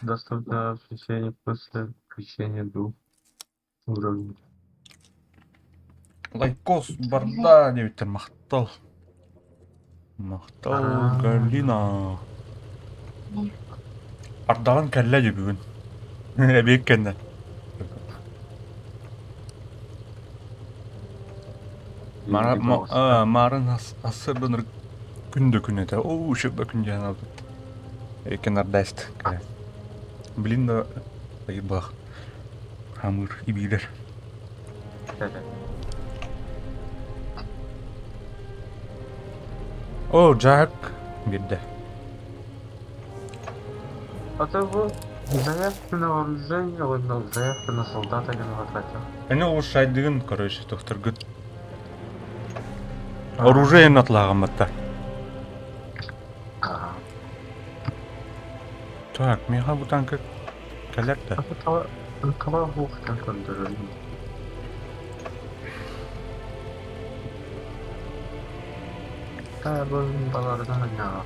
Доступ до освещения после включения двух уровней. Лайкос барда дебиттер мактал. Мактал А, Галина. Ардаган кәлләде бүгін. Әбек кәнді. Марын асырдын күнді күнеді. Оу, шөпі күнде аналды. Экен ардайст. Блин, да байбақ. Хамыр, ибилер. О, Джак. Бирді. Это вот заявки на вооружение, вот заявка на солдата не хватает. Әне ол шайдығын, короче, тоқтар күт. Оружие натлаған батта. Так, меха бұтан көк кәлерді. Кого бух как он дорогой. Bunun balardan ya.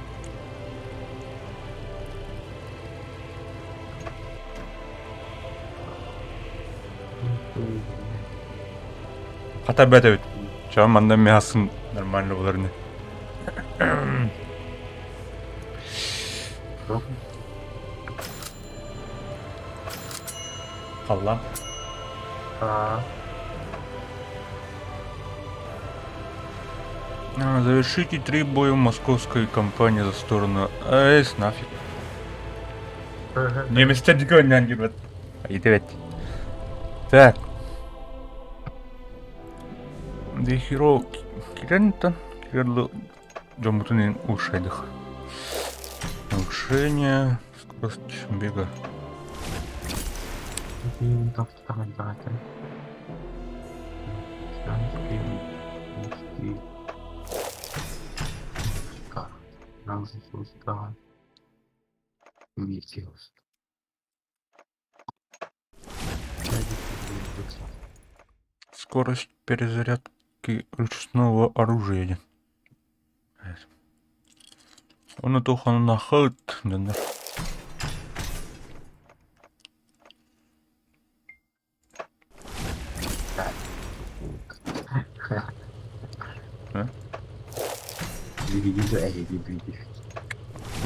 Хата бәді өт. Чаға манда меасын нормально боларыны. Қалла. Завершите 3 боя московской кампании за сторону АЭС, нафиг. Неместер дегеннен gibi. Evet. Так. Дехиро Кирентон. Кирло Джомутунин ушедых. Улучшение. Скорость бега. Скорость перезарядки ручного оружия. Он только на ход.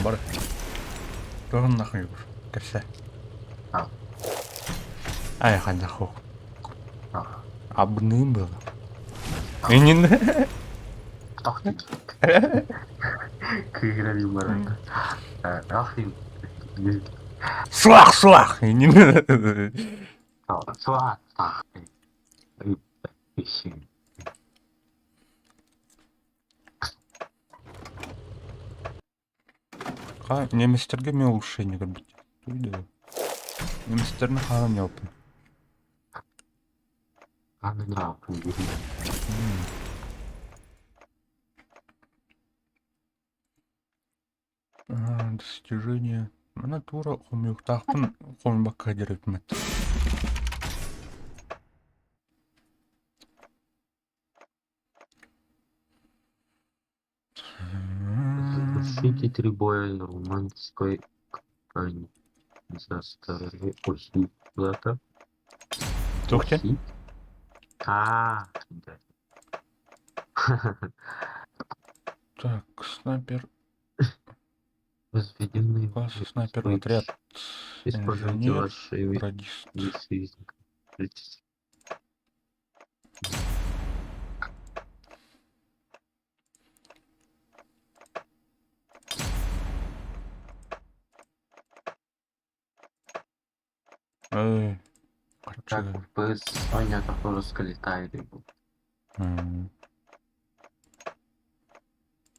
Бар. Тұрғын нахуй бұр. Кірсе. Ай, қанда хоқ. Абыным был. Енін. Кыграли маран. Ахим. Суақ. Енін. Суақ. Неместерге мен улучшение көрбейді. Туйды. Неместерні қалан яупын. Достижение. Мана тура қомюқтақпын қомбаққа дерекмет. Завершите 3 боя нормандской кампании за стороны оси плата. Тухте? Да. Так, снайпер. Возведенный Класс снайпер отряд. Используйте Инженер, ваши радист. союзника. Так, FPS Соня тоже сколетает его.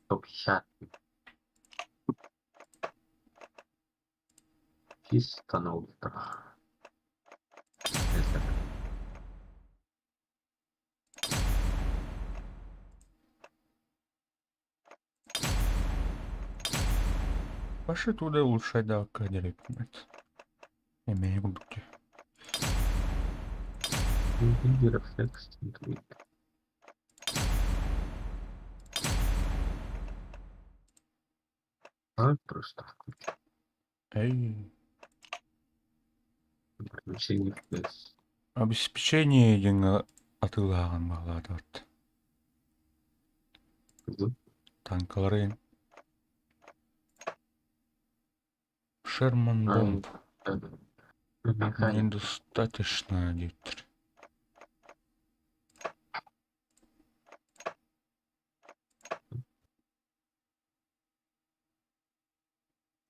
150. Чисто на ультра. Пошли туда улучшать, да, кадеры. Имею в виду. Рефлекс. Просто включу. Эй. Приключений. Обеспечение еңі атылаған бағлады вот. Танкаларын. Шерман бомб. Недостаточно, диктор.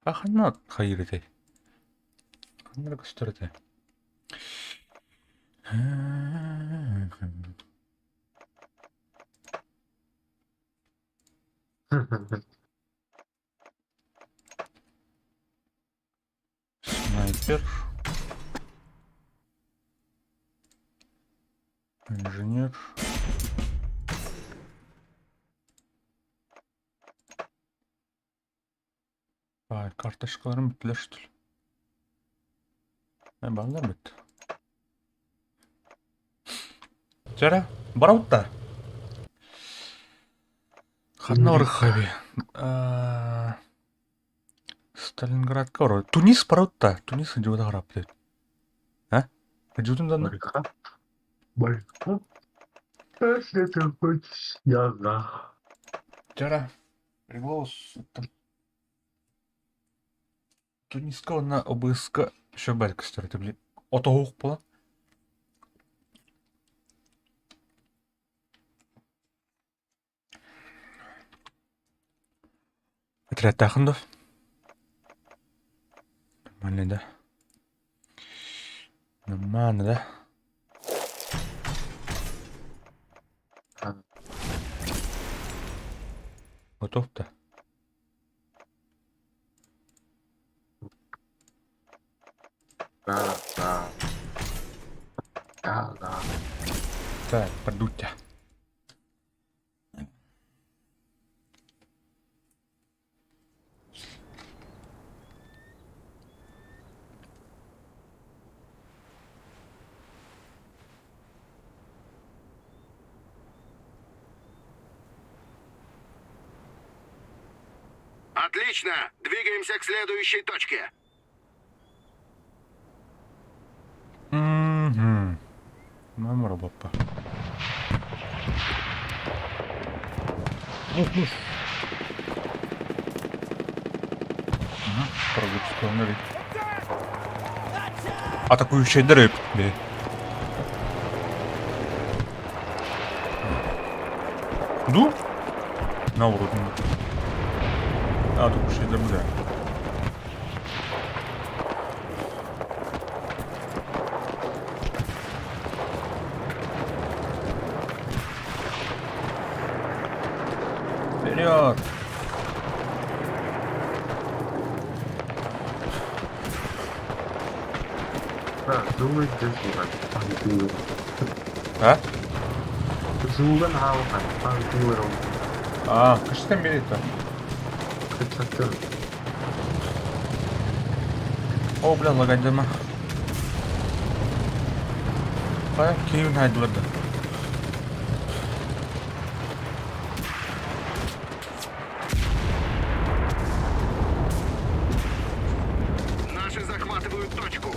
Аханат хайрытай. Қандай көстерді? Снайпер. Инженер. Ай, карточкаларым біттілер что ли? Балдар бітті. Жара, бараутта. Ханна Орхави. Сталинградка ұры. Тунис бараутта. Тунис жуыда қарап дейді. Жудым даны? Балька? Если ты хочешь, я за. Жара, приглаус. Туниска ona обыска що белька стерти, блін. Ото гух була. Отряд тахындов. Нормально, да? Нормально, да? Готов-то? Да. Так, подуйте. Отлично! Двигаемся к следующей точке. Мамора бапа. Продукция ныры. Атакующий дрык, блядь. Ду? На уровне. Атакующий дрык, да. Вперед! Да, думаю, здесь будет. А? Зулан Хаухан, Пантуром. Кышты берет-то? Кычатыр. О, бля, лагайдыма. Қай, кейін айдылырды. Наши захватывают точку.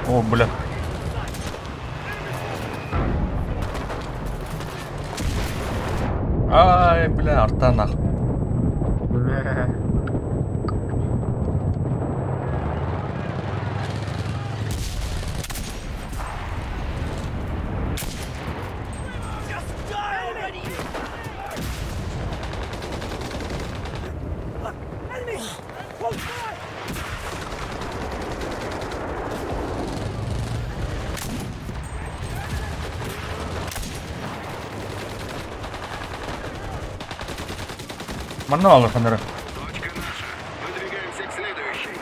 О, бля. Ай, бля, арта нахуй. Мануалы фонаря. Точка наша. Выдвигаемся к следующей.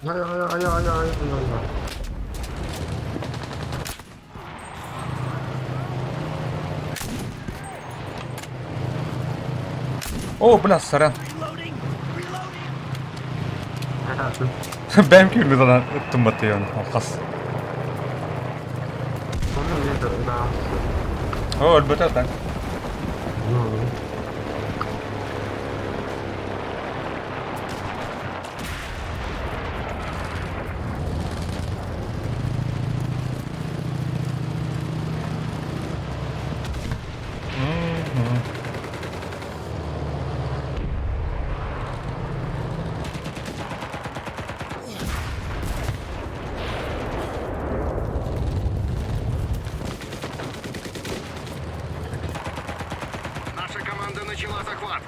Ай-яй-яй-яй-яй-яй-яй. О, бля, сорян. Onu Benim kimden attım batıyor. Kas. nedir rahatsız? O elbette tak. Yok. Наша команда начала захват.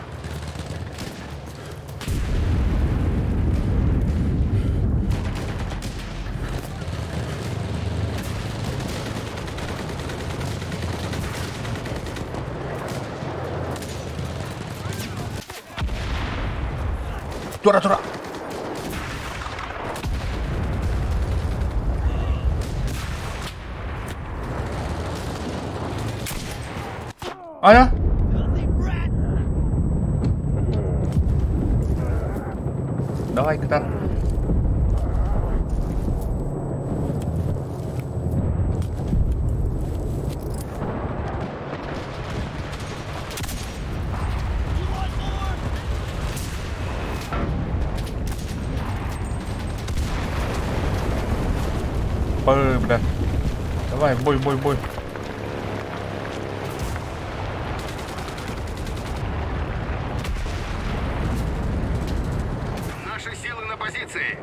Тура, тура. Aya. Давай, Катар. Бля. Давай, бой, бой, бой. Наши силы на позиции.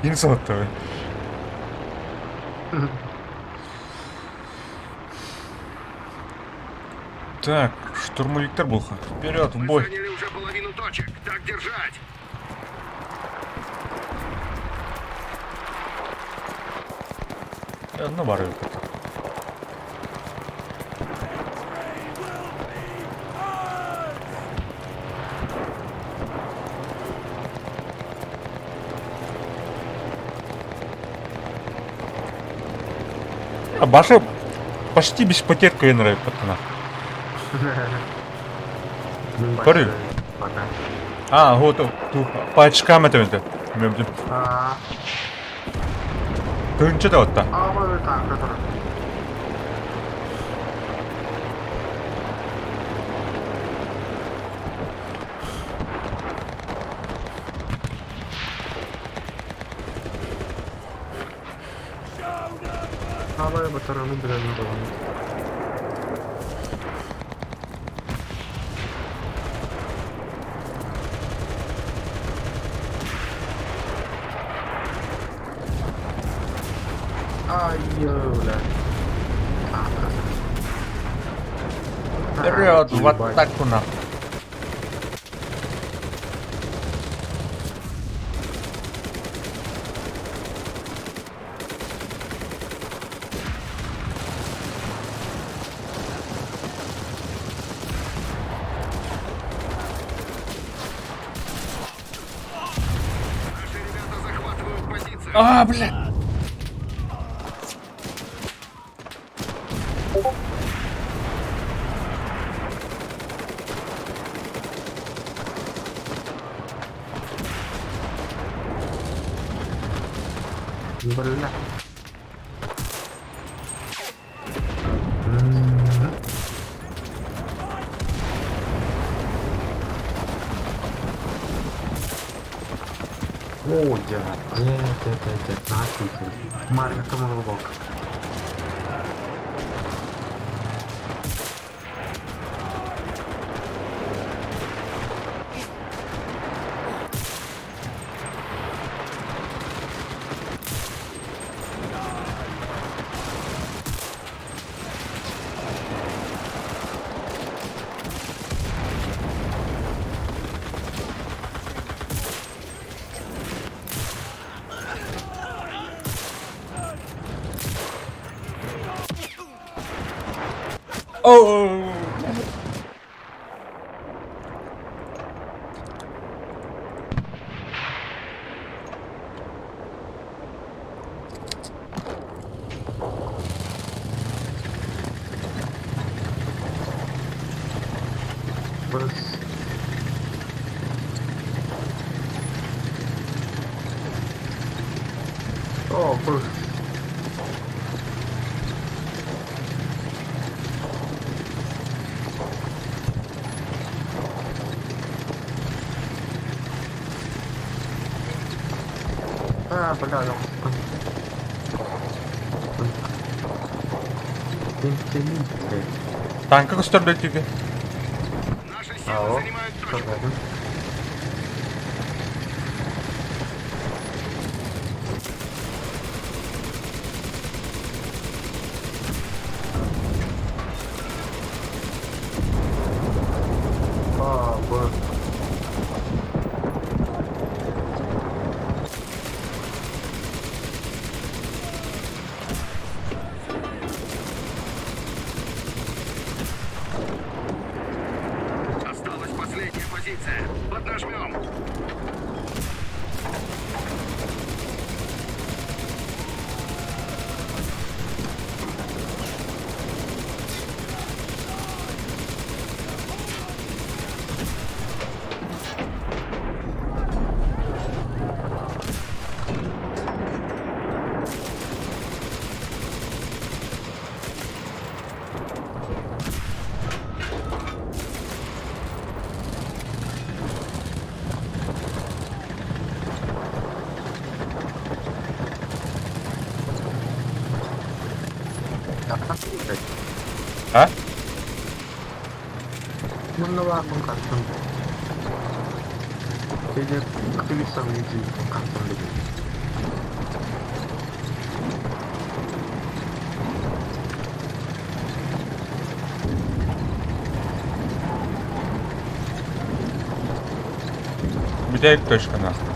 İnsan tabii. Так, штурмовик Булха. Вперед, в Мы бой. заняли уже половину точек. Так держать. Одну барю. А Баша почти без потерь Квенера, пацана. Парень. Пока. А, вот тут по очкам это. А, Ты что-то вот так. вот так, который. Havaya batarını biraz dolanıyor. Ай, ёля. Вперед, в атаку на. Наши ребята захватывают позиции. А, блядь. Бля. О, дядь, нахуй ты. Марья, там глубоко. Оу! Брось. О, брось. А, бля, ну. Интеллигент, блядь. Танка gösterdi тільки. Наши силы Алло, занимают что точку. говорит? А, боже. Осталась последняя позиция. Поднажмем. А как играть? А? Ну ладно, как там. Или активистом иди, как там любит. Где эта точка нахуй?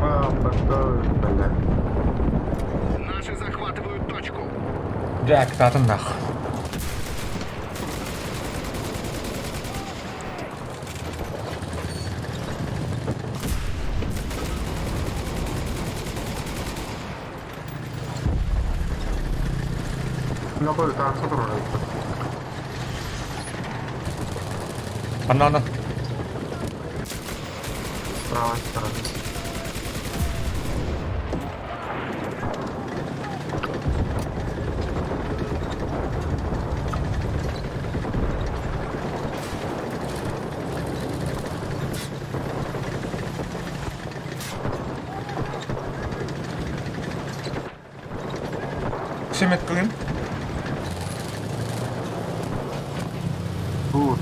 А, потом, бля. Наши захватывают точку. Jack, zaten нахуй. Ну, будет так, сотрудник. Банана. С правой стороны. Все метклин. Тут.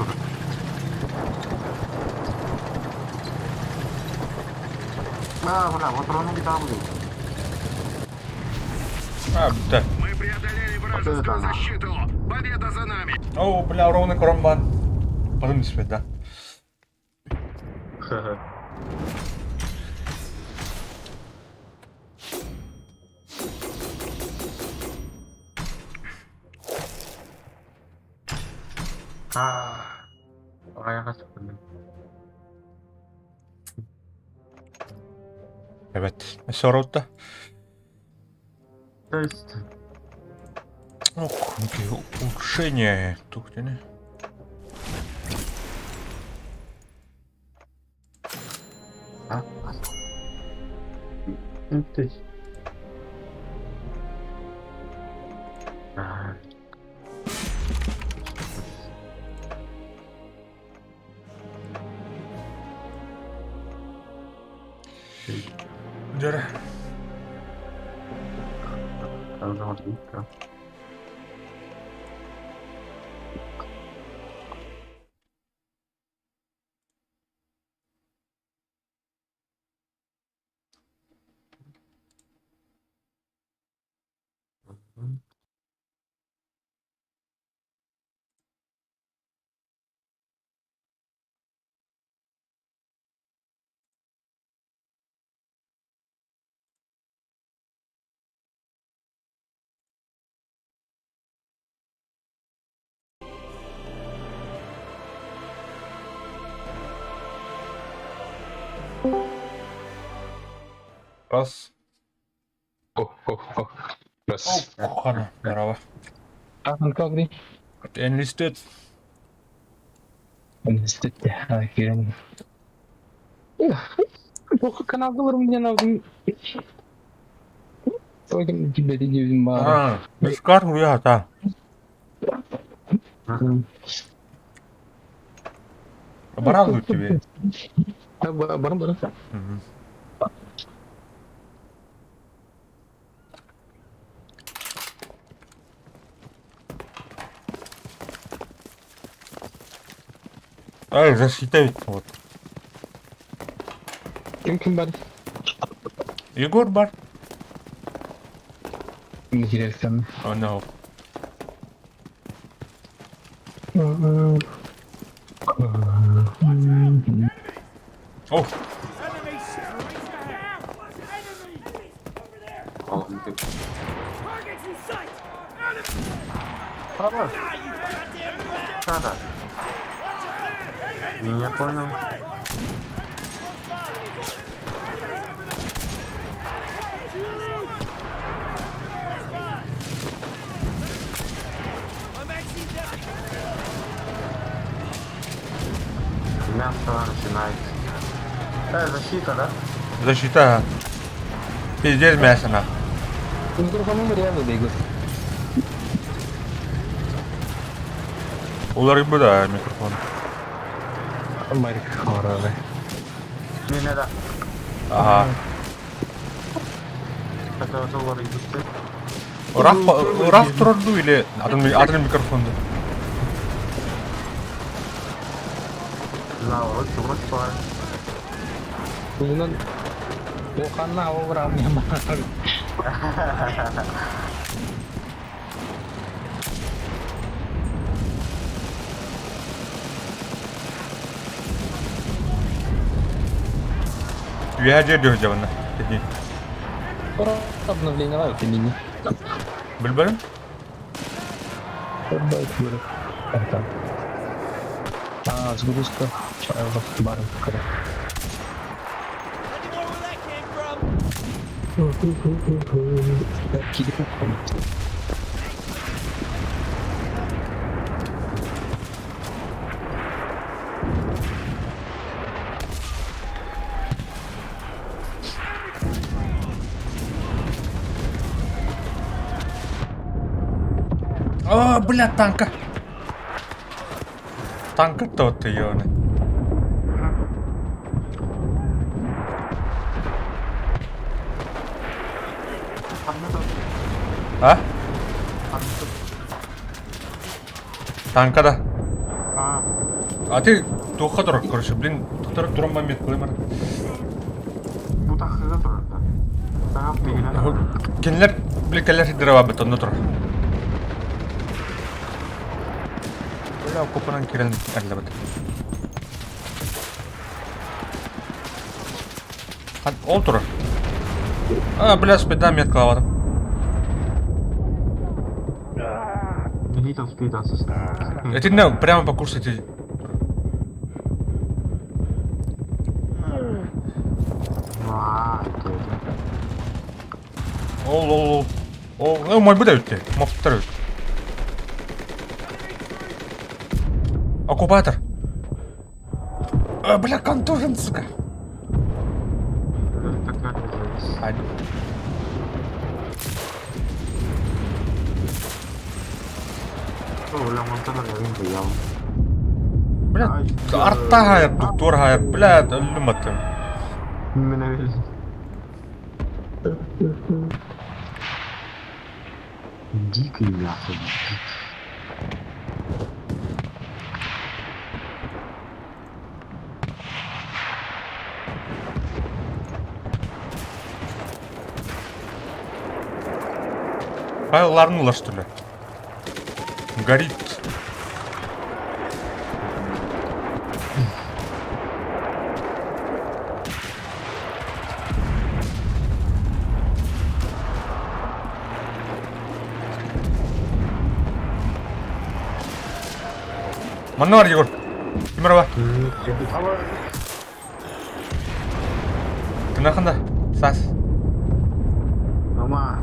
Бля, вот он давлю. А, бітті. Мы преодолели вражескую это она. защиту. Победа за нами. О, бля, ровный коромбан. Подумай себе, да. Хе-хе. Oraya kaçmadım. Evet. Все orada. То есть, Ох, какие улучшения. Тут не. а? Ну ты. А. Дера. Пожалуйста. Раз. Раз. О, Хана, здорово. Как ты? Enlisted. Охеренно. Плохо каналдаларым мне надо. Только на тебя видео бара. Бескар уят, а. Обрадуют тебе. Баран. Мгм. Ай, засчитают вот. Kim бар? Егор бар. Не теряйся. Oh no. О, Надо. Не понял. Мясо начинается. Защита, да? защита. Пиздец мясо на. Микрофонum реально бегает. Олар gibi da mikrofon. Марик хорроры. Не да. Ага. Это доллары идут. Irak turdu ile adın mikrofondu. Наоборот, чего стоит? Bundan Okan'la hava vuramıyorum. Üyecer diyor cevabına. Dedi. Обновление лайка мини. Bilmiyorum. Сгрузка. Баром О, бля, танка. Танка тот ее. А? Танка да. А ты туха дурак, короче, блин, тура момент, клеймер. Ну так Taraf değil ha. Kendiler birlikteler hidre var betonda durur. Böyle okupanan kirenin elle bak. Hadi otur. Бля, спидам я клаватом. Видел спидос. Это не, прямо покушайте. Это. О, мой буде өтті. Моқтар өт. Оккупатор. Бля, контужен, сука. Это как это? Hadi. Ulang montar lagi ya. Бля, артта хайыр, доктор хайыр. Бля, өлім аттым. Мен öyle. Дикий мясо. Файларны что ли? Горит. Mana var Егор? Кемер бар? Кім жақында? Сас. Мама.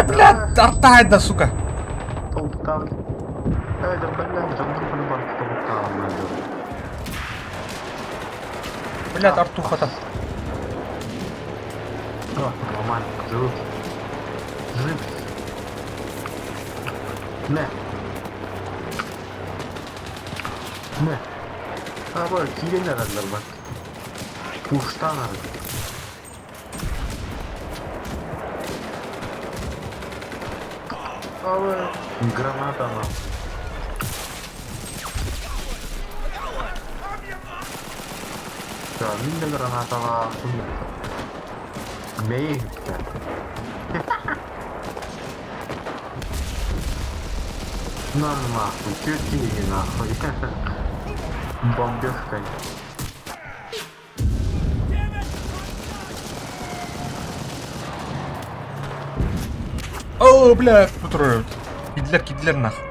Блядь, артта айда, сука. Топтан. Да, блядь, жамдым күні бар топтан. Блядь, арту хата. Нормально, жив. Жив. Не. Ne? Ha böyle hileyle aradılar bak. Uçtan aradı. Abi granata mı? Ya mille granata var. Neyi gitti? Нахуй, тюрьги нахуй. Бомбежкой. О, бля, утроют. Кидлер нахуй.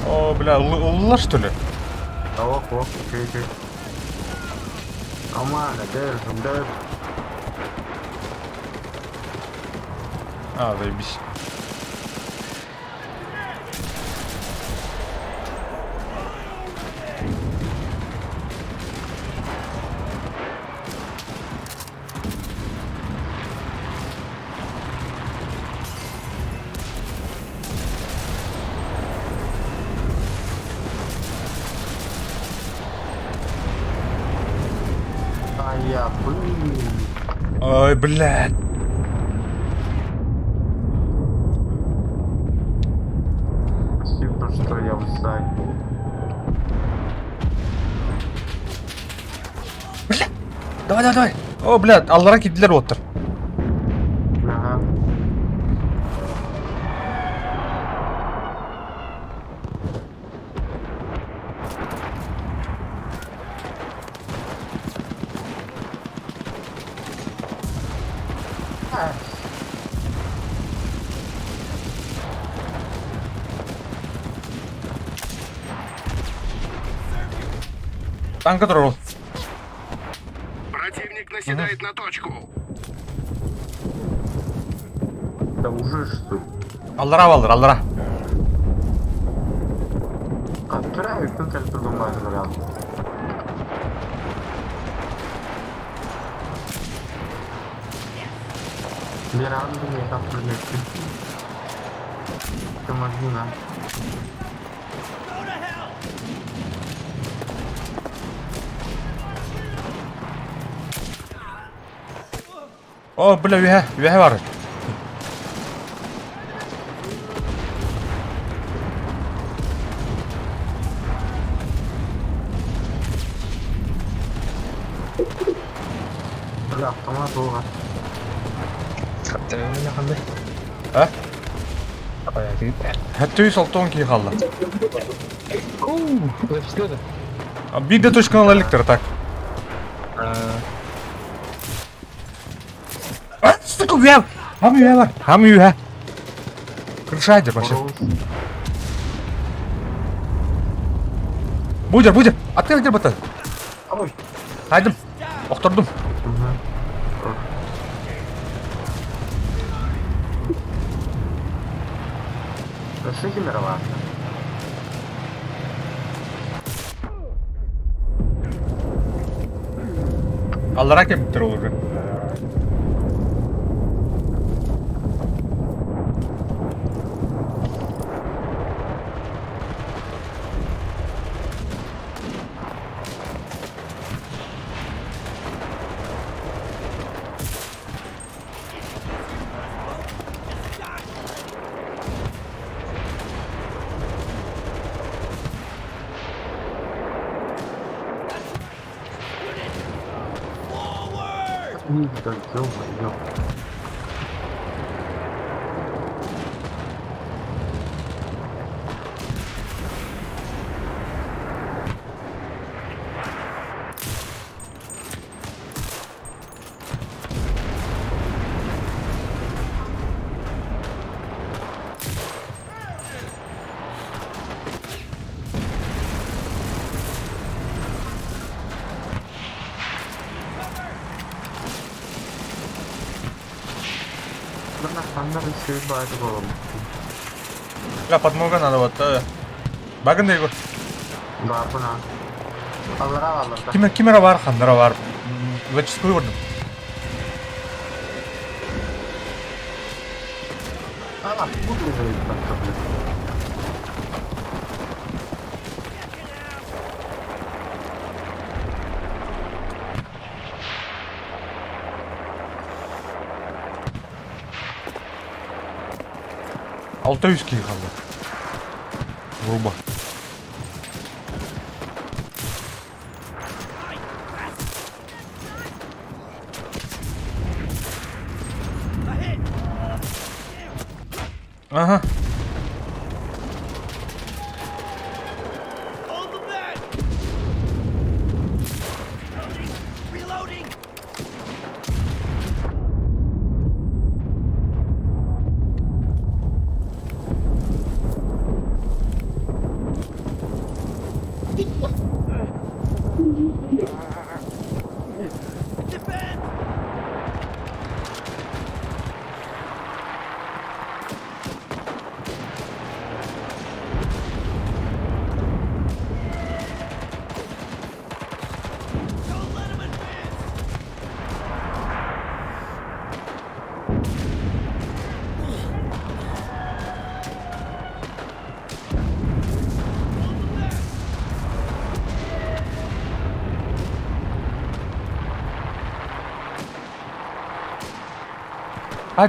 О, бля, лыла что ли? Оп, чуть-чуть. Команда, держим. Заебись. Я блин. Ой, блядь. Спасибо, что я в сай. Бля, давай. О, блядь, аллара кидлер отыр. Ага. Танка тролл. Противник наседает на точку. Да уже что? Аллара. Вчера я тут только думаю, говорил. Веранду не там прилетит. Помоги нам. О, бля, веге var. Ama doğru. Ceweknya kan deh. Hah? Apa ya gitu? Хәтта солтон ки қалды. Лепсті да? Биде точка на электр так. Сука, уя! Хамы уя бар. Хамы уя. Крышайдер вообще. Будер. Откройте бата. Ой. Haydım. Okturdum. Что химеровато? Аллара кемптер уже. Да, ё-моё. Mana sana bir şey bağırdı oğlum. La подмога надо вот. Багында его. Бабына. Аллара алларда. Кимера бар, хандара бар. Зачастую вырдым. Ала, bu güzel bir tabii. Алтайский қалды. Грубо. Ага.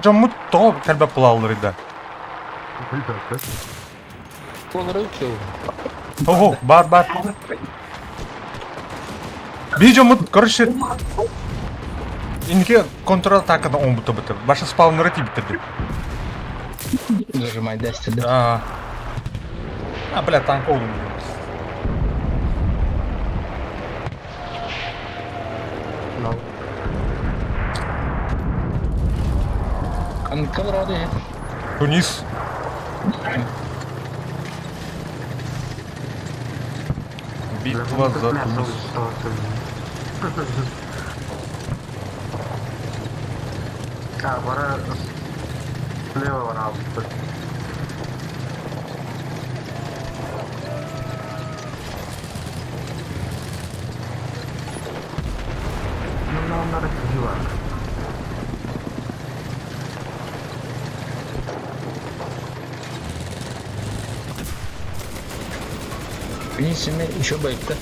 Жоммут тоо калбап кылалыр иде. Onları uçuyor. Ого, бар. Би жоммут, короче, инке контратакада омбута бітір. Башы спаунеры ти бітірді. Зажимай десті да. Бля, танк олдым. Kan orada ya. Тунис. Битва за Тунис. А, бара слева вона. Ну, надо красиво. Ini sini еще baik-то.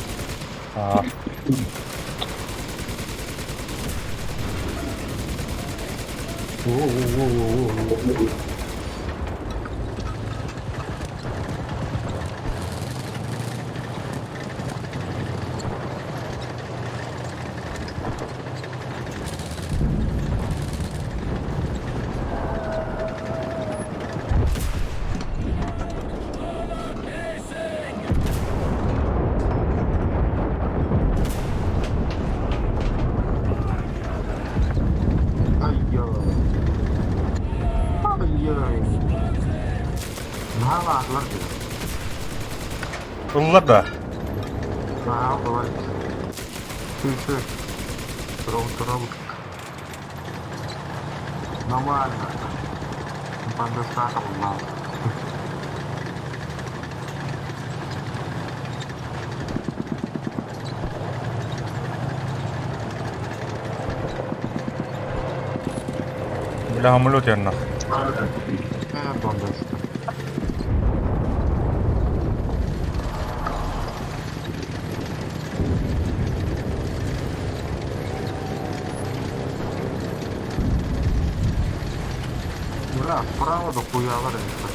varlar diyor. Bunlar da. Ha kolay. Çünkü Траук. Нормально. Бандесата мало. Бля, самолет я нахуй. Бандеста. Бля, справа до хуя варенька.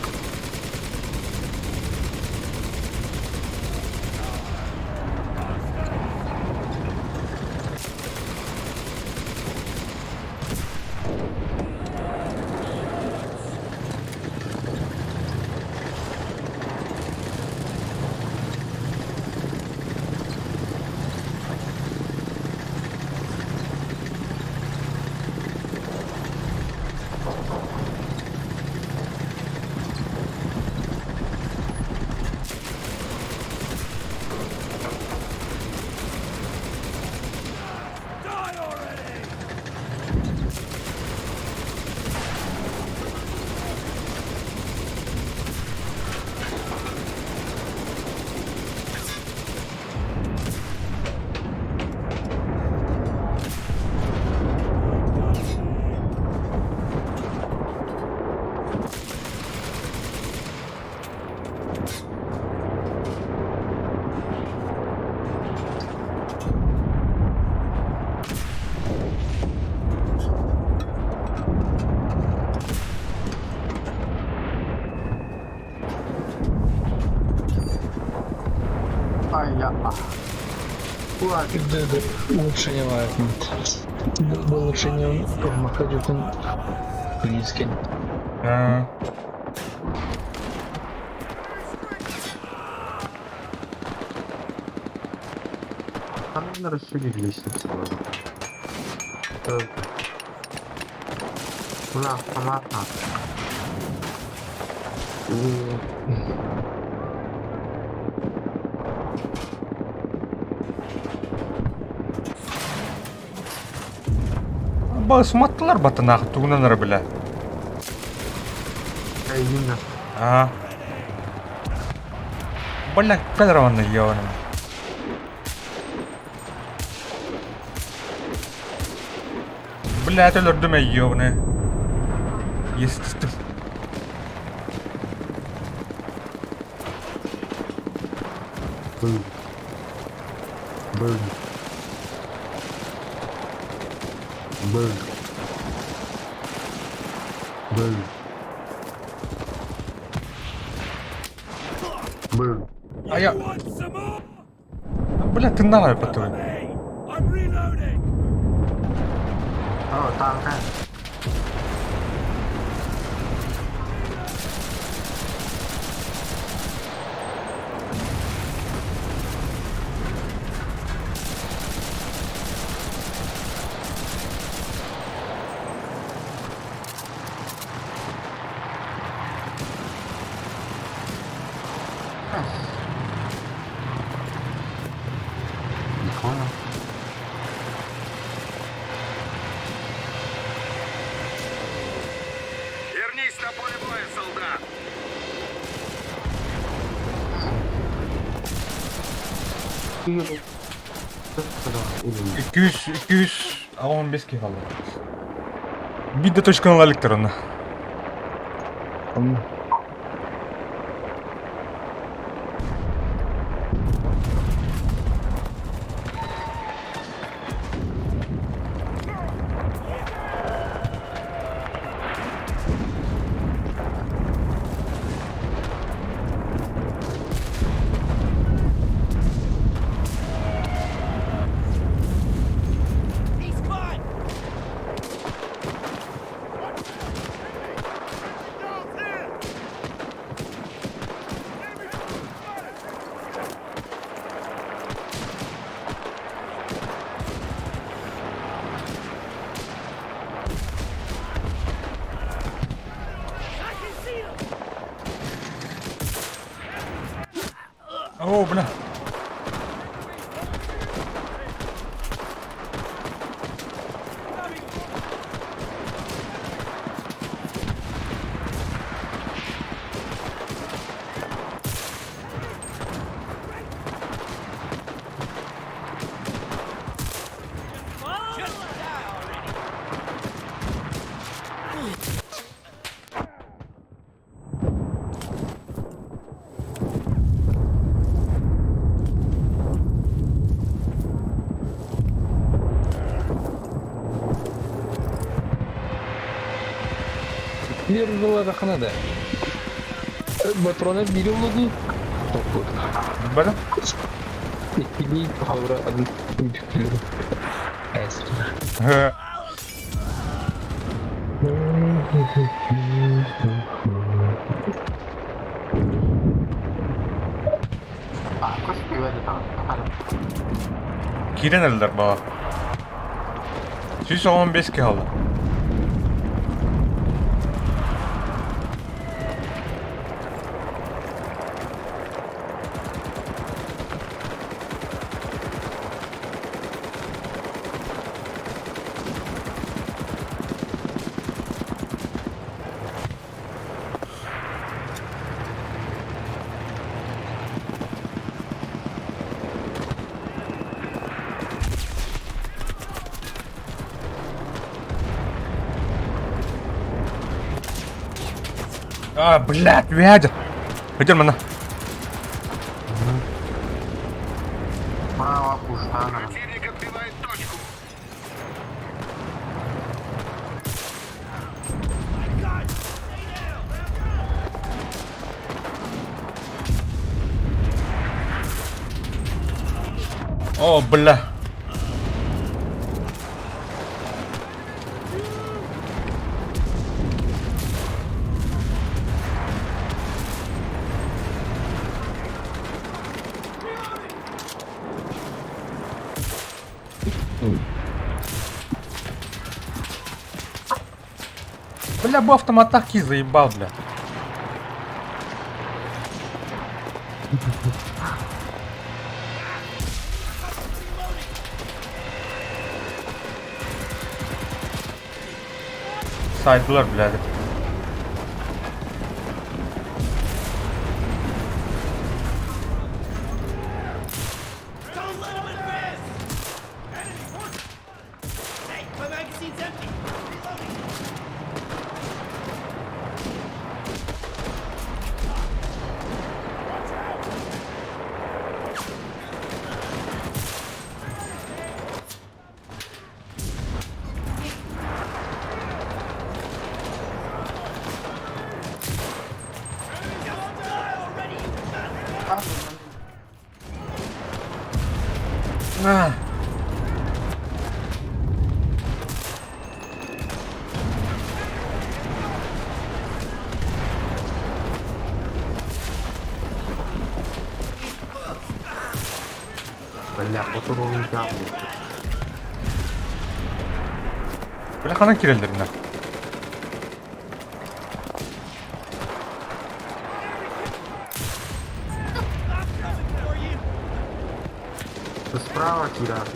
Ай, я... Ура, Улучшение вайпнет. Улучшение Махадюкин Близкин. там нужно расширить лестницу. Бля, понятно. Basmattılar batına tuğunanları bile. Именно. Ага. Бля, кадрованный ебаный. Блядь, öldürdüm ебаный. Естественно. Бум. Бум. Бум. Бум. Бум. А я... Бля, ты нахуй потом. О, танка. Не понял. Вернись на поле боя, солдат! Или 215 ki kaldı. Bir de точка alıktır onu. О, бля. Bir yola rakına da. Patrona biri oldu. Toplu. Бля. İkili havra adı tükürüyorum. Eski. Ге. Aku sepeda tahu. Kiren eller baba. 115 kaldı. А, блядь, Вядя! Идем на. Право пуста. Противник отбивает точку. О, бля. Бля, бы автоматаки заебал, бля. Saydılar birader. Don't let him advance! Enemy horse! Hey, my magazine's empty! Reloading! На. Бля, потуру яму. Бля, хана кирелдерine. Ты справа кидать.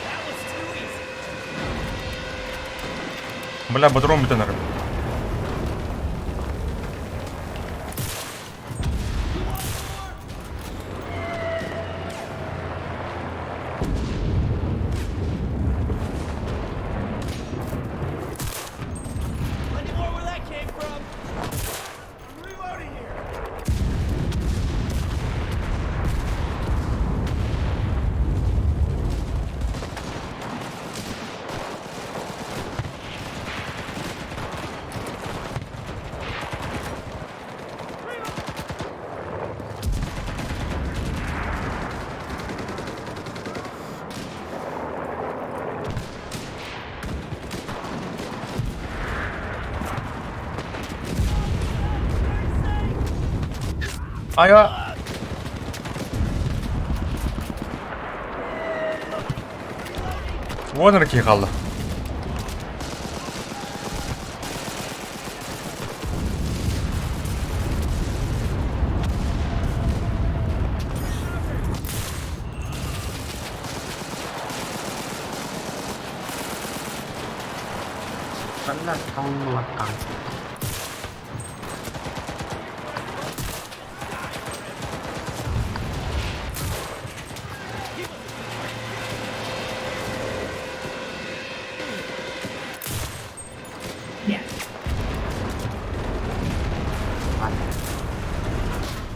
That was too easy! Бля, бодром битенерим. Plenty more where that came from! I'm reloading here! Aya. Вон руки қалды. Бля, полно там.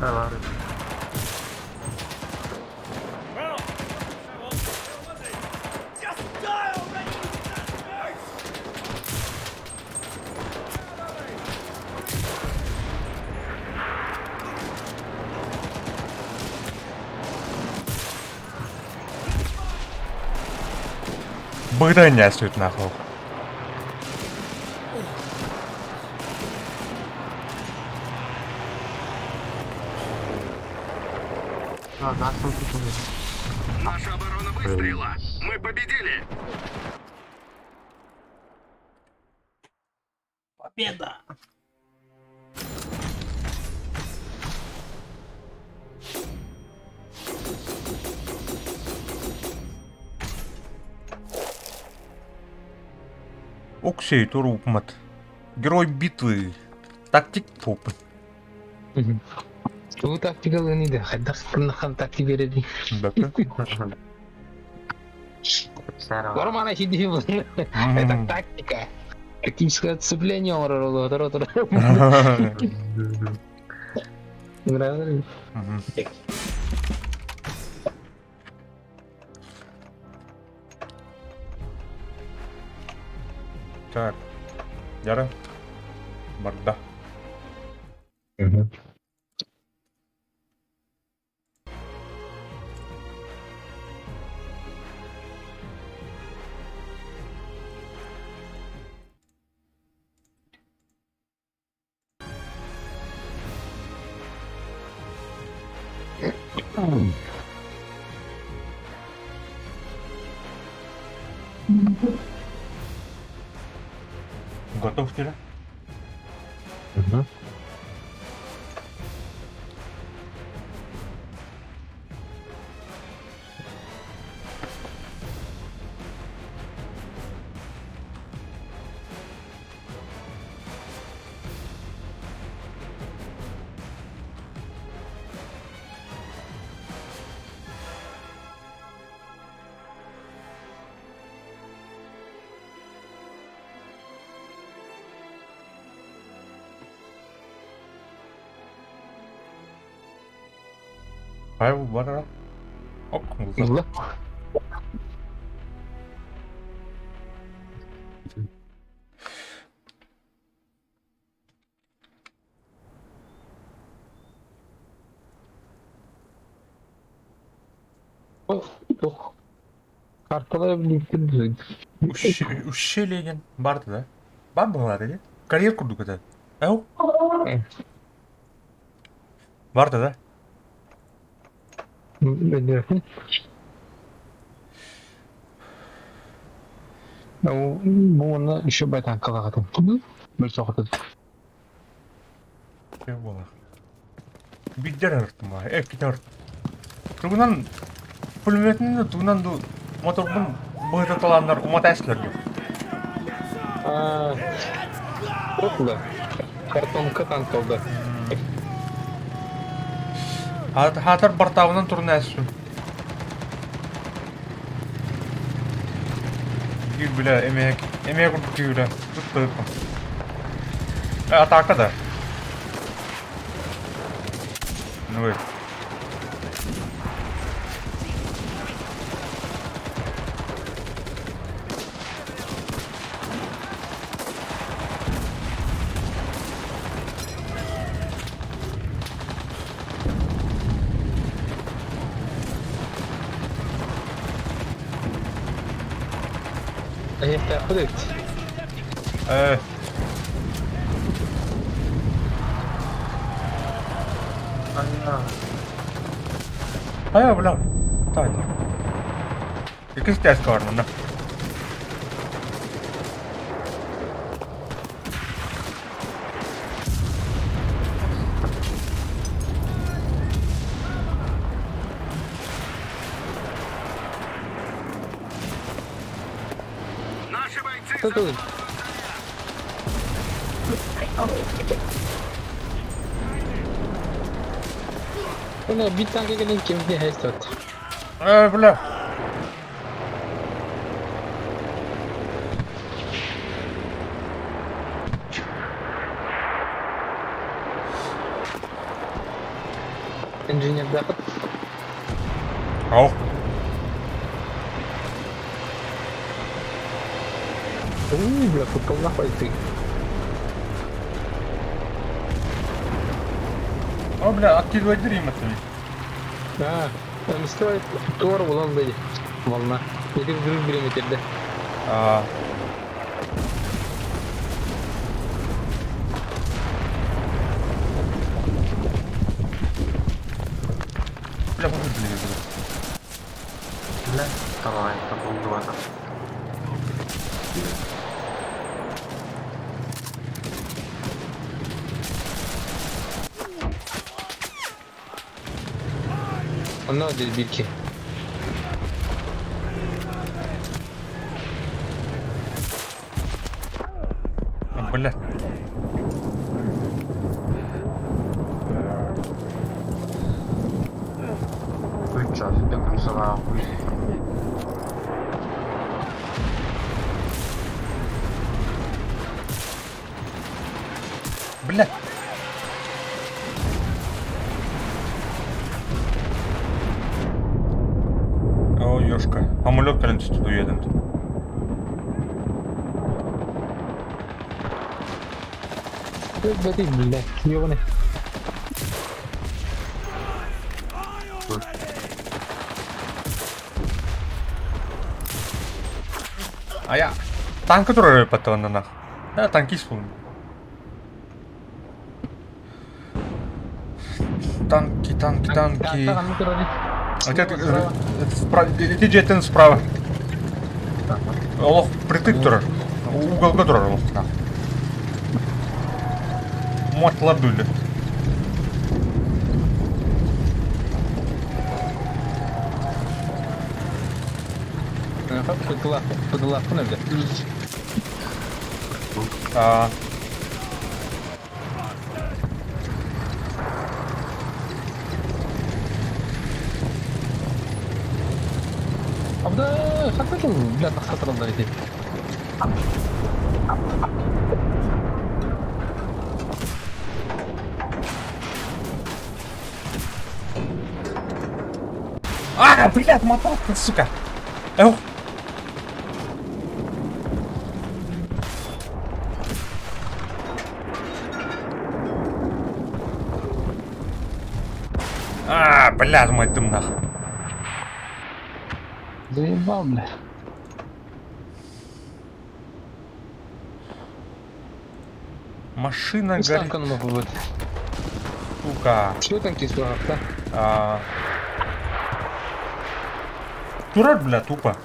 Давай. Just die already, you bastards! Быда не стоит нахуй. Назад тут. Наша оборона выстрела. Мы победили. Победа! Оксей, Турупмат. Герой битвы. Тактик топ. Bu taktikal ini dah. Kadang pernah kan taktik beda di. Серого. Baru mana sih dia? Это тактика. Тактическое отцепление orang. Нравится? Так. Яра. Морда. Готов теперь? Hayır bu bana. Ok, güzel. Lah. Tuh. Kartalar birlikte Ущелье барды да? Бар была dedi. Kariyer kurduk dedi. Ev? Vardı da. Bilmiyorum. Bunu еще baytan kalagatım. Bir soğukta. Ev bola. Биддер арттым ба. Эктер. Тугунан пулеметин тугунан ду мотордун быйта таландар умат әслер. Çok da. Kartonka tankaldı. Хатар бартабынан турна әсүн. Гил биле эмек курдук гиле. Тутту. Атака да. Ну ой. Esta خدت. Evet. Ayo, bilang. Tahan. İkisi ters karnında. Наши бойцы Кто тут? Bir tane gelin kimdi headshot. Бля. Инженер Запад. Ау. Бля, футбол нахуй ты. О, бля, откидывай дым это ведь. Ha, он строит тор ulan böyle. Valla. 740 milimetrede. Бля, выглядели это. Бля, давай, это был 20. Onlar da bir ki. Бля. Ничего себе, грузовая хуйня. Бля. О, ёшка. Амулет коленчатый уедем. Böyle bile. Yok ne? А я... Танк, который потом на нах. Да, танкист он. Танки. Tamam dur hadi. А где ты... Справа... Иди джеттен справа. Олов, притык тур. Уголга тур, олов. Мот ладули. Bak fıdılar bu nerede? Abda hakikaten bile hatırladılar idi. Блядь, мотор, сука. Эх. Блядь, мать ты нахуй. Заебал, бля. Машина горит. Станка на могу быть. Сука. Что танки справа, да? Дурак, бля, тупо.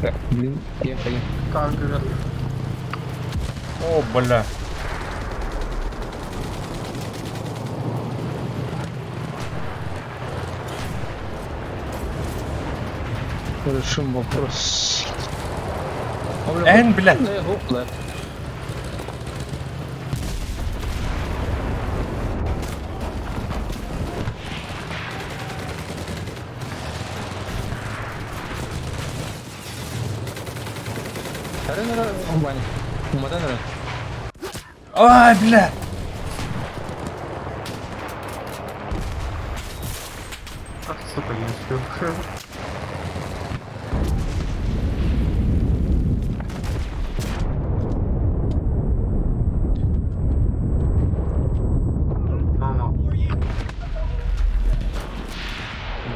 Так, блин, я пойду. Как же. О, бля. Решим вопрос. Блядь. Да, гопла. Нара, умбани. Умада нара. Ай, бля. Ах, сука, не успел.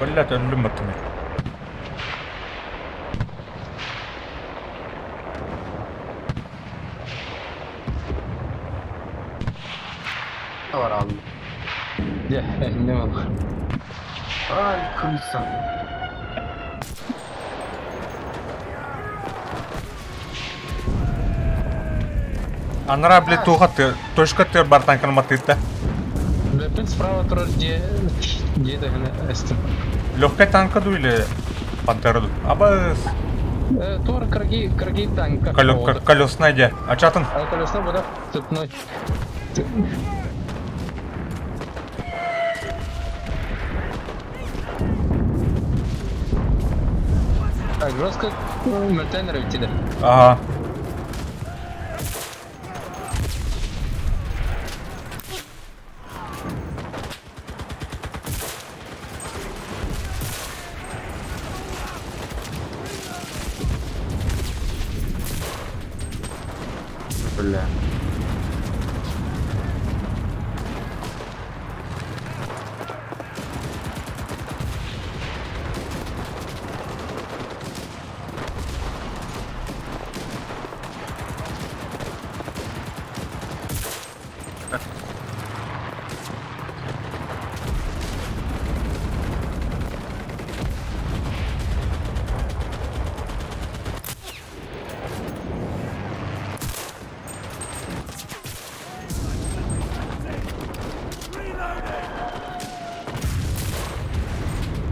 Блядь, öldüm batını. Al. Ya, ne var? Ай, крыса. Анара, блядь, тухаты. Точка ты бартанкан матыта. Блядь, справа тоже где это, Эстер? Легкая танка ду или пантера ду? Абас. Тор, кроги танка. Колесная где? А чатан? А колесо будет цепной. Так, жестко мертенеры ведь тебе. Ага. Бля.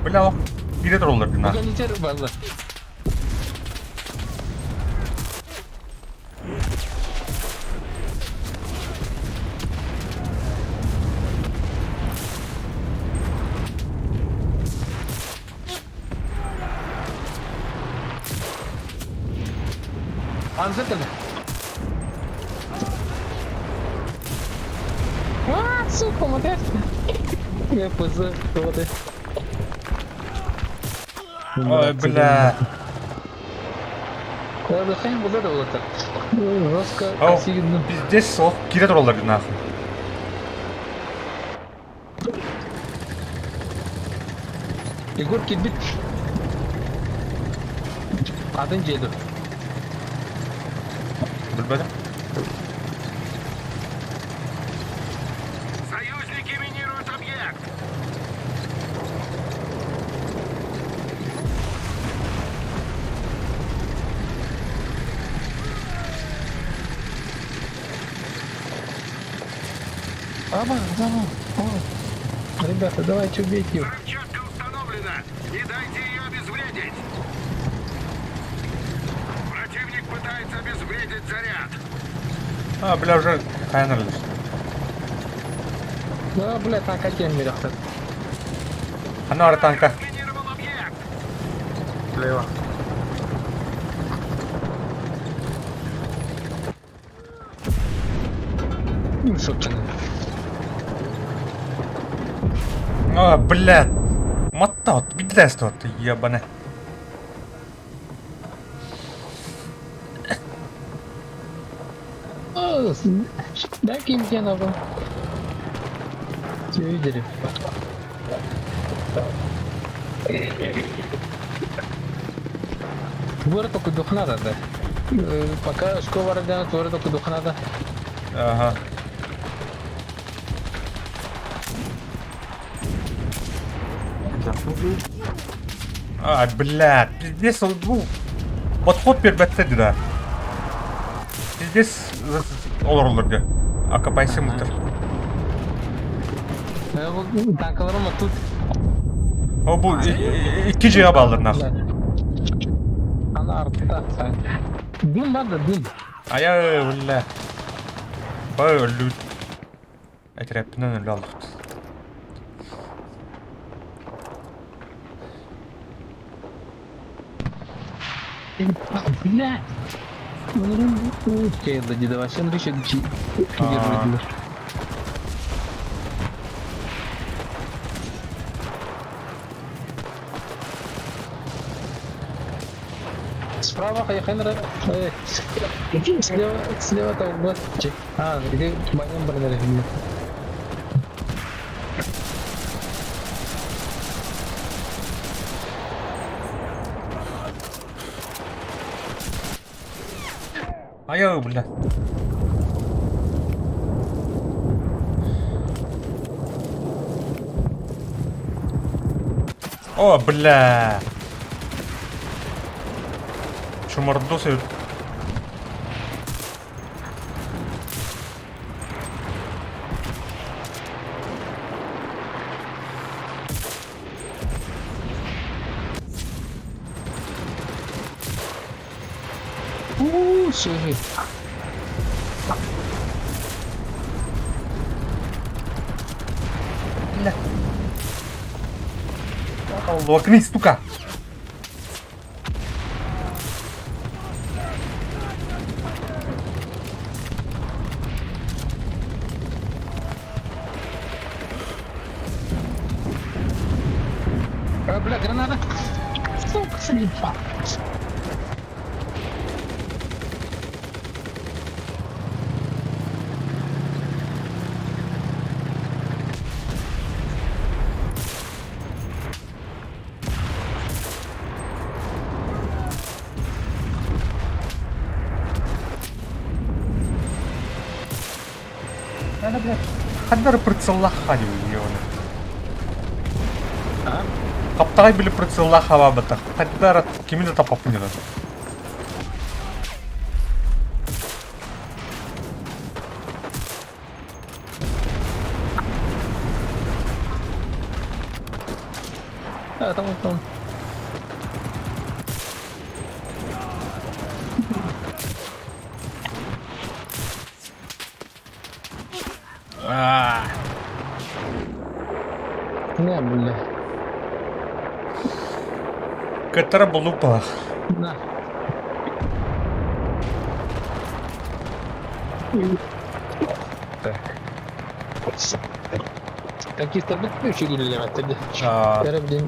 Бля, о. Бiri троллар дина. Механизер база. Анзетель. Сука, мотель. Я поза, вот это. Ой, бля. Я дыхание вот это вот так. Жестко, Ау, сильно. пиздец, сол. Кири троллар дина. Егор кидбит. Атын жейді. Білбедім. Союзники минируют объект. Ребята, давайте убейте его. Взрывчатка установлена. Не дайте ее обезвредить. Противник пытается обезвредить заряд. А, бля, уже хайнерлиш. Да, блядь, на коте мирахтар. Анара танка. Минировал объект. Слева. Ну, собственно. А, блядь. Мотот, пиздец тут, ебаный. Дай мне надо. Все видели? Твор только дух надо, да? Пока школа родина, твор только дух надо. Ага. А, блядь, пиздец, ну, подход пербетте да. Пиздец, олар-оларга. Акапайсы мытыр. Танкаларым тут. О, бұл iki жиға балдыр нақ. Ана артта. Дым бар да, дым. Ая, бля. Бай, өлі. Әтірәпінен өлі алдық. Бля. Окей, да, деда, вообще еще держи. Справа Хайхенра. Слева там вот. А, где моем бронере. Ая, бля. О, бля. Шумардосы. Слушай. Локнись, сука. Бля, граната. Сука, слепа. Надо, блядь. Хаддар прицеллаха дивуёны. А? Каптай били прицеллаха бабата. Хаддар кимине тапап не надо. А, там вот он. Не, бля. Катара блупа. На. Так. Какие-то бытующие элементы. А. Корабль.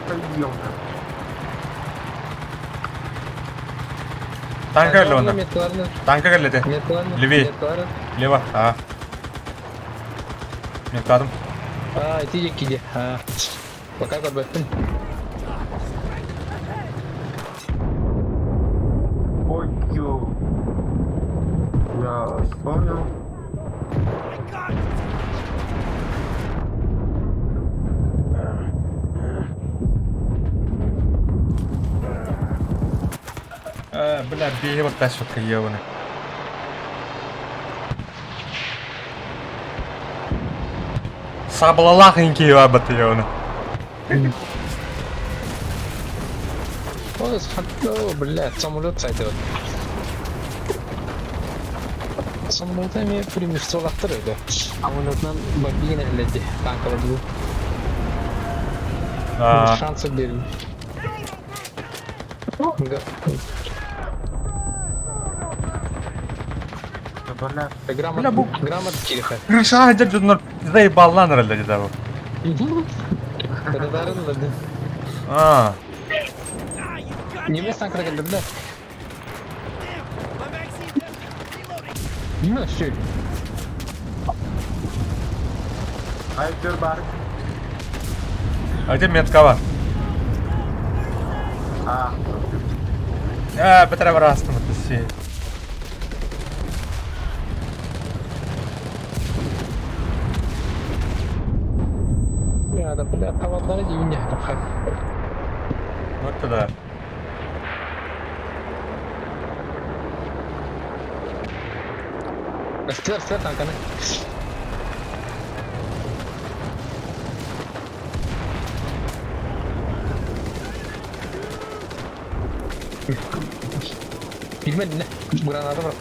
Пойдем. Танка Леона. Металларны. Танка geldi. Металларны. Левей. Металларны. Лево. А. Мен кадым. А, тиде киде. А. Пока көрбөттүм. Ой, ё. Я вспомнил. Бля, бей вот та шутка ебаная. Саблалахенький вабат ебаный. О, о, блядь, самолет сайтыват. Самолетами преимуществолақтыр еді. Самолетнан бабиген әледі. Танкалы бұл. Шансы берілді. Бля, Бля, бұл- Граммат кирихат. Крыша айтып жонор заебаллан herhalde dedi bu. Кададарын да. А. Немес танкыра келді, бля. My magazine reloading. Ну, все. Айпербарк. А где метка var? А, Бітіріп растым это все. Я да, бля, тавадлары дейін я. Вот туда. Стер танканы. Bilmem ne. Granada bırak.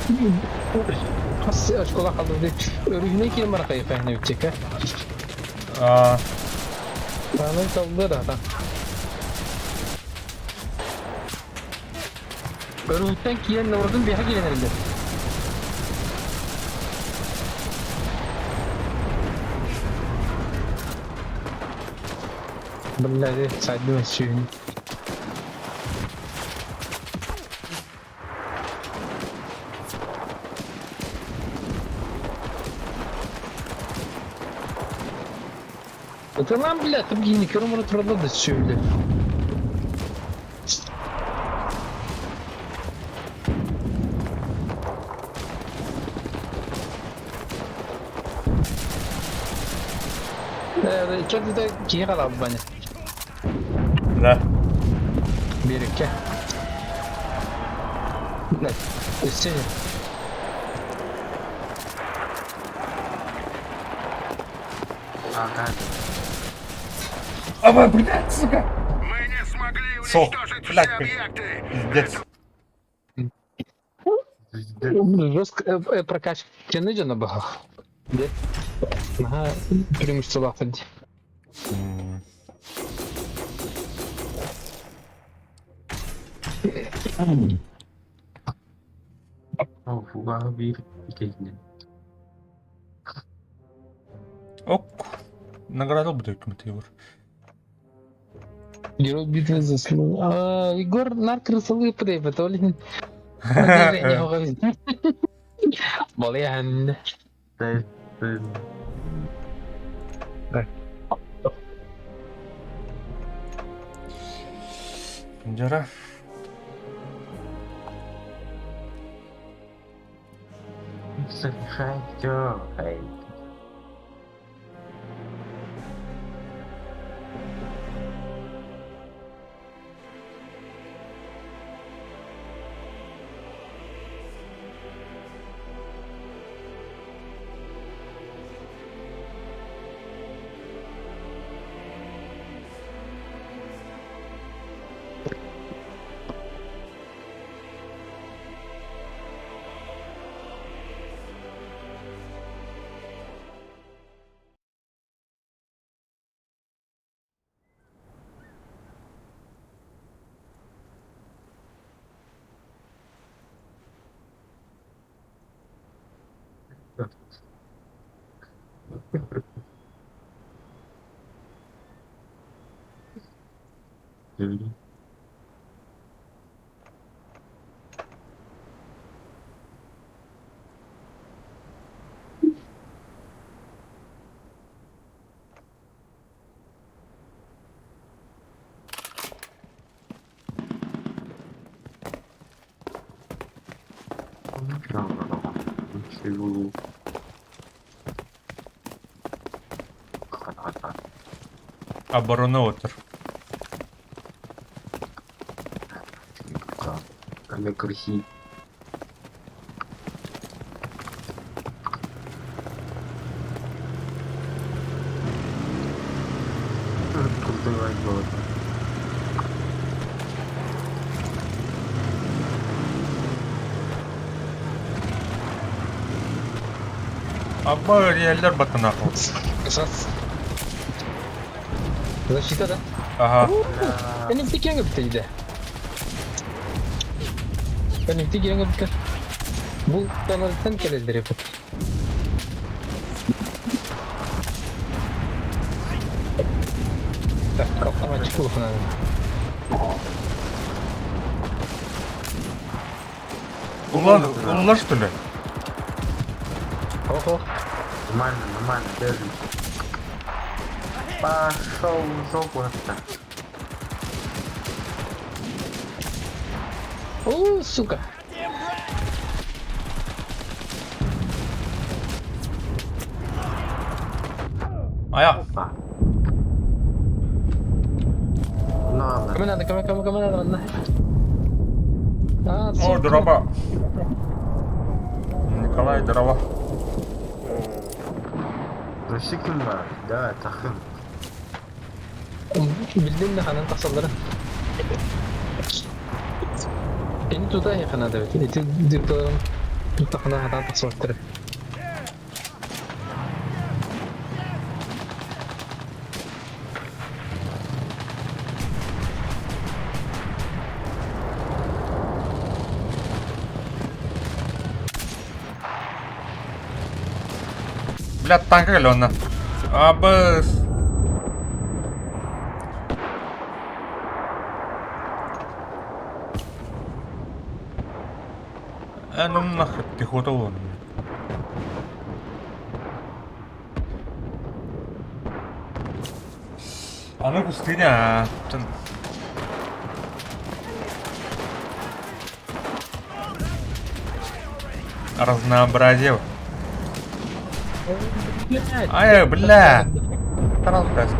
Bunun nasıl açıkola kaldı diye. Örücüne kim var kayıp ne bitecek ha? Bana kaldı da adam. Örümcekten kiyen oradan bir hak gelenirdi. Billahi saydım eşeğini. Tamam bile tabii yine körüm onu turada da şöyle. İçeride de kiye kaldı bana. Ne? Bir iki. Ne? Üstüne. Ага. Aba, блядь, сука! Мы не смогли Со, уничтожить блядь, все объекты. Пиздец. Пиздец. Прокачка не идет на бахах. Где? Ага, преимущество лафади. О, фуга bir икелне. Ок. Наградил бы только Егор. Герой битвы заслужил. Егор наркрысовый препод, олень. Движение уходит. Болеан. Ты... Пенджера. Совершай всё. Эй. Ничего. Оборона отр. Она красивая. Крутой вайб. Абба yerler bakın akıl. Касаться. Защита, да? Aha. Benim tek yenge bittiydi. Benim tek yenge bitti. Bu tanrıdan gelirler hep. Так, капкан очков надо. Ulan что ли? Ого. Нормально, нормально, держимся. Пошел в жопу-то. О, сука. Aya. Опа. Ладно. Кому надо, ладно. А, О, сука. дрова. Николай, дрова. Русикин var. Да, takım. Bildiğin de hanım kasaları. Beni tutar ya kanada evet. Eti dükkanın tutakına hatan tasarlattırır. Блядь, танка geliyor ondan. Abız. Ну нахуй пехота вон. А ну пустыня. Разнообразил. Блядь. Ай, бля. Тарал просто.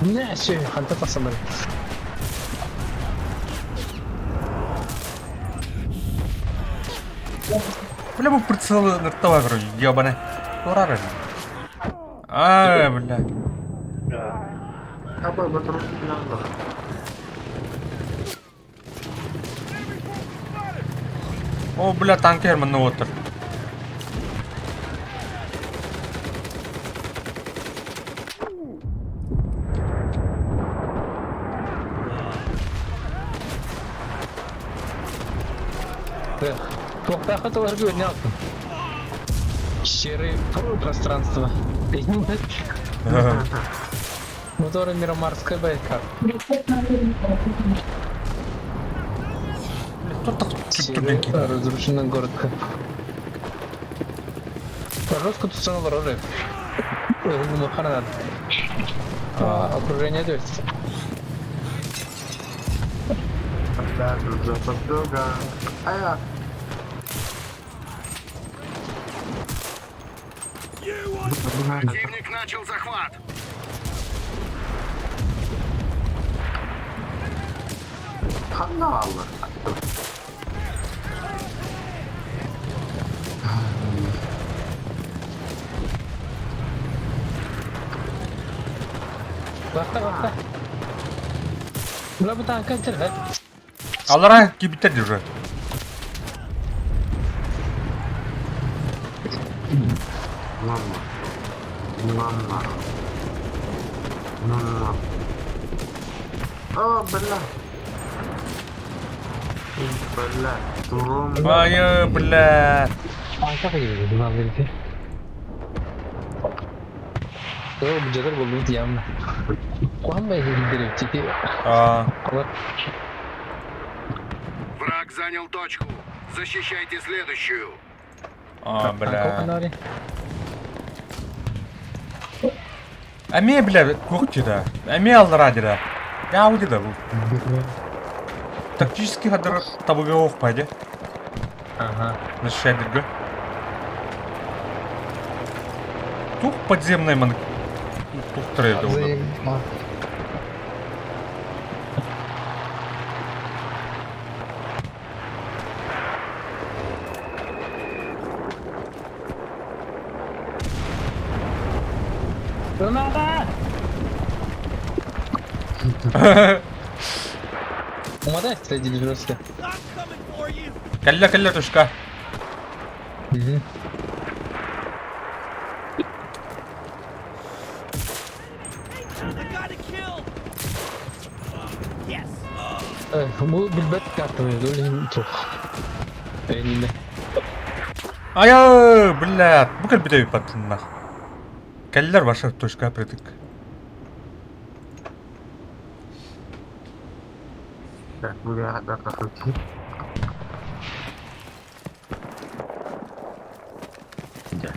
Ne şey, hanta tasarları. Бля, мы прицелы на того, короче, ебаный. Урары. Ай, бля. Apa betul bilang loh. О, бля, танкер мына отыр. Тоқтақы толарғы өне алтын. Серый пространство. Моторы Миромарская байка. Кто так Серый разрушенный городка. Пожалуйста, тут стану ворожек. Маханад. Окружение то есть. Ada juga juga. Ayo. Противник начал захват. Kanal. Bakta. Ulan bu tanka bitir lan. Алара кибитер уже. Mama. Mama. Mama. Oh, belah. Belah. Turun. Ай, бля. Tanka gibi dedim abi herif. Yo bu cadar buldum diyem. Kuhan Bey gidelim çünkü А, Allah Враг занял точку. Защищайте следующую. бля. kanari. Әме, бля, көкті да. Әме алыра деді. Я ауды да бұл. Тактический қадыр табыға оқпайды. Ага. Защищайдырғы. Тух подземный маны. Тух тұрайды ол. Granada! Умадай, среди просто. I'm coming for you. Кәлі түшка. I got a kill. Yes. Bu bilbet kartımız öyle çok. Elinde. Ай, бля, бұл кәл бітеу патынна. Кәлілер башы түшка предік. Dan boleh ada kaki. Ya.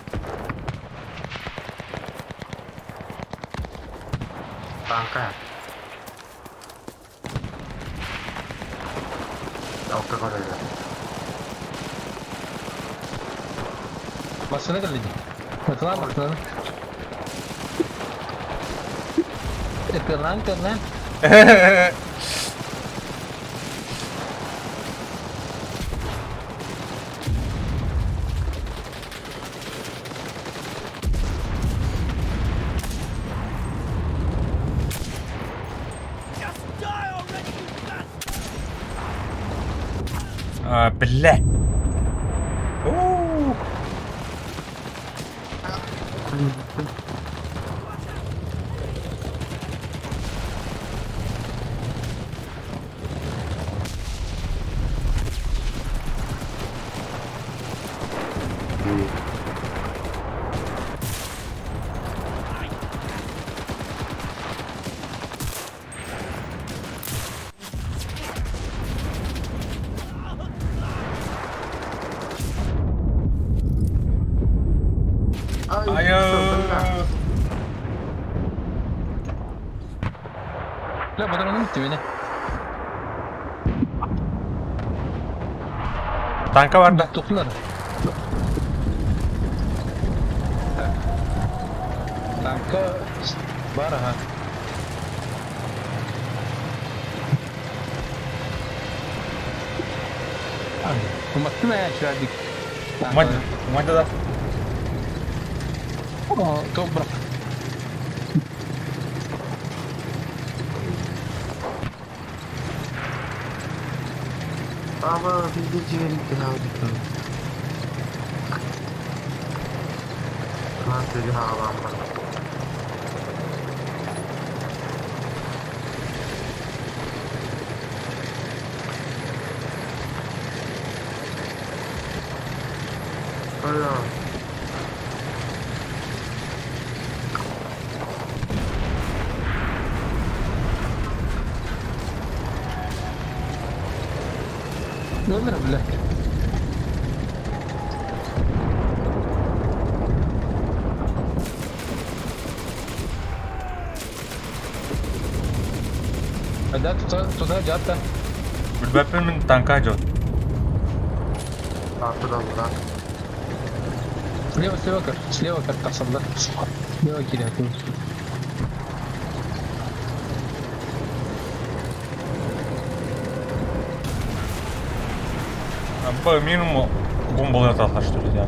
Pangkat. Oke kau dah. Basına geldi. Bakılan bakılan. Kırlan. Just die already, you bastard. Бля. Ууу. La patarono bitti beni. Tanka var da. Tuttular. Tanka var ha. Umattım ya şurada. Umanda da. Toprak. Ama biz de ciğerlikten aldık. Lan seni havalanma. Öyle. Ne olur bile. Ada tutar jatta. Bilbapin min tanka jo. Artıdan bırak. Слева как касамда. Слева кидать. По минимуму бомбалар аталар что ли ya.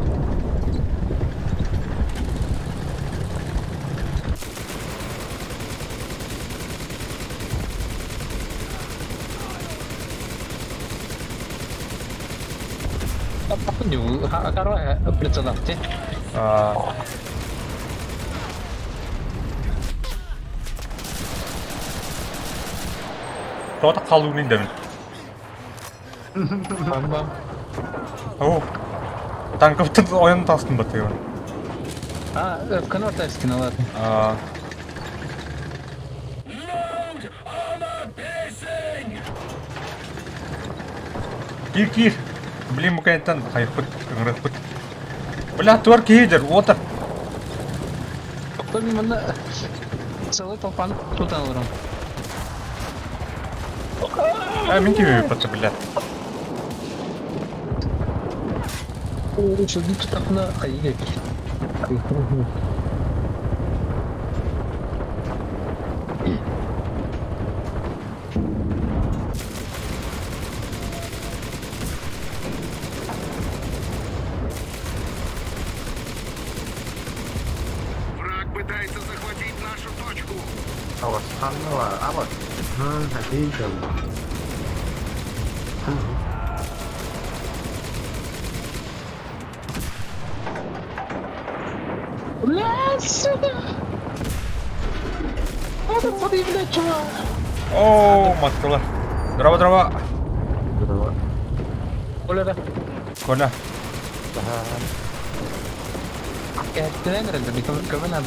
Apa juga karena председатель. Тота қалуын демін. Бам-бам. О, танковтың ойын тастын баты еуін. Канал тайский налад. Кир. Блин, мұкайынттан қайық бұт, қыңырық бұт. Бля, туар кейдер, отыр. Кто мимо целый толпан тут алырым. Мен кеме баты, бля. Что тут такна қайық. Враг пытается захватить нашу точку. А вот. Отлично. Бля, сука! Надо подъявлять, чувак! О, маткалар. Дрова. Здорово. Коля, Коля. кәттен рәндер, кәмен әм.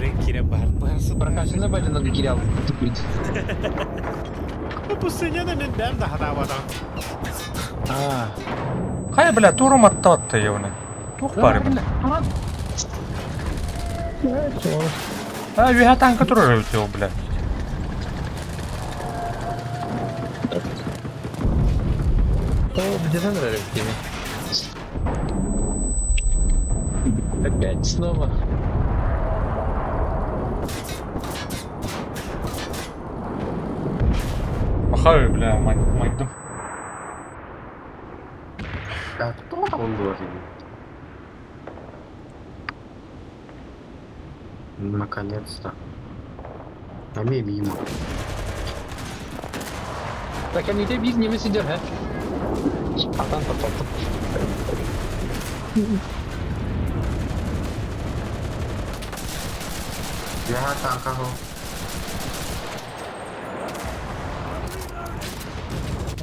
Рынкире барсы. Прокашыны бәлінді кире алып. Bu senenin ben daha davadan. Қай, бля, турым атты еуіні. Туқ бары, бля. Веға танка тұрыр өтеу, бля. Где-то нравится. Опять снова. Махай, бля, майдым. Да кто там должен? Наконец-то. А мимо. Так они де biz niye mesajlar ha? Atan patlattım. Я танкаху.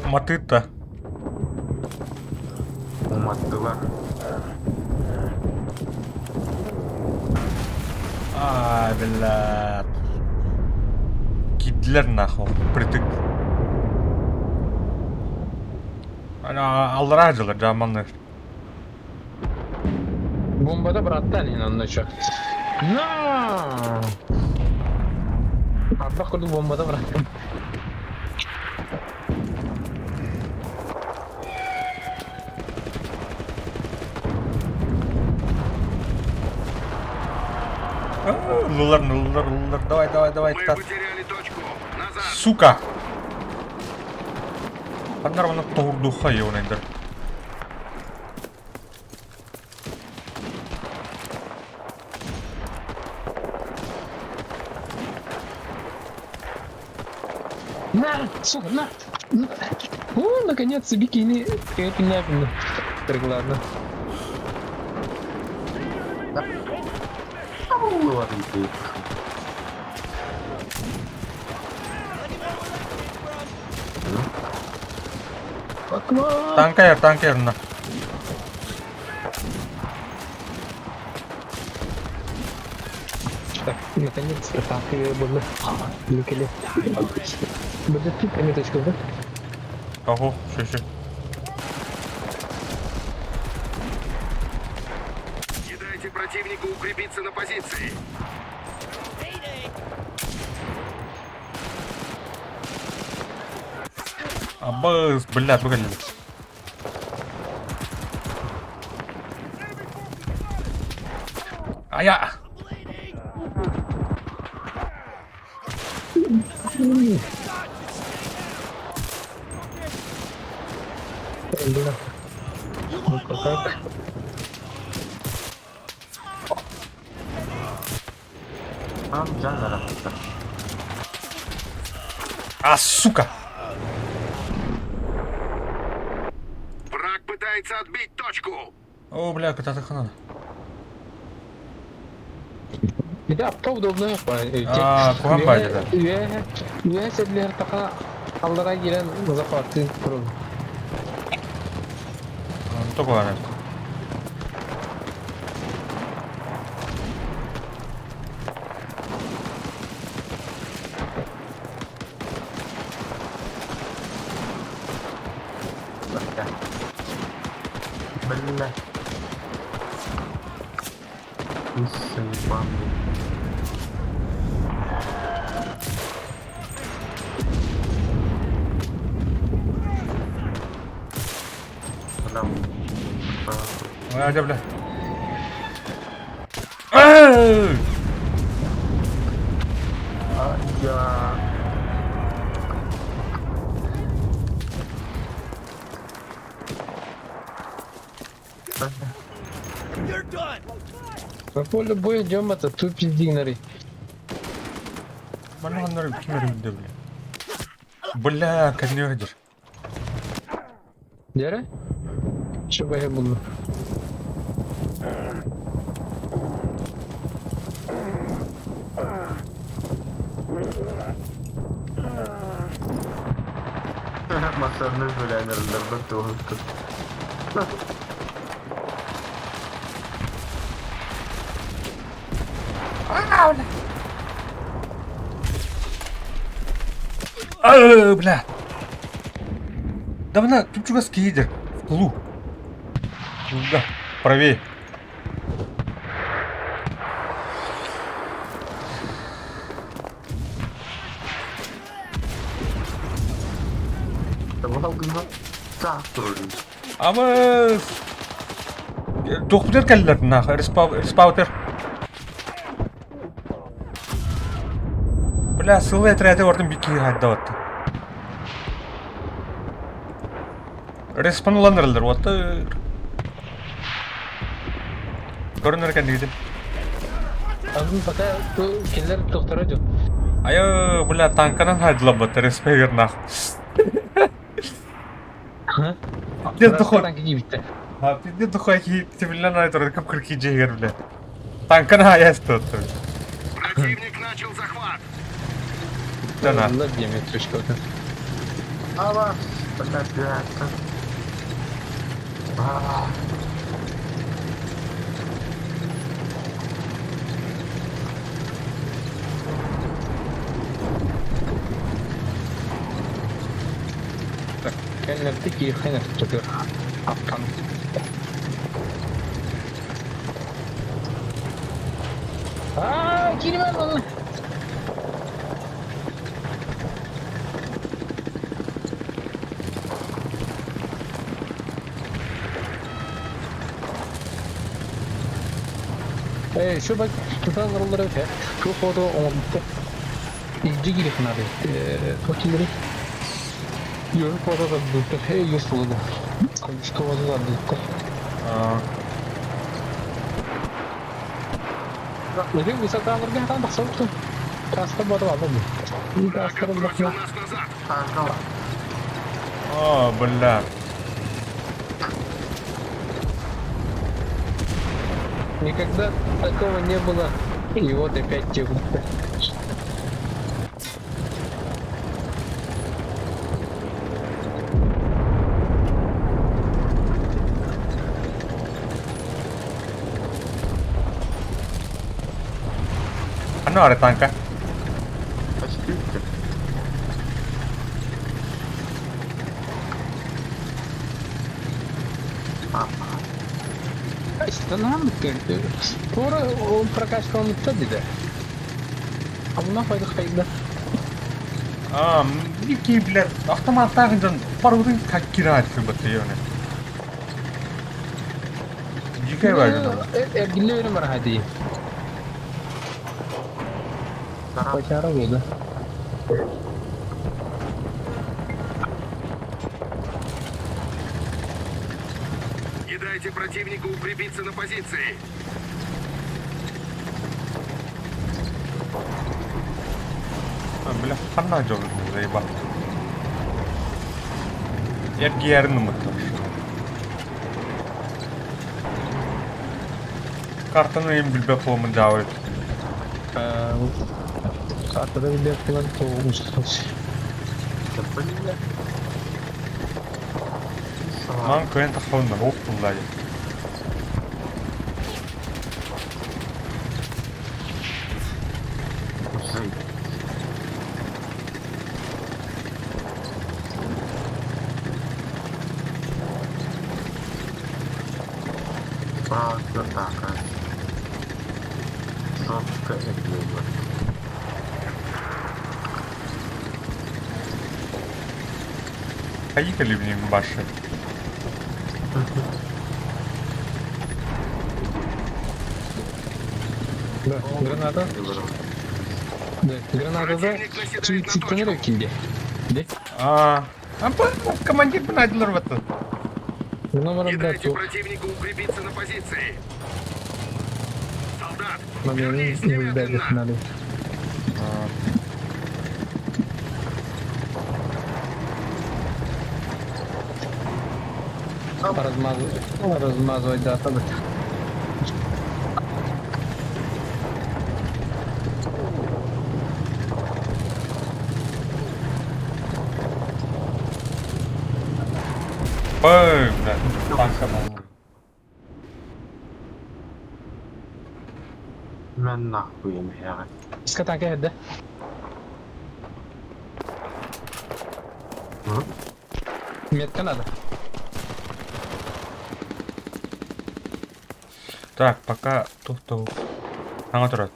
Матыта. Уматтылар. Бля. Кидлер нахуй, притык. Ана аллара жылы жаманлар. Bombada bıraktı hani onunla uçak. No! Abla kurdu bombada bıraktım. Лулар, лулар, лулар. Давай, давай, давай. Мы Тат. потеряли точку. Назад. Сука! Андар мана тордуха еунайдар. На! Сука, на! О, наконец-то бикини. Это не обидно. Так, ладно. Ладно, ты. Bakma. Танка ерна. Так, наконец-то так и было. Ликали. Будет тут пометочка, да? Кого? Шо. Не дайте противнику укрепиться на позиции. Mayday! Абаз, блядь, выгоняли. Ая! Бля. Ну как? Там Джан работает. А, сука! Враг пытается отбить точку. О, бля, кота хана. Да, удобно. Куан baydı da. Üye sedler taka allara giren zafatı kurul. Только ладно. Бля. Сын, Там. Hadi bля. Ай! Я. You're done! По полю боя идем это тут пиздигнари. Bana onları kim öldürdü bля? Bля, kanıyordur. Yere? Şu boya buldu. Masanın ölenlerinde doğru. Бля. Да она, тут чего скидер? В клуб. Да, правее. Tamam bunu sağ durun. Ama... Doktor geldiler nah, respawter. Бля, сылы отряды ордын бики хадда отты. Респануландырылдыр, отты. Көрінер екен дейді. Azın baka bu killer doktora yok. Айо, бля, танканан хайдылап баты, респейгер нах. Ha? Дед духой. Tanki gibi bitti. Дед духой ки тимлен айтыр, кып кырки жегер, бля. Танкана аясты отты. Противник начал захват. Да на. Allah diyemeyiz çocuklar. Ama fakat biraz. Kendine tek iyi kaynak tutuyor. Aptan. Кирмен вон. Şu bak tutan rolları öte. Şu foto olmuştu. İyice girip nabi. Tokileri. Yok foto da tuttu. Hey yüz oldu. Konuştu oldu da tuttu. Jadi bisa tangernya kan tak sabtu. Kasta buat apa nih? Ini kasta Враг buat отбросил apa? нас назад. Kanka var. Бля. Никогда такого не было. И вот опять тягут. Ano ada tangka? Почти. Странно, как-то. Скоро он прокачивал методы, а у нас пойдет хайда. Ники, блядь, автоматтағы жан барудың каккира айтып батыйоны. Жике барды. Ergille verim var hadi. Pacara böyle. Не дайте противнику укрепиться на позиции. Бля, ханна жол заеба. Ергиерін ұмыттым. Картаны ем білбе қолымын жауы. Kartada bir yapılan olmuş. Да блин. Ман көйен тақауында оқтым лайы. Жить. Просто так, Жестко и длинно. Поїхали в ним баши. Да, граната. Да, граната да. Çiftlenir ökildi. De. Командир бін айдылар баты. Buna var Не bir дайте çok. противнику укрепиться на позиции. Солдат, Namyanın вернись yılda немедленно. finali. Размазывать дата. Ой, блядь, танка мал. Мен нахуй им я. Iska tanka hedde. Метка надо. Так, пока тоқтау. Аңа тұрады.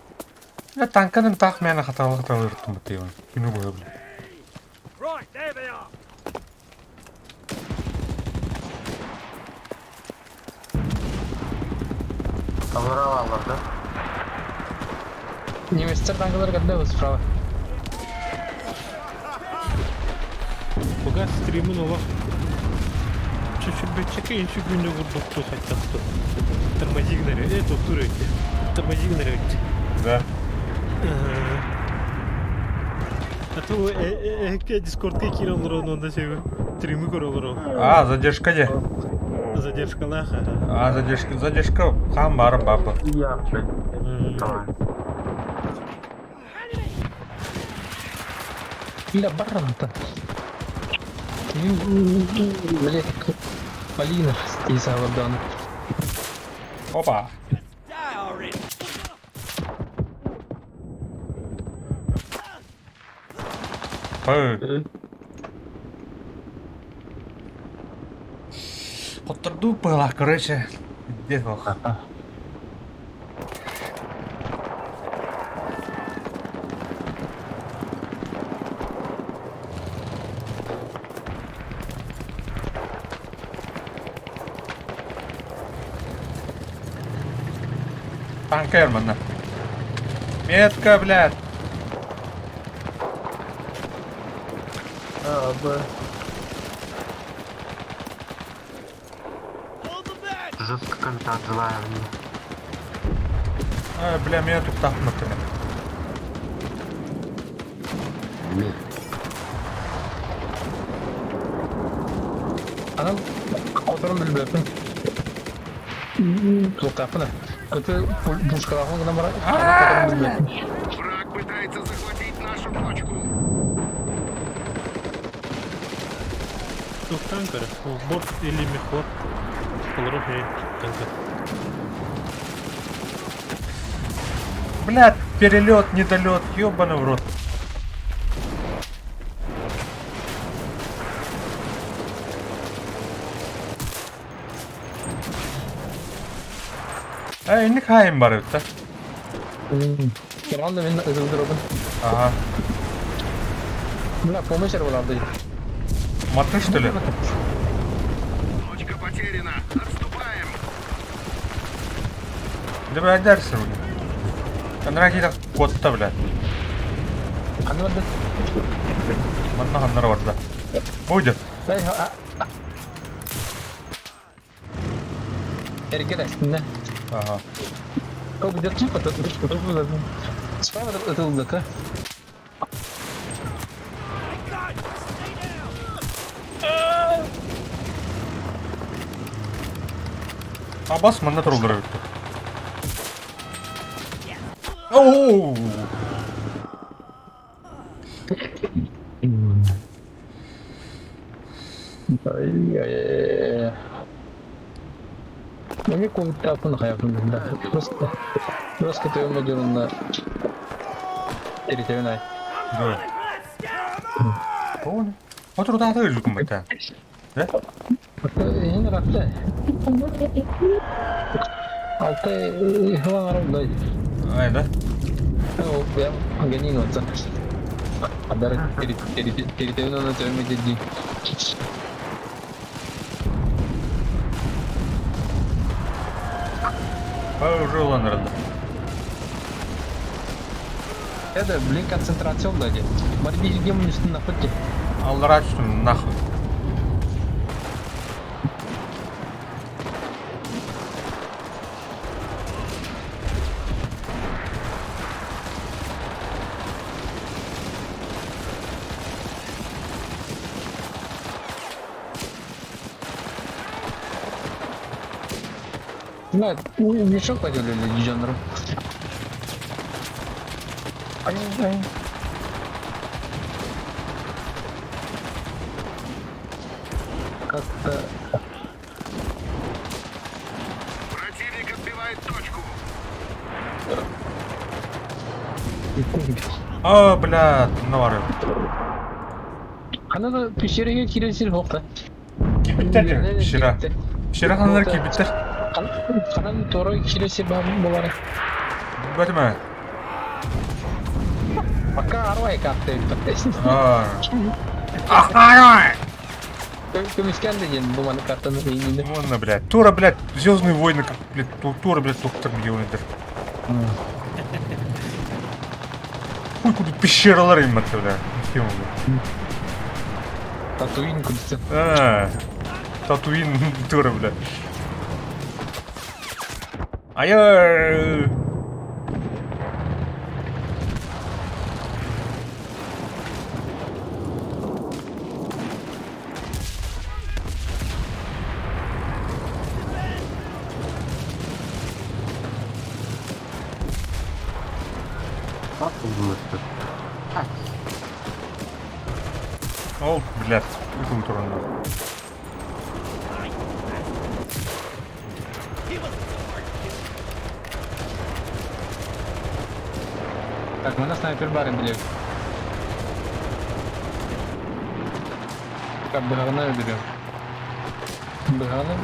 Танканың тақ мәні қаталы ұрттым бітті ебін. Күні бойы білі. Right, there they are. Alır da. Немецтер танкалар кәдді справа. Пока стримін олақ чуть-чуть бәтчеке енші күнде құрдық тұл қайтақты. Тормозигнері, доктор өтті. Тормозигнері өтті. Да. А то әкке дискордқа кир олыр онда сегі. Стримі көр олыр он. Задержка де. Задержкалақ. Задержка қан бары бабы. Я, блядь. Давай. Illa barranta. Блять, Полина из Авадана. Опа. Die already. Отырду пылақ, короче. Где вох? Танка ермана. Метка, блядь. Абы. Hold them back! Жестко контакт желаю мне. Бля, меня тут тахнутыны. Анан которым билбеппин. Тукапына. Это пушкаларга гана бар. Анан которым билбеппин. Враг пытается захватить нашу точку. Тут танкер, бот или мехвод. Полроги танкер. Блядь, перелет, недолет, ёбаный в рот. Ne kayın var öte? Керманда мен ызылдырыбын. Aha. Мына помощь арбаларды. Matın что ли? Точка потеряна. Отступаем. Ne böyle dersin bunu? Kandıra ki kotta bile. Аны барды. Manna hanlar var da. Buydu. Дай Эргер астында. Aha. Как будет типа тут lazım. Справа ытылдык. Abbas manna turulları öttü. Oo! Мне какой-то апын хаятын да. Просто ты умеешь на территориальной. Dur. O ne? Otur daha da üzgün bir tane. Ne? Yine rahatla. Altta hava var orada. Aynen. O ben ganin olsa. Adar teritoryalna törme dedi. Уже уланırdı. Это, блин, концентрацион дали. Борьбе с гемом на пути. Allah açtım nahı. Да, мешок поделили дизайнером. Ай. Как-то... Противник отбивает точку. Aa блядь, ne var ya? Ana da pişireye kiresil hokta. Kibitler mi? Pişira. Pişira kanalları kibitler. Kanan doğru kiresil bağımlı olarak. Böyle mi? Пока арвай как-то это. Aa. Ай! Көмескен деген бұл мана картаны бейнінде. Вон, блядь. Тура, блядь, Звездные войны, как, блядь, Тура, блядь, доктор Мьюнидер. Хуй, куда пещералар emmette, блядь. Kim oldu? Татуин күлсі. Татуин Тура, блядь. Ай-яй! Как ты думаешь, что? Ол, блядь, uykum turunda. Так, мы на снайпер барим билек. Как бы говна берем. Говна.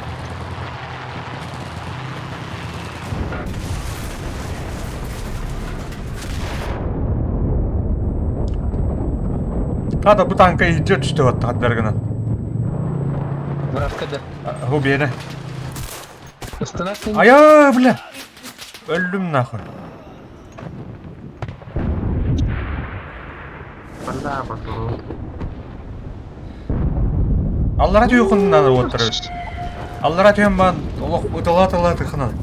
Hadi bu tanka iyice düştü hatta bergana. Вражка да. Bu beni. Остановься. Aya, блядь. Öldüm nahın. Bunda baturu. Allah радио хуннан отырып. Allah радио бан олох утала тыхынан.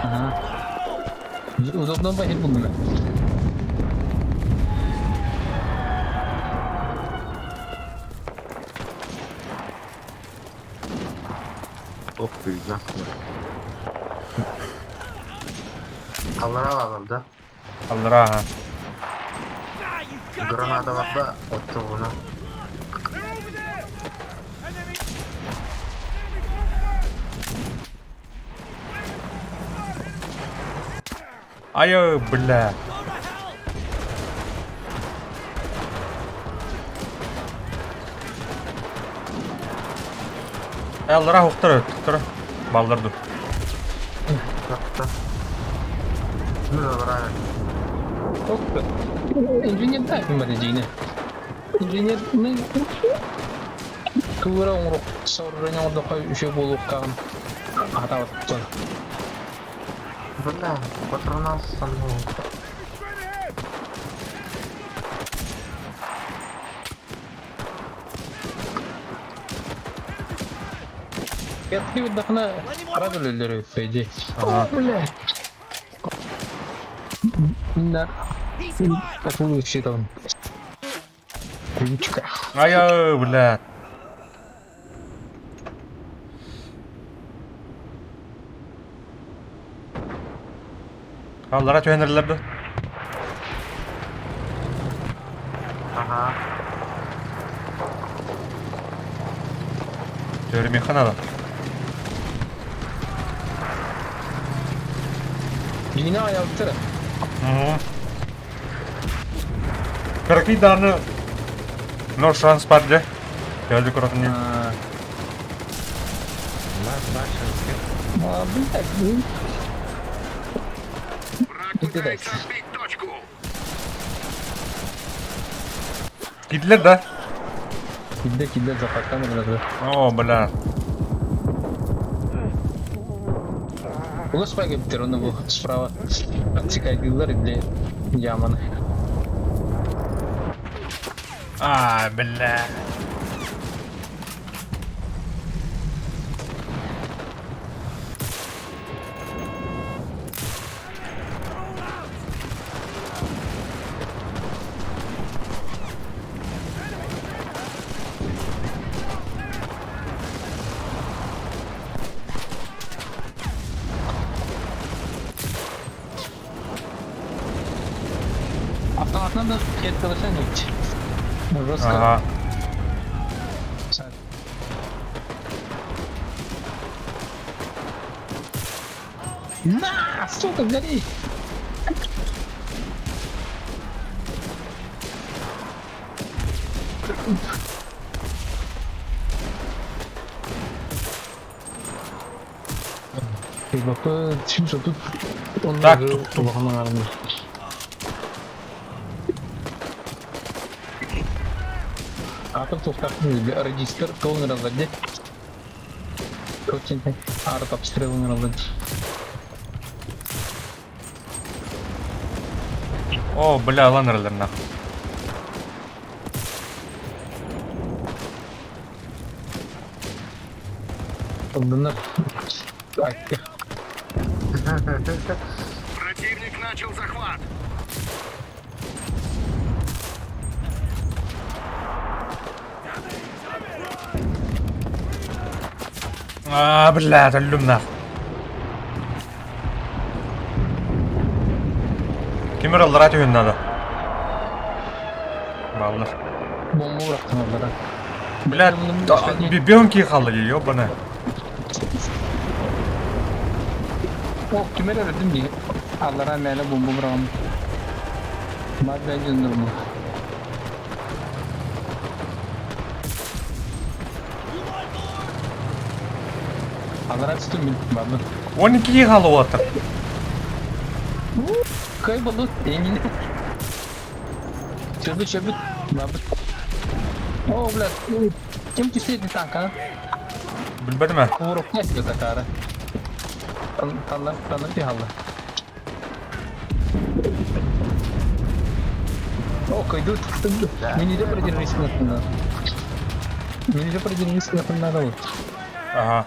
Ага. Удобно бахит булмана. Ох ты, нахуй. Kallara alalım da. Allah ha. Granada var da attı bunu. Ayo bля. Allah ухтыр. Балдырды. Yaptı. Şimdi olarak. Oke. Inженер да кембер жийне. Инженер мен тура оңрок сооружение ордо кой үшө болуп калган. Атап атып. Bunda patrona sandı. Ketки выдохна радулелери пейди. Ага. Бля. На. Такую щитом. Ключка. Ayo bля. Allah radyo enerlerdi. Aha. Görüm kanada. Yine ayakta. Какие данные? No шанс падде. Geldi kuratın. Блядь, Враг пытается сбить точку. Gittiler de. Кидде запаскан biraz. Oo bля. Уласпай кептер оны бұл справа отсекайдылар или яманы. Aa bля. Автоматынан да кет кылышан hiç. Жестко. Ага. На, сука, гори! Bakın şimdi tut. Так, tuttum. Bakalım var mı? Atıp toplattım bir register kolunu razladı. Очень арт обстрелы разлады. О, бля, ланерлер нахуй. Bunlar ayıktı. Противник начал захват. Бля, öldüm nahуй. Kimler aldı radyo yönünde? Ballar. Bomba bıraktım onlara. Bля, bir 10 kişi kaldı geliyor bana. Oh kime öğrettim diye. Allah'a meğle bomba bırakalım. Madden cındırma. Allah'a tutun bin. Babır. 12 kişi kaldı o atır. Kayboldu. Engin. Çabuk. Babır. Oh bля. Kim küseydi tanka? Bilmedim ha. Vurup ne yapıyor takara? Tanır bir halı. koydu. Mini de projenin ismini hatırladım. Mini de projenin ismini hatırladım. Aha.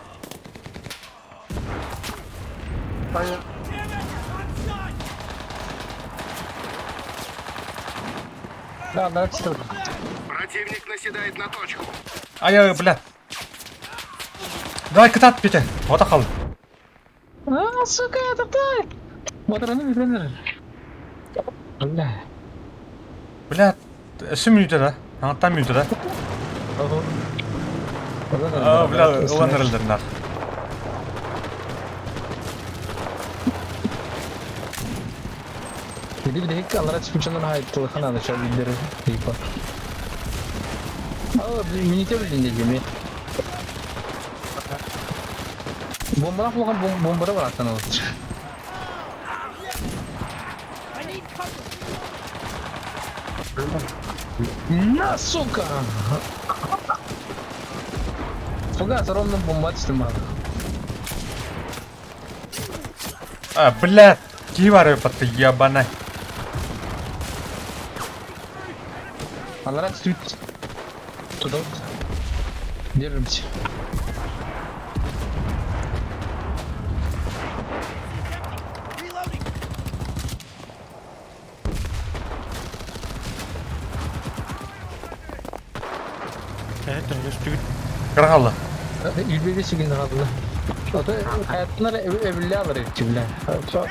Hayır. Да, что? Противник наседает на точку. Ай, блядь. Давай катат, Петя. Вот ахал. А, сука, это ты! Вот рано. Бля. Блядь. Ишим үйде да. Аңаттан үйде да. Блядь, ұлан ірілдірін ақ. Jadi bir dakika Allah'a çıkmışından hayat tılakın alışar bildirir. Deyip bak. Aa, bir minite bildiğinde mi? Bombalar falan bombara var hatta olur. Na suka! Сука, ровно бомба снимал. Блядь. Кивары под ебаной. Allah'a çıkmış. Tut. Держимся. Reloading. Evet, üstü Kırıkallı. Yüzde şekilde kaldı. O da hayatları evliya alır evliya. Çok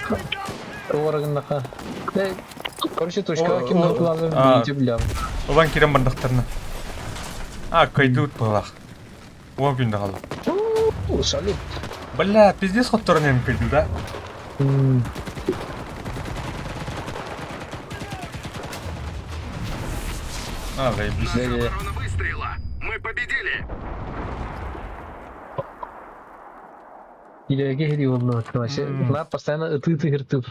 oragında kal. Ve karşı tuşka kim kullanır bilince bile alır. Ulan kirim bardaklarını. Kaydı ut bağlaq. O günde kaldı. Salut. Блядь, пиздец хотторын hem кайды да. Заебись. Ровно выстрела. Мы победили. İlerige hediye oldu arkadaşlar. Ne yaparsan ıtı hırtı.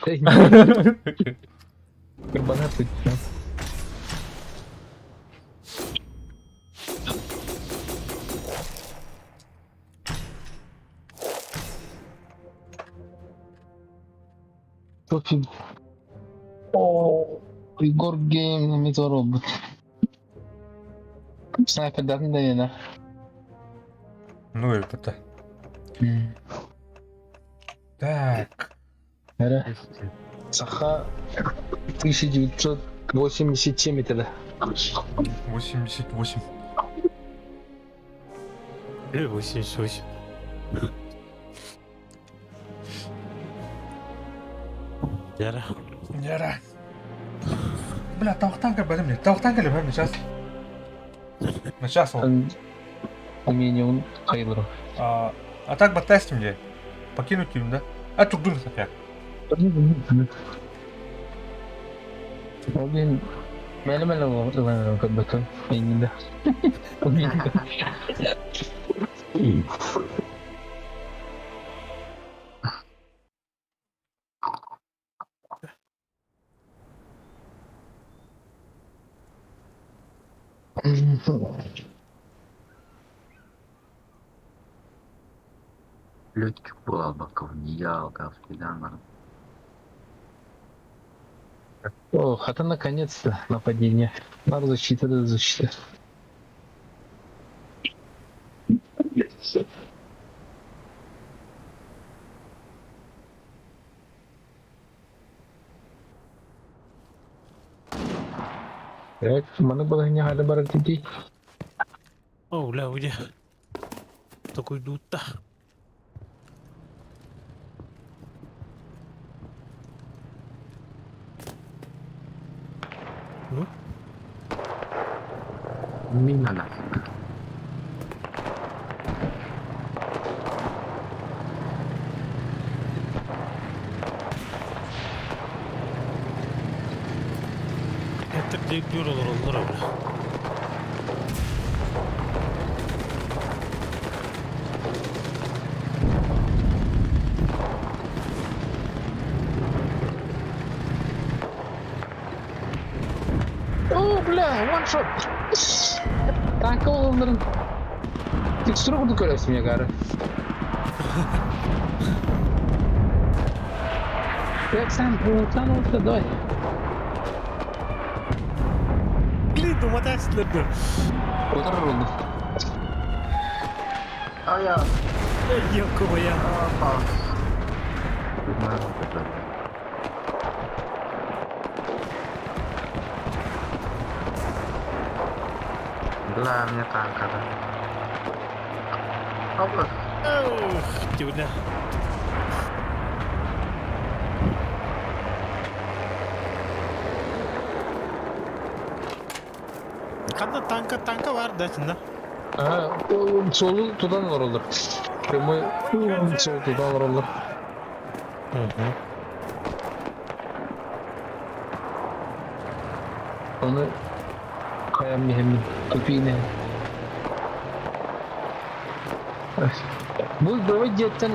Bana tut. Çok iyi. Igor Game Mito Robot. Sniper'dan da yine. Ну и это. Так. Нere? Саха 1987 метрде. 88. 88. Яра. Яра. Бля, тавақтан кел бәлем не? Тавақтан кел бәлем сейчас. Сейчас ол. Умением кайылыр. А так батастим где? Покинуть фильм, да? Турдун сапяк. Ол мен мәлі оғылан көтбәкім. Менінде. Летчик был баковния, кафедрана. О, хата наконец-то нападение. Надо защита, да защита. Так, mana bagahnya ada barang tinggi. Oh, lah dia. Takut duta. Мина нафиг. Это где дюрал роллера. О, бля, one shot. Kanka onların tekstürü vurduk öyle ismiye gari. Bak sen orta day. уматасыздар. Oturur oldu. Aya. Yok ya. Bilmem ne kadar. Dla mnie tanka. Dobra. Тюня. Kanda tanka var da içinde. Ha, o solu tutan var oldu. Primoy sol tutan var oldu. Onu kayan bir hemin. Köpeğine. Bu dövbe jetten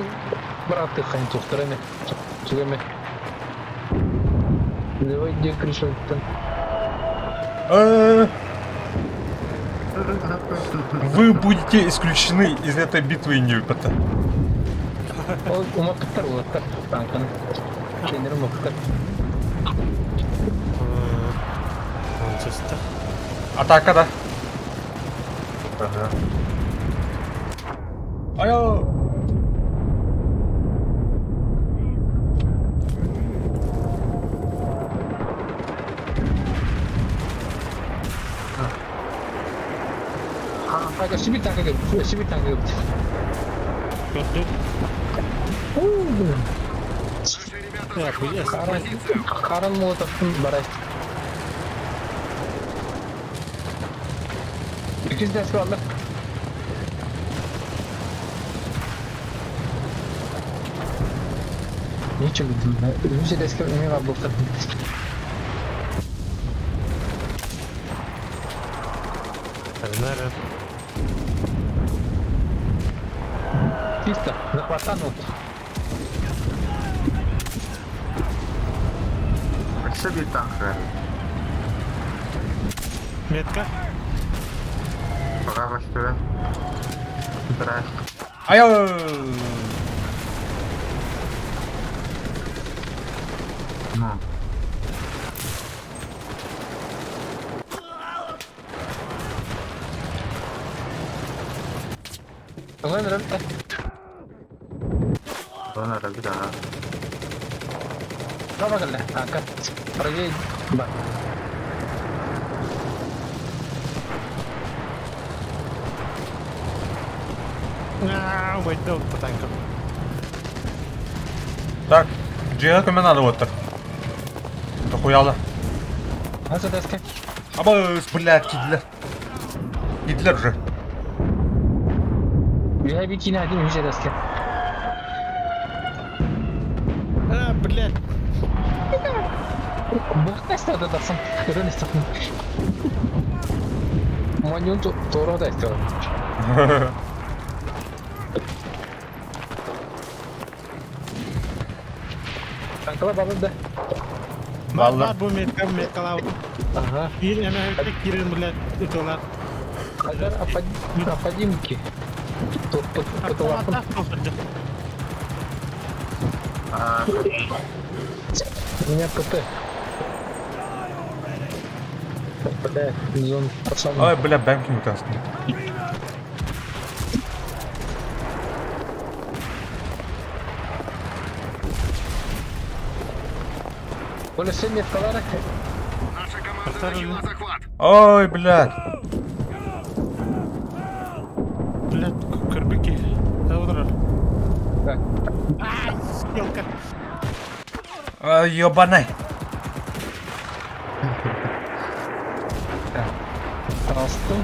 bıraktık kayın toktura ne? Tügeme. Dövbe jet kırışlıktan. Вы будете исключены из этой битвы, Ньюпота. O umakıtlar umakıtlar. Tankın. Kendini umakıtlar. Чисто. Атака, да. Айо! Aga şimdi tanka gel. Şimdi tanka gel. Gördüm. Наши ребята Ya bu захватывают yes. позицию. Karın molotofun baray. İkiz ders var lan. Niçin bildim ben? Önce deske önüme var bu kadar. Нормально. Чисто, захватанул. Себе танка. Метка. Право вперед. Здрасте. Айо! Ну. Ulan lan. Sonra da bir daha. Tamam bakalım. Angkat. Parayı bak. Выйдем по танкам. Так, джигака мне надо вот так. Охуяло. Nasıl deske? Абас, блядь, Гитлер. Гитлер же. Bir bir kine hadi önce deske. А, блядь. Bu nasıl da dasın? Görün istedim. Manyun doğru da istiyor. Kankala babam da. Vallahi. Bu metka laut. Aha. Bir hemen kirim блядь, itulah. Agar apa diyeyim ki? Tutulatım. А, Меня ПТ. ПТ. Зон пацан. Ай, бля, бэнкинг utansın. Оля, 7 меткалары. Наша команда начала захват. Ой, блядь. Блядь, кырбыки. Да удара. Так. Ай, ёлка. Ай, ёбаный. Астым.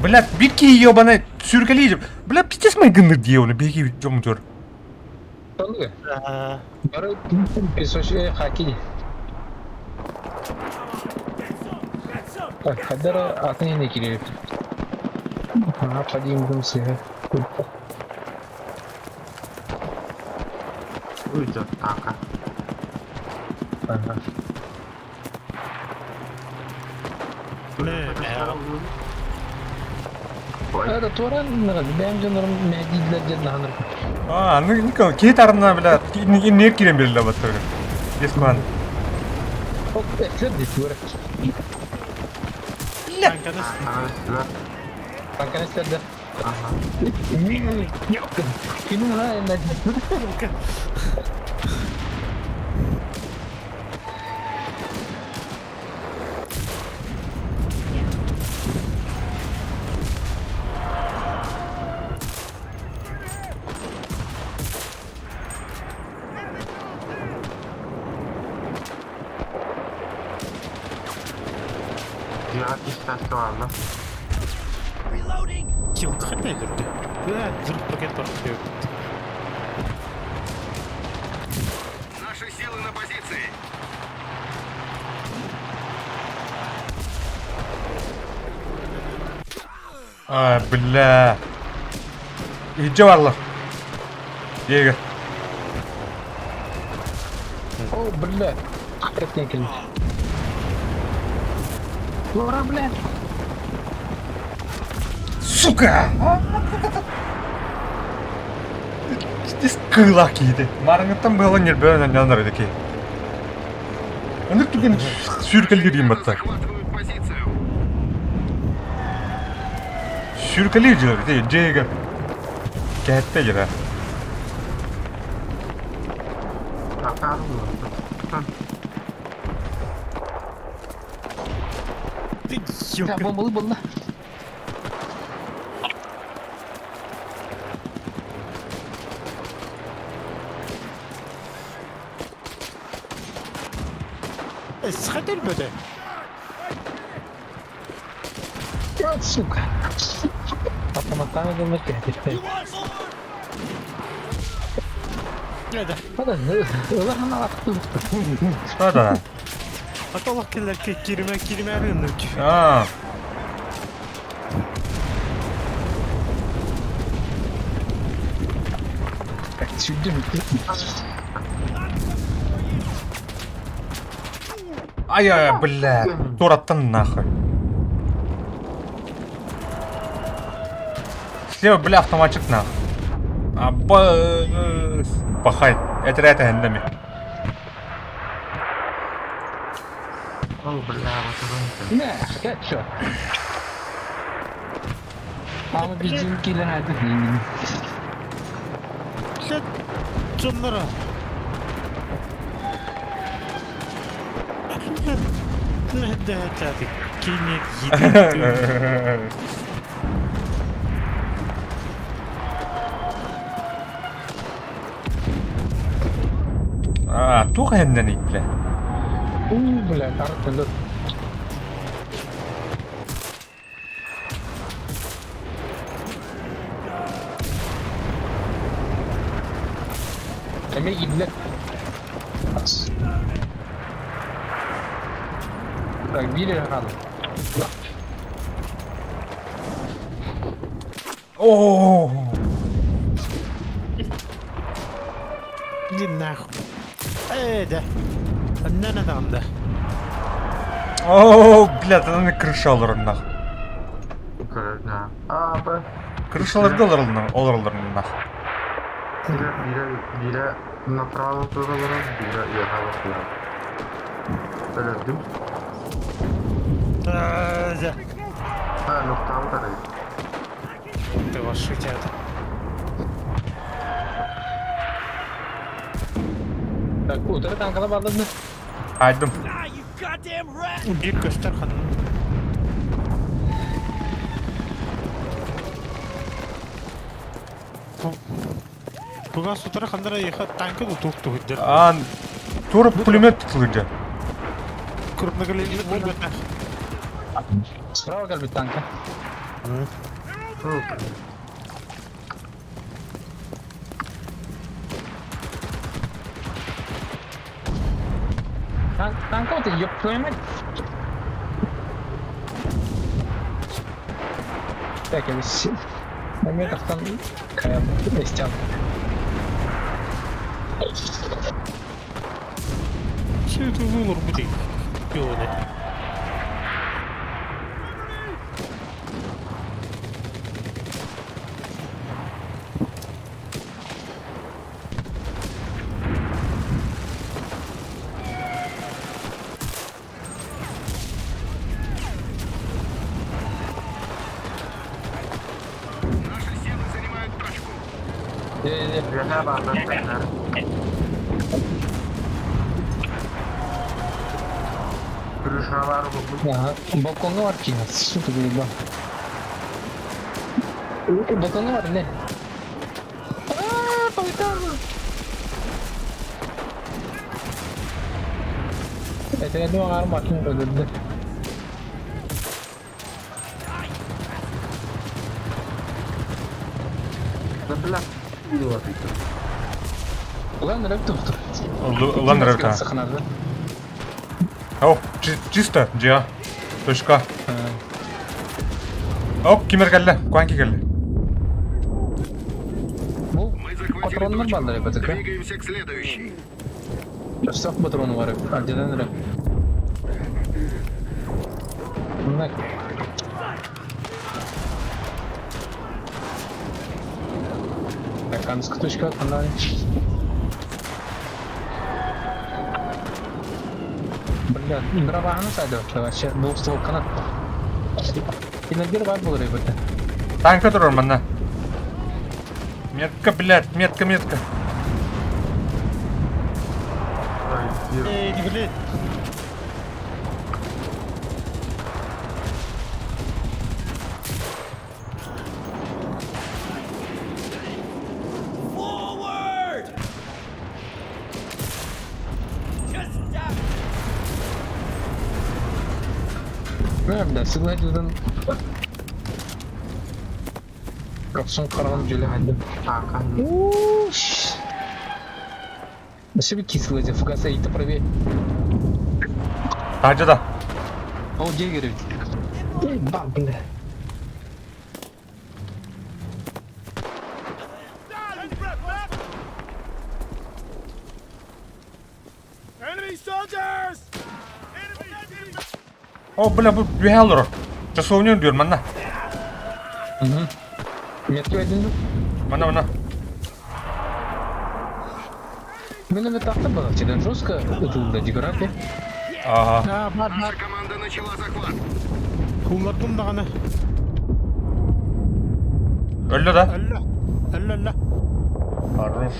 Блядь, беги, ёбаный. Сюркализм. Бля, пиздец мои гыныр дьяволы. Беги, чем тёр. Tanrı. А, Barı pisoşe hakili. Kadar atın yine giriyor. Ha, padiyim bunu size. уйдет танка. Aha. ne? Ой, Это Туран, ben canlarım Mehdi'ler cennet. А, ну, никого. Кейт арна, блядь. Не кирем бельда вот тоже. Без ман. Çok bekler de Turan. Tankana Sana üstüler. Tankan istedi. Aha. Yok. Kimin lan elinden? Cihat isterse var lan. Reloading! Yıldık ne öldürdü? Ya zırh paket bakıyor. Наши силы на позиции. Ай, бля. İyice varlar. Gel. Oh, бля. Как не Лора, бля. Сука! Здесь кылак yedi. Marangıttan bağlan böyle yanlar ödeki. Anlık tüken sürkeliriyim hatta. Захватывают позицию. Sürkeliyiciler değil, C'ye Gette gira. Bakar mı? Ya bombalı bomba. Sıkıntı böyle. Ya сука. Автоматами думать теперь. Hadi. Hadi, ulan ana baktı. Hadi. Atalak keller kirime arındık. Aa. Sürdüm. Ай, бля. Тураттан нахуй. Слева, бля, автоматчик нахуй. Пахай. Это эндами. Oh bля, вот Ne? Geç şu. Ama bizimkiler hadi. Sen canlara. Ne tabii. Kinet yedi. Тух эндани, бля. Бля, картелер. Emek ibne. Так, били рано. О. Иди нахуй. Да. Аннан адамда. О, бля, таны крышалар нахуй. Körüne. Abi. Крышалар оларлар нахуй. Bire направо duralım, bire yağa duralım. Öyle değil mi? Да. Ha, noktamı da değil. Ты ваши тяты. Так, утра танкana bağladın. Aydım. Ah, you goddamn rat! Bir göster hanım. Буга с утра хандара ехать танка тут тух. Тура пулемет tutulunca. Крупноголовый пулемет. Справа gel bir tanka. Танка вот ёб твою мать. Так, я висел. На метрах там какая стенка. Все это вылор будет. Пёны. Gühe bağlantılar. Kırışına var bu. Aha, balkonda var ki nasıl şu gibi bak. Balkonda var ne? Aaa, pavitano. Eteğe var makin öldürdü. Nabla. Dua itu. Ulan nereye tuttu? Ulan nerede? Sıkınadı. О, чисто, Джиа. Точка. О, кимер келді, Куанки келді. Bu Мы захватили patronlar точку. bandı repete. Двигаемся к следующей. Saf patronu var. Acelen nereye? Ne? Американская точка, она... Бля, дрова садил, вообще, двухствол канат. И на гербах был рыбы-то. Танка тұрыр мына. Метка, блядь, метка. Эй, не блядь. Forward! Just stop! Nerede? Sıkılacaksın. Kapsın karanın cüle halde. Akan. Уш. Вообще кислый, фугаса и то правее. Тажыда. О, где говорит? Бам, бля. Enemy soldiers! О, бля, bu dühe alır. Часовню diyor mana. Метки один. Mana. Мен это так было, вчера жестко это деградация. Aha. Ha, var. Наша команда начала захват. Kullar bundağını. Öldü da. Ölle. Хорош.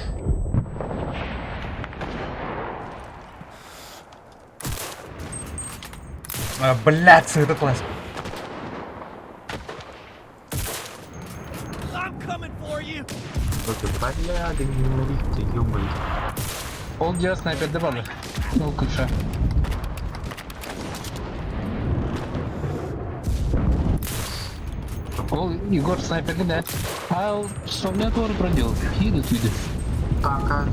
Блядь, сыграл класс. I'm coming for you! Bakın balla dinleri çekiyor mu? Ол где снайпер добавлю. Ну, куша. Ол Егор снайперді да. А ол сонная тоже проделал. Хиды түйді. Akan.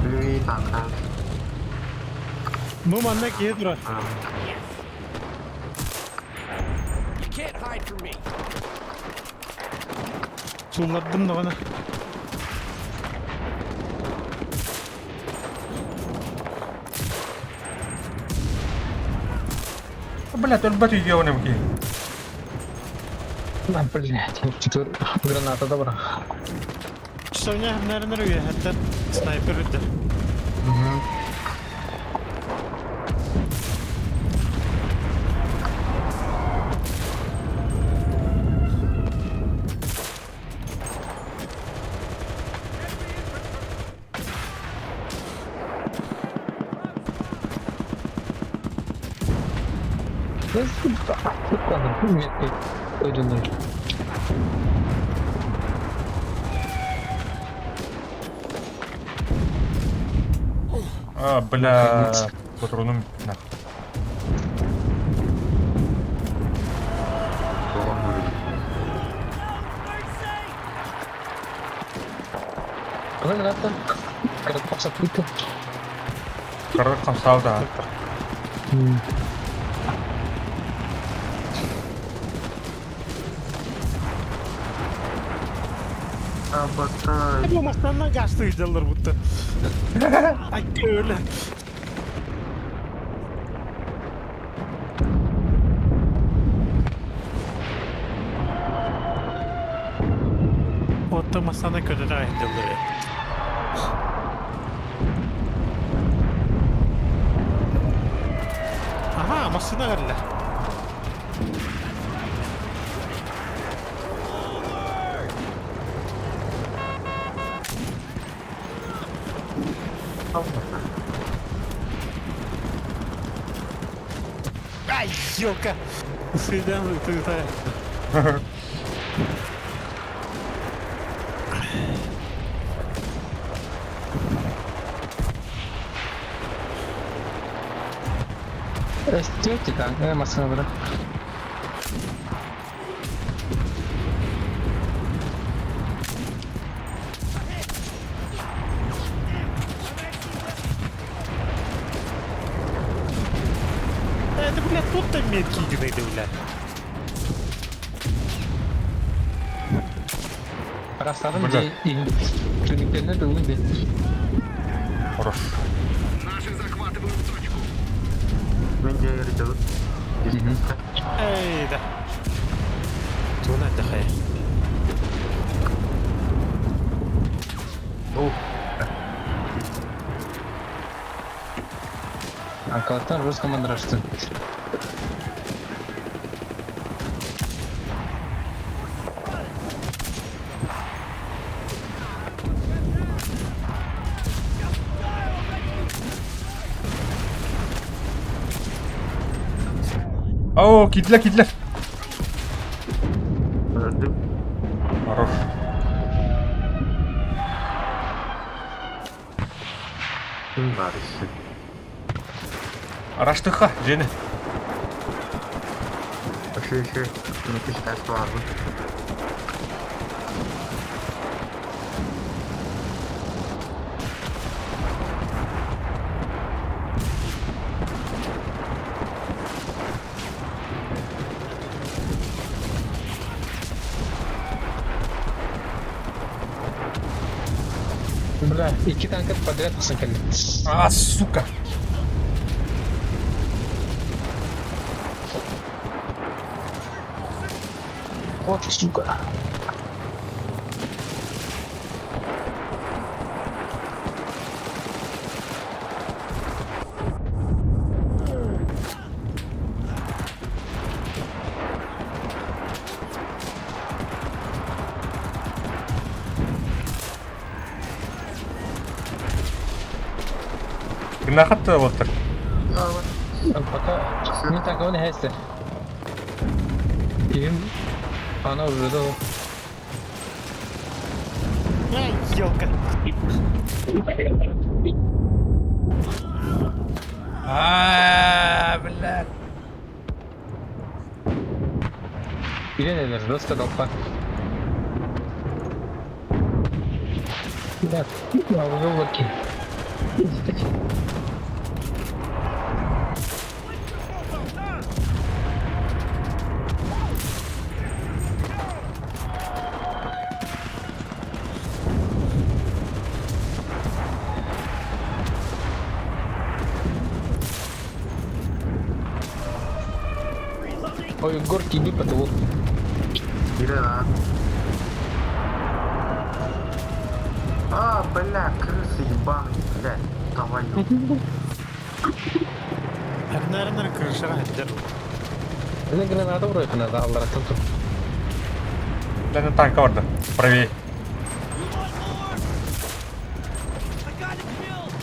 Lui akan. Bu manna kiye durar. You can't hide from me! Kullar bundağını. Блядь, ölbet yiyor ne bu ki? На, блядь. Четвер... Граната добра. Часовня nereden üye hatta sniper ödü. Ладно, метки. Пойдем. А, бля, патроном нахуй. Граната. Граната закрыта. Кырыккан салда. Abatta. Bu maçtan kaçtıydılar burada. Ay öyle. Orta masana kötü de ayrılır. Aha masana verler. Almasın. Ай, ёлка! Всегда ты Стёрти там, массовый враг. Это, блядь, тут-то меткий гнайды, блядь. Растарым Бля. же клиниктерine de uydu. Хорош. Наши захватывают точку. Bence yarıcalık. Эй, да. Тут отдыхай. Arkalıktan Rus komandır açtı. Oo, kitle. Öldüm. Хорош. Kim var işte? Araştıkha, Jenny. Şu müthiş ters vardı. Бля, 2 танка подряд посыкали. А, сука. Вот сука. Гнахатта болтур. Пока не так он хесте. Им она уже до. Ай, ёлка! Блядь. Bileneler Rosta Dolpa. Да, уже локи. Ой, горки не потолок. Biri lan. Бля, крысы ебаные, блядь. Твою. Наверное, крыша раздер. Она граната вроде надо, Allah разумеется. Lan tanka orada. Правее. I got him killed!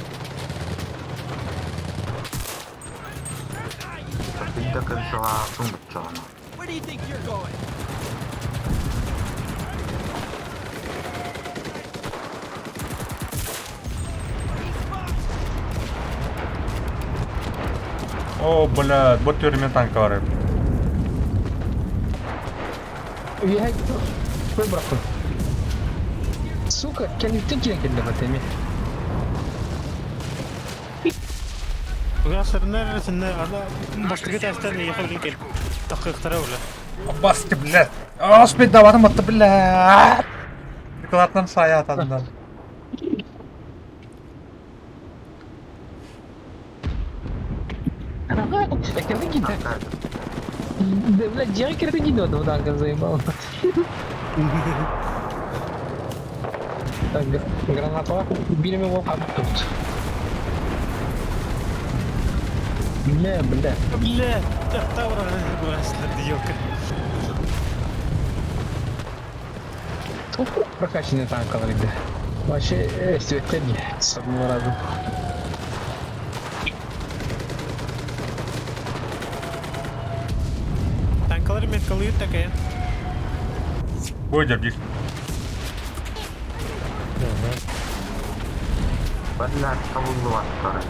Bir de крысила сумчана. Where do you think you're going? О, блядь, вот теперь танка var. Я что браху? Сука, kendisi kilden batemi. Ulan sen neredesin? Başka testten yapabilin gel. Dakiklara öyle. Bastı, блядь. Aa, sped davadım attı, блядь. Yıkılattan sahaya atadından. Когда гида? Да, блядь, Джекер ты гидо, да, танка заебал. Так, граната. Берем его тут. Бля. Бля, тавра burası ёлка. Прокачанный танк, говорит. Вообще, светлее, самого разу. Танкалар меткалıyı такая. Выйдем здесь. Блядь, колонну вас второй.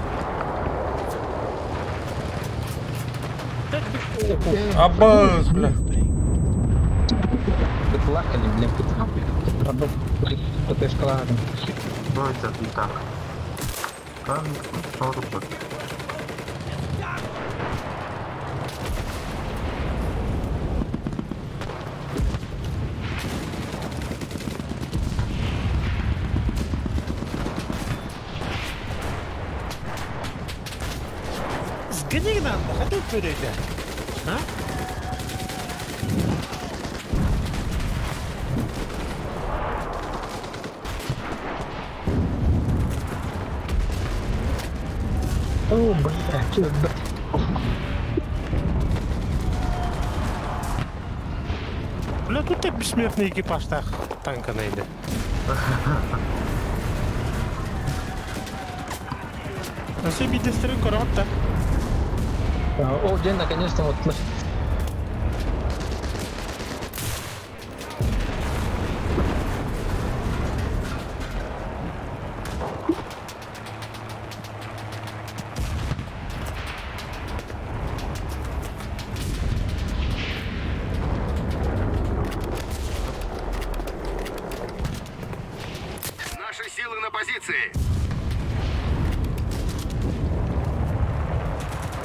Абаз, бля. Плакали, блин, потом под эскалатором. Ну это не так. Там, что тут? Сгони нам, ходи вперед. А? О, блядь, Бля, тут так бессмертный экипаж так танка найде. А себе дестрой коротта. О, день наконец-то вот. Наши силы на позиции.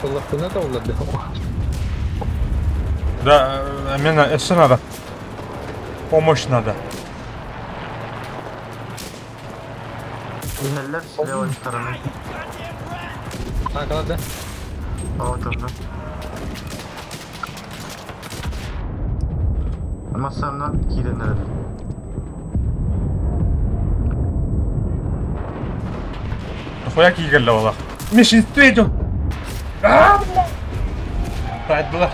والله كنا دولة ده. Да, именно это надо. Помощь надо. Инеллер с левой стороны. А, когда? А вот он, да. Массамнан киленер. Нахуя кигелли вала. Меньшинстве Кайтдылар.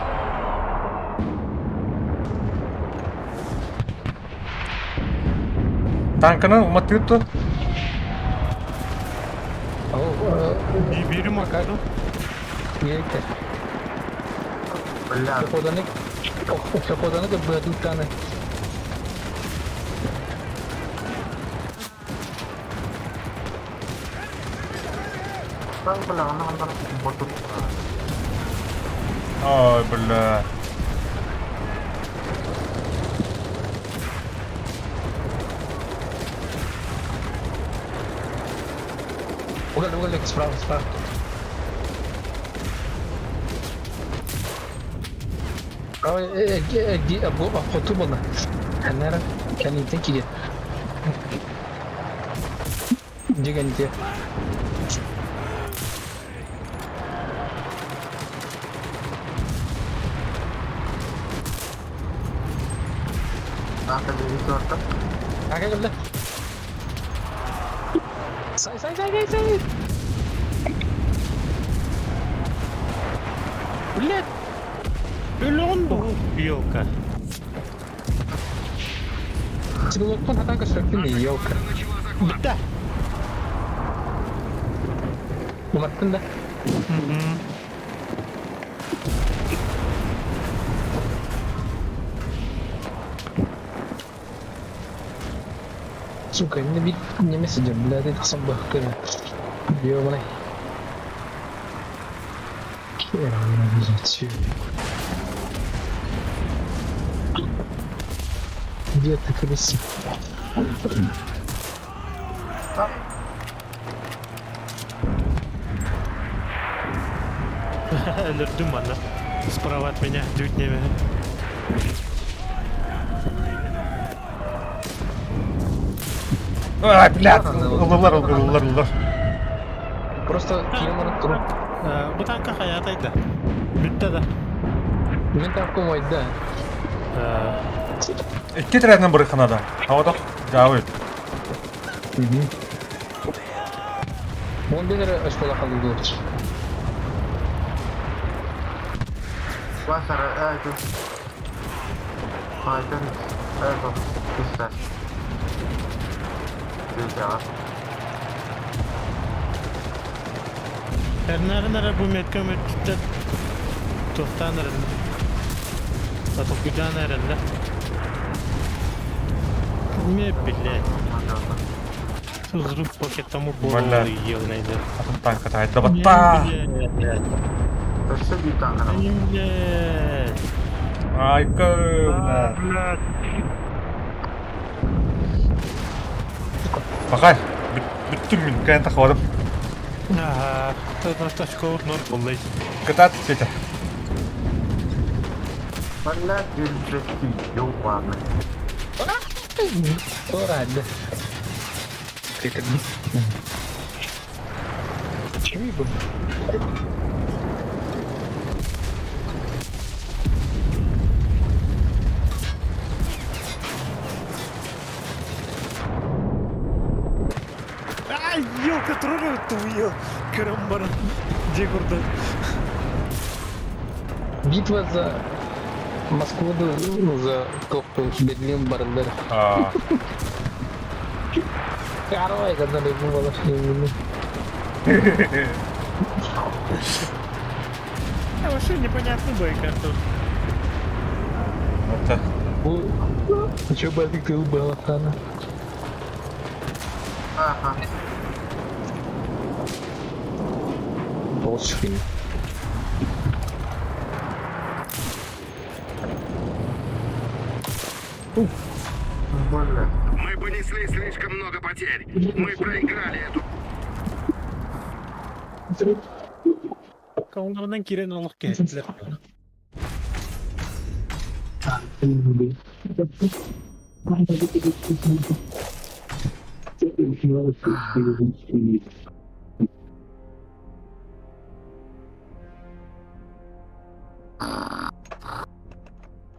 Танканы уматыпты. И берем макару. Есть. Бля, Шаподанı da böyle bir tane. бля, она вот тут. Ой, бля. Уголь, справа. Abo foto bana. Kenara kendi tek gidiyor. Jangan dia. Nanti di situ orta. Kakak gel. Say. Блядь! Пелёнду! Елка. Телефон атака sürekli елка. Да. Umattın da. Сука, не месседжер, блядь, это сам бахка. Ёбаный. Хера она видит. Где ты, крыса? Öldürdüm bana. Справа от меня, дуть не меня. Ай, блядь. Ылдылар. Просто киемін тұру. Bu tanka hayataydı. Bitti de. Мен тапқым ойды. Ikki trendan biri qanada. Havada Javid. Он бедері школа қалды olur. Басара, это. А, это пистолет. Сейчас. Нара bu metke metçe Tostan arında. Atıp güden arında. Ne bile. Взрыв пакет тому Валя. было ел найдет. Атын танк катает. Да бата! Да все не так, Ай, блядь. Bakay. Bütün gün kayan takmadım. Тачка нор боллай. Катат Петя. Блядь, бюджетки, ёбаный. Ладно. Ты так... Чего бы? Ай, елка троллю твою. Карамбара. Где гордо? Битва за Москву, за Токио, Берлин, Барлер. Короче, когда я думал, что именно. А вообще непонятный бой как-то. Это... Че бабик ты убила, Хана? Ага. Босс. Блядь. Мы понесли слишком много потерь. Мы проиграли эту. Onlardan giren alıp geldiler.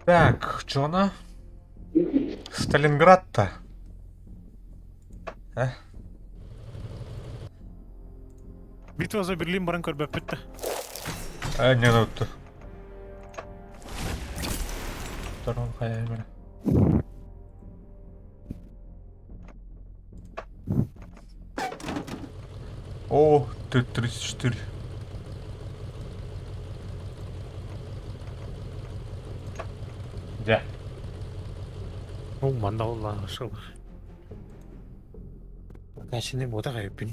Так, что она? Сталинград-то? Битва за Берлин баран көрбөп бітті. Не өтті. Тұрын қаяй бәрі. О, Т-34. Где? О, манда олла ашыл. Кашыны мода кайыппын.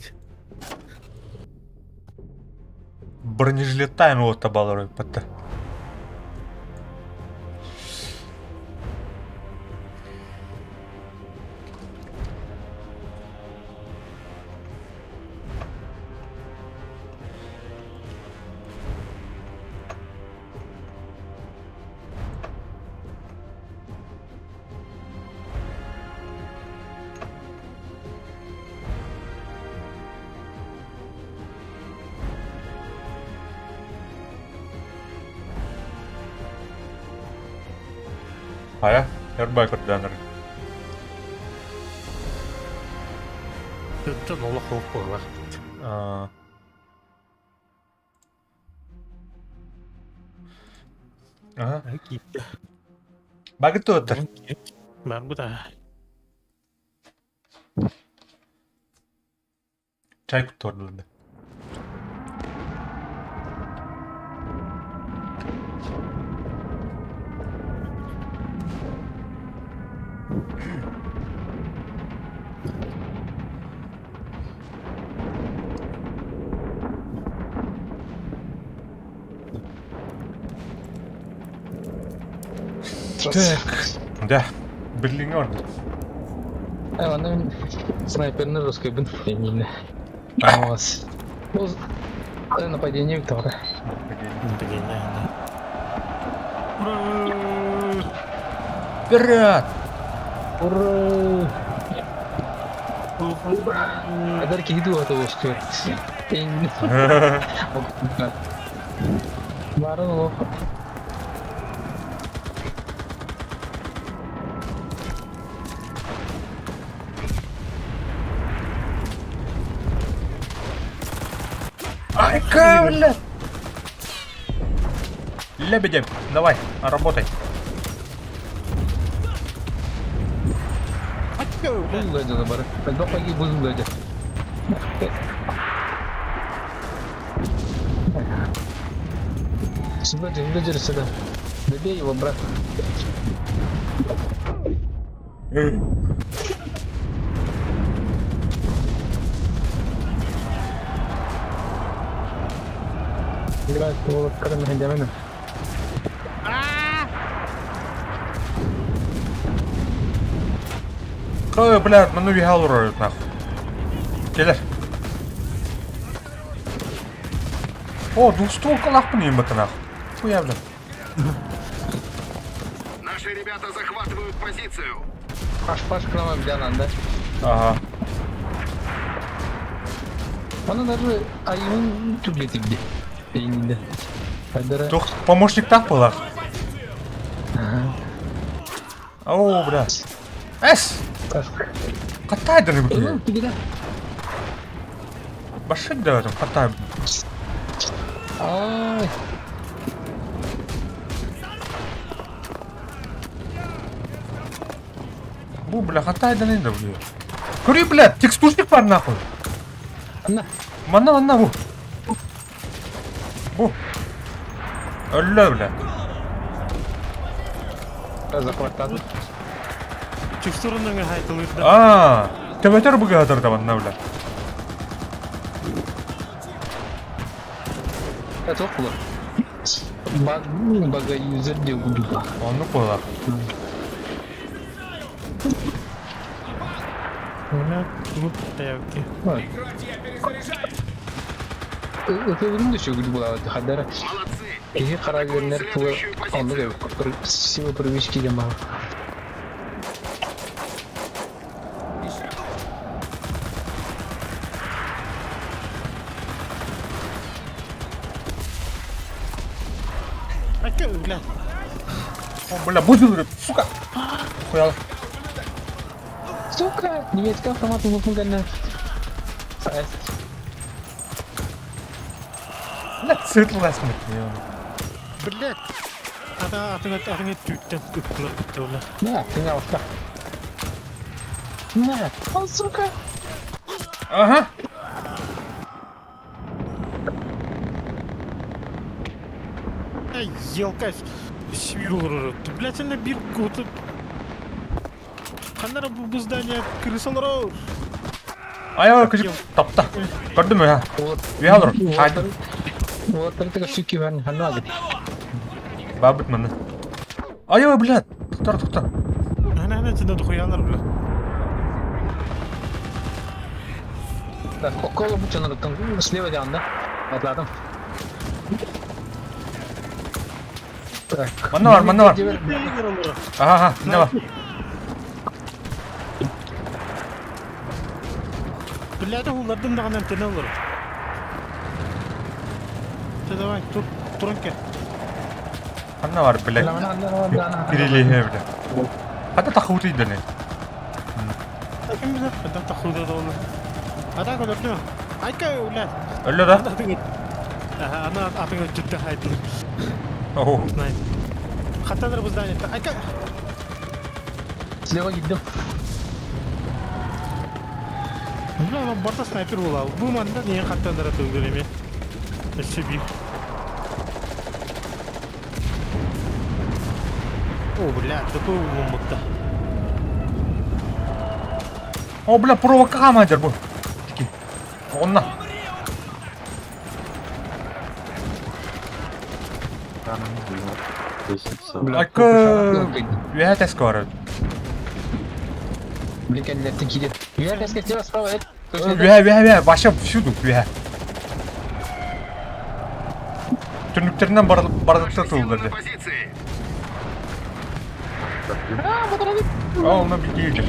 Бронежилеттайын отта балары бітті. Aya, herbai көрдәнір. Түттен олы қылып қойлар. Кипті. Багыты өттір. Бар бұ да. Чай күтті ордылды. Так, да, Берлин орден. Она снайперный русский бин. Именно. Нападение Виктора. Вперед! Ура! Адар киду это ускор. Барон. Ай, кавля! Лебедев, давай, работай. Бузулайды да бары. Допаги бузулайды. Сюда держи сюда. Добей его, брат. Играть его открыто ходями. Блядь, мына үйге алып ұрады нахуй. Келер. О, двухстволка лақпын ең бұты нахуй. Хуя, блядь. Наши ребята захватывают позицию. Паш к нам взял, да? Ага. Она даже айын түглетіп де. Бейнінде. Қайдары... Тух, помощник так был. О, блядь. Эс! Катай да не буду. Башить да там, катай. Ай. Бу, бля, катай да не да, бля. Кури, блядь, текстурщик бар нахуй. Манна, бу. Бу. Ölü, бля. Захватады. Текстурының айтылырды. Төбетер бұғы адырда манна, бля. Это около. Бага юзер де гудуга. Onu koylar. Ona grup daявки. Это винду еще гудуга. Хадара. Иги карагернер кылы. Onu da yok. Сила привычки дема. Бля. О, бля, бузыл, сука. Хуял. Сука, немецкий автомат unutmadan. Бля, светлый Блядь. Атыңа түттен көпкілер бітті ола. На, тыңа бақта. На, ал сука. Ага. Ай, елкась. Свирулар ұрытты. Блядь, сәнде бір көтіп. Қандар бұл здание крысалар ау. Аяğı kızıp tapta. Gördün mü ya? Üye alır. Haydi. Вот это суки ван ханады. Babıt mı? Ayağı блядь. Tutar. Ана, сәнде дұқыялар бұл. Да, около бучанырыктың слева жағында. Атладым. Так. Манна бар. Ага, ne var? Блядь, олардың да ғанан тәне олар. Давай, тұрынке. Ne var блядь? Biriliği evde. Hatta takıvutuydu ne? Кім білер? Адам тақылды да олар. Ада көрді. Айка, блядь. Öyle de. Ана атыңа жүтті айтылыр. Oho. Хаттаныр бұл здание. Айка. Слева гиддим. Бля, борта снайпер болау. Бұл манда неге хаттаныр атың көреме. Әші бейік. О, бля, такой умытта. O bля, провокамадер bu. Tiki. Onunla. Akı. Üye test var. Блин, kendileri gidip. Üyer kesket cevap sправа, evet. Üye. Başa şudu üye. Tünlüklerinden bardalıkta tutulurdu. Ona bir değildir.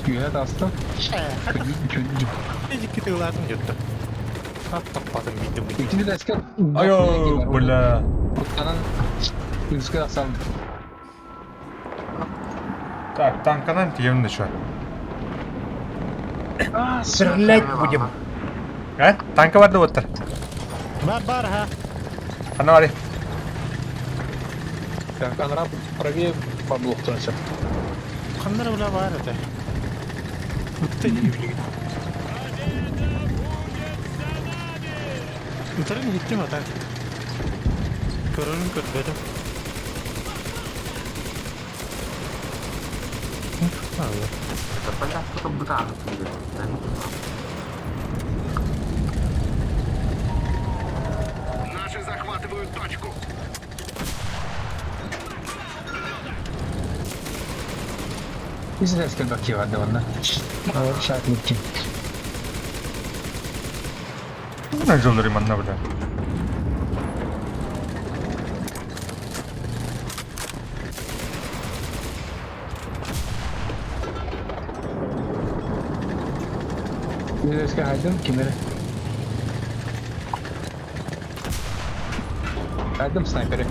Üyer astım. Çözdüm. Necik tığlarını yuttu. Tapmadım bildim. İkinci de eski. Ayo bля. Kanan rüzgar asalım. Так, танканан тиемін şu an. Стрелять будем. Ha? Tanka vardı otur. Бар, ha. Ana var ya. Так, она правее поблоктанся. Ханнара бula бар это. Ты не блин. Утром гитти мата. Корон кырдыды. Это понятно, что бутан сидит. Да, не знаю. Наши захватывают точку. Израильский баки var devamlı. Şartlık. Ne жолдары манна бля. İzrailский haydın kimleri? Haydın sniperi.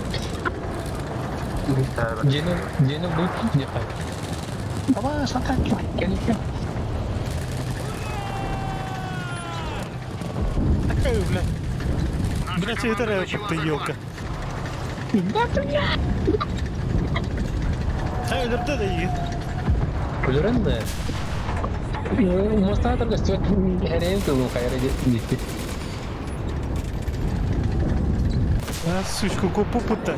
Yeni bu yapar. Ama zaten gerek yok. Такая, бля. Бля, че это рэп, ты елка. Ай, öldürdü de iyi. Ölürün de. Mustafa da gösteriyor. Her yerin kılıyor kayara gitti. А, сучку, купу-пута.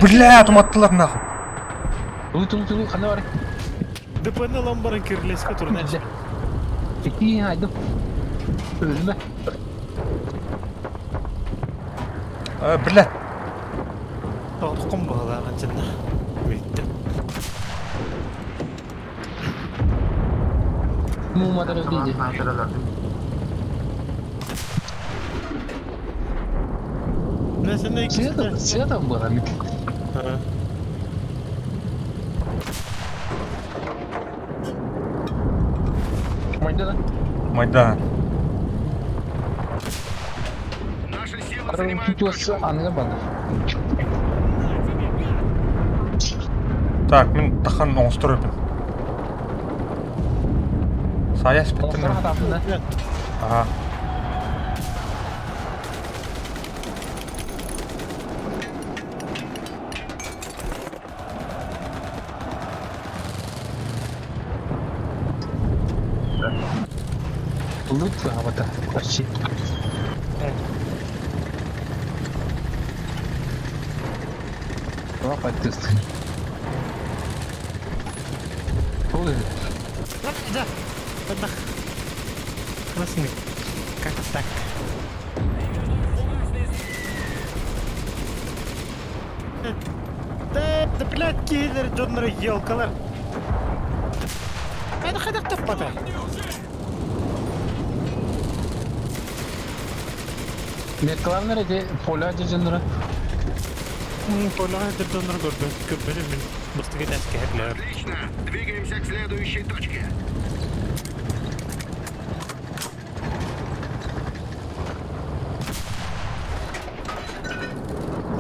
Бля, туматтылар нахуй. Tulu kana var. Да по ламбаран кирлес, который начал. İki haydım. Ölme. Бля. Тоқом бағалаған жынна. Өйтті. Muğmadar Tamam, öldüydü. sniper'lar. Ne sen de ikisi de. Size de mi bu adam? Ha. Mayda lan. Майдан. Наши силы Arabanın занимают tutuyorsa anına bana. Так, мен тахан оңыстырыппын. Саяс біттім. Monster adamında. Ага. Lütfen havada. Açı. Tamam patates. Oluyor. Lan да. Да. Красный. Как так? Да, блядь, киллер, джоннер, елкалар. Это хадак таппата. Metkalar nerede? Polacı canları. Полагаю, это джоннер гордон. Кубели мин. Быстро таскает. Отлично. Двигаемся к следующей точке.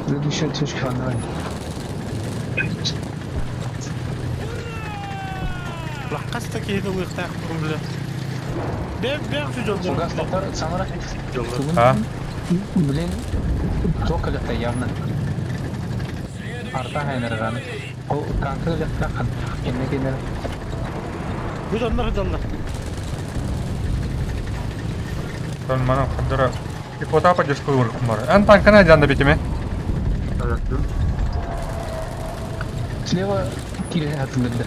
Böyle bir şey çocuk kanlar. Лаққаста кейді ұйықтақ бұрымлы. Бәқ şu жолды. Фугас топар самара. А? Блин. Только летта явно. Арта хайнарганы. O kanka letta kan. Kendine. Bu жолдар жолдар. Тон мана қадыра. Ипотапа дешкой ұрқым бар. Ән танкана жанды бетеме. Слева кире hatırladı.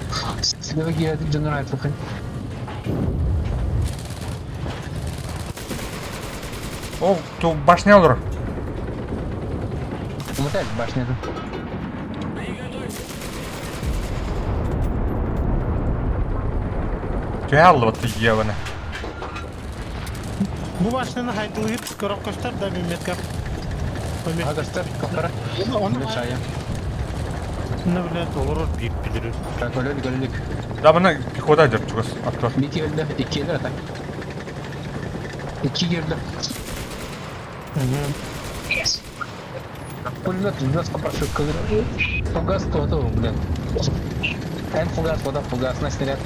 Слева кире canları hatırladı. О, ту башня olur. Умотали башняды. Тüялlı batı yiyevene. Bu başlığını haydılıyıp skorok koştar da bir metkap. Agastır kapara. Onu Ne çayı. ne bile olur bir bilir. Bak öyle gördük. Да bana pikoda edip çıkız. Aktör. Bir girdi, iki girdi atak. İki girdi. Пулемет нас попрошу кылыр. Фугас то, блин. Эн фугас, вода фугас, на снаряд.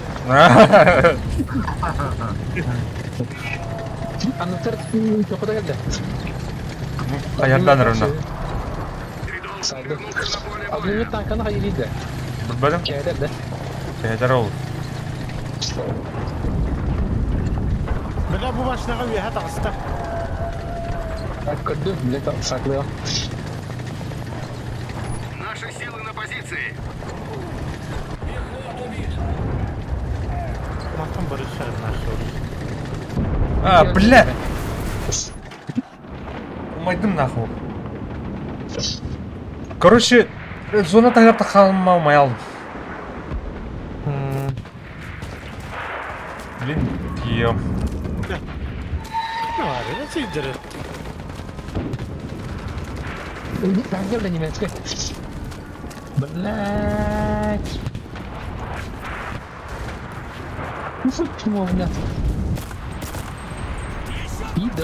Аннотер куда geldi? Kayardan arana. Saydım. Abdülhamit tankını hayırlıydı. Bilmedim. Köyde de. Şeyler olur. Bela bu başına bir hat hasta. Bak gördüm. Millet saklıyor. Наши силы на позиции. Mahkum barışlar nasıl? А, бля! Умайдым нахуй. Короче, зона таярда қалмай алдым. Блин, ем. Ne var ya? Sizdir. Ben de немецкий. Блять. Ну почему у меня? Иди.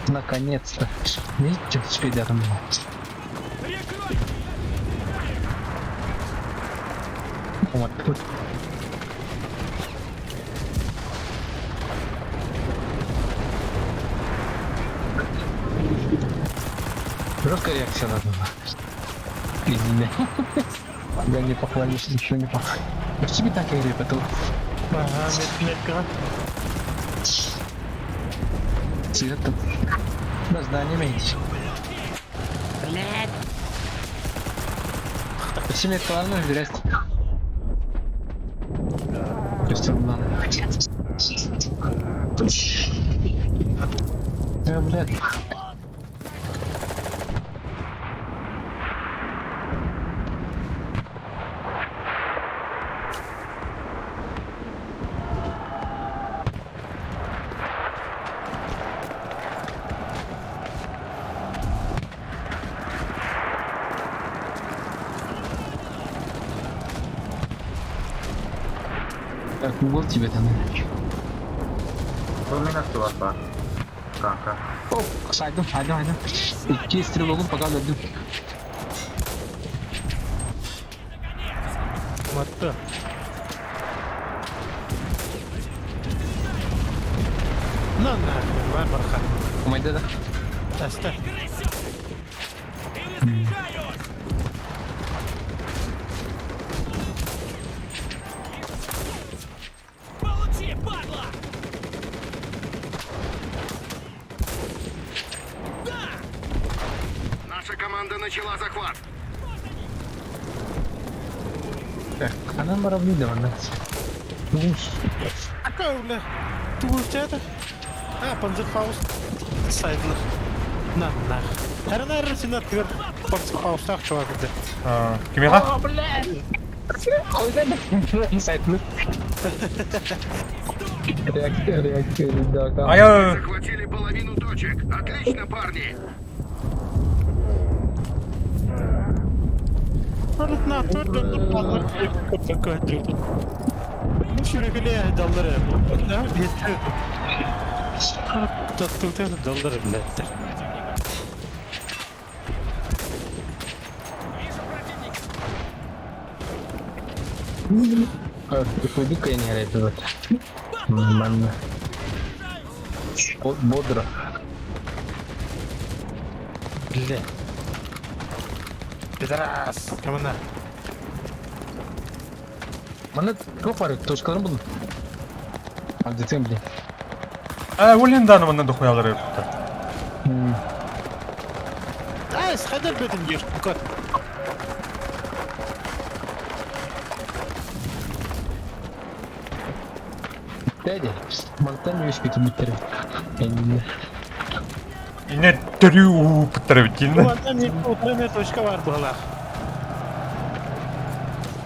Наконец-то. Видите, спидером. Вот тут. Жесткая реакция надо была. Извини. Я не похвалюсь, еще не похвалюсь. В тебе так и репетал. Aha, metka. Цветом. На здание меньше. Семейка, ладно, выбирать. Костюм, блядь. Так, вот тебе там. Dominası var bak. Kanka. Оп, saydım. İki stil oldum fakat öldüm. Matta. Lan ne var barka. Kumayda da. Hasta. Получи, падла! Наша команда начала захват. Так, anam arabaydı bana. Bulmuş. Öyle. Tuğuşçaydı. Ha, Panzerfaust. Saydılar. Lan. Her neresinde atıyor. Panzerfaust'ta akçı var burada. Kime ha? Saytlı. Реакция, да. Aya. Захватили половину точек. Отлично, парни. Öyle ne atıyor? Döndür pallar. Kapı atıyordu. Bu şuraya dalları. Ne yeter. Tattıldı dalları bile. Выходи-ка я не ораю. Нормально. Бодро. Bile. Пидорас. Камана. Bana çok var. Toşkalarım buldum. Halledeceğim bile. Өлен данымından da koyalır yaptı. Ай, сходи об этом ешь. Кот. Дядя, Монтан не успеет биттеры. Yine dörüyü pıttırı bitti. Bu adam ilk oturmaya точка var bu hala.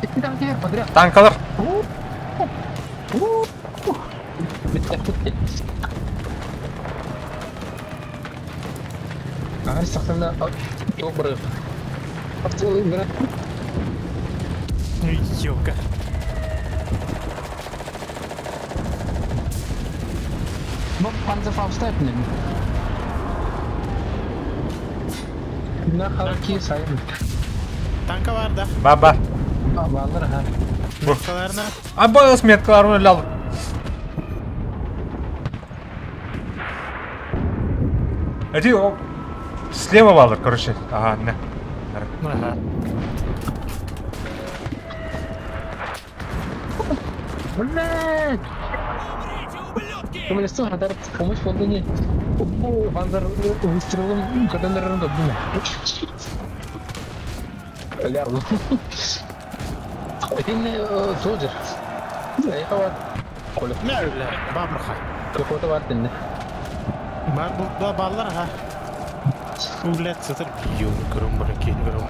Ты там где подряд? Tank alır. Ага, сахтанда добрый. Целый игра. Ёка. Ну, Panzerfaust'ta yapın. Ne halki sayın. Tanka var da. Baba. Bağlar ha. Başkalarına. Abi bu ısmetkalarını öyle alır. Эти слева балыр, короче. Ага, не. Ага. Блядь! У меня что, надо помочь фонду не. Вандер выстрелом, когда на рынок был. Лярну. Это не солдер. Это вот. Коля. Мәлі, бамырға. Какой-то ватный. Бар бұл балларға. Улет сатыр бейеу көрім бар екен көрім.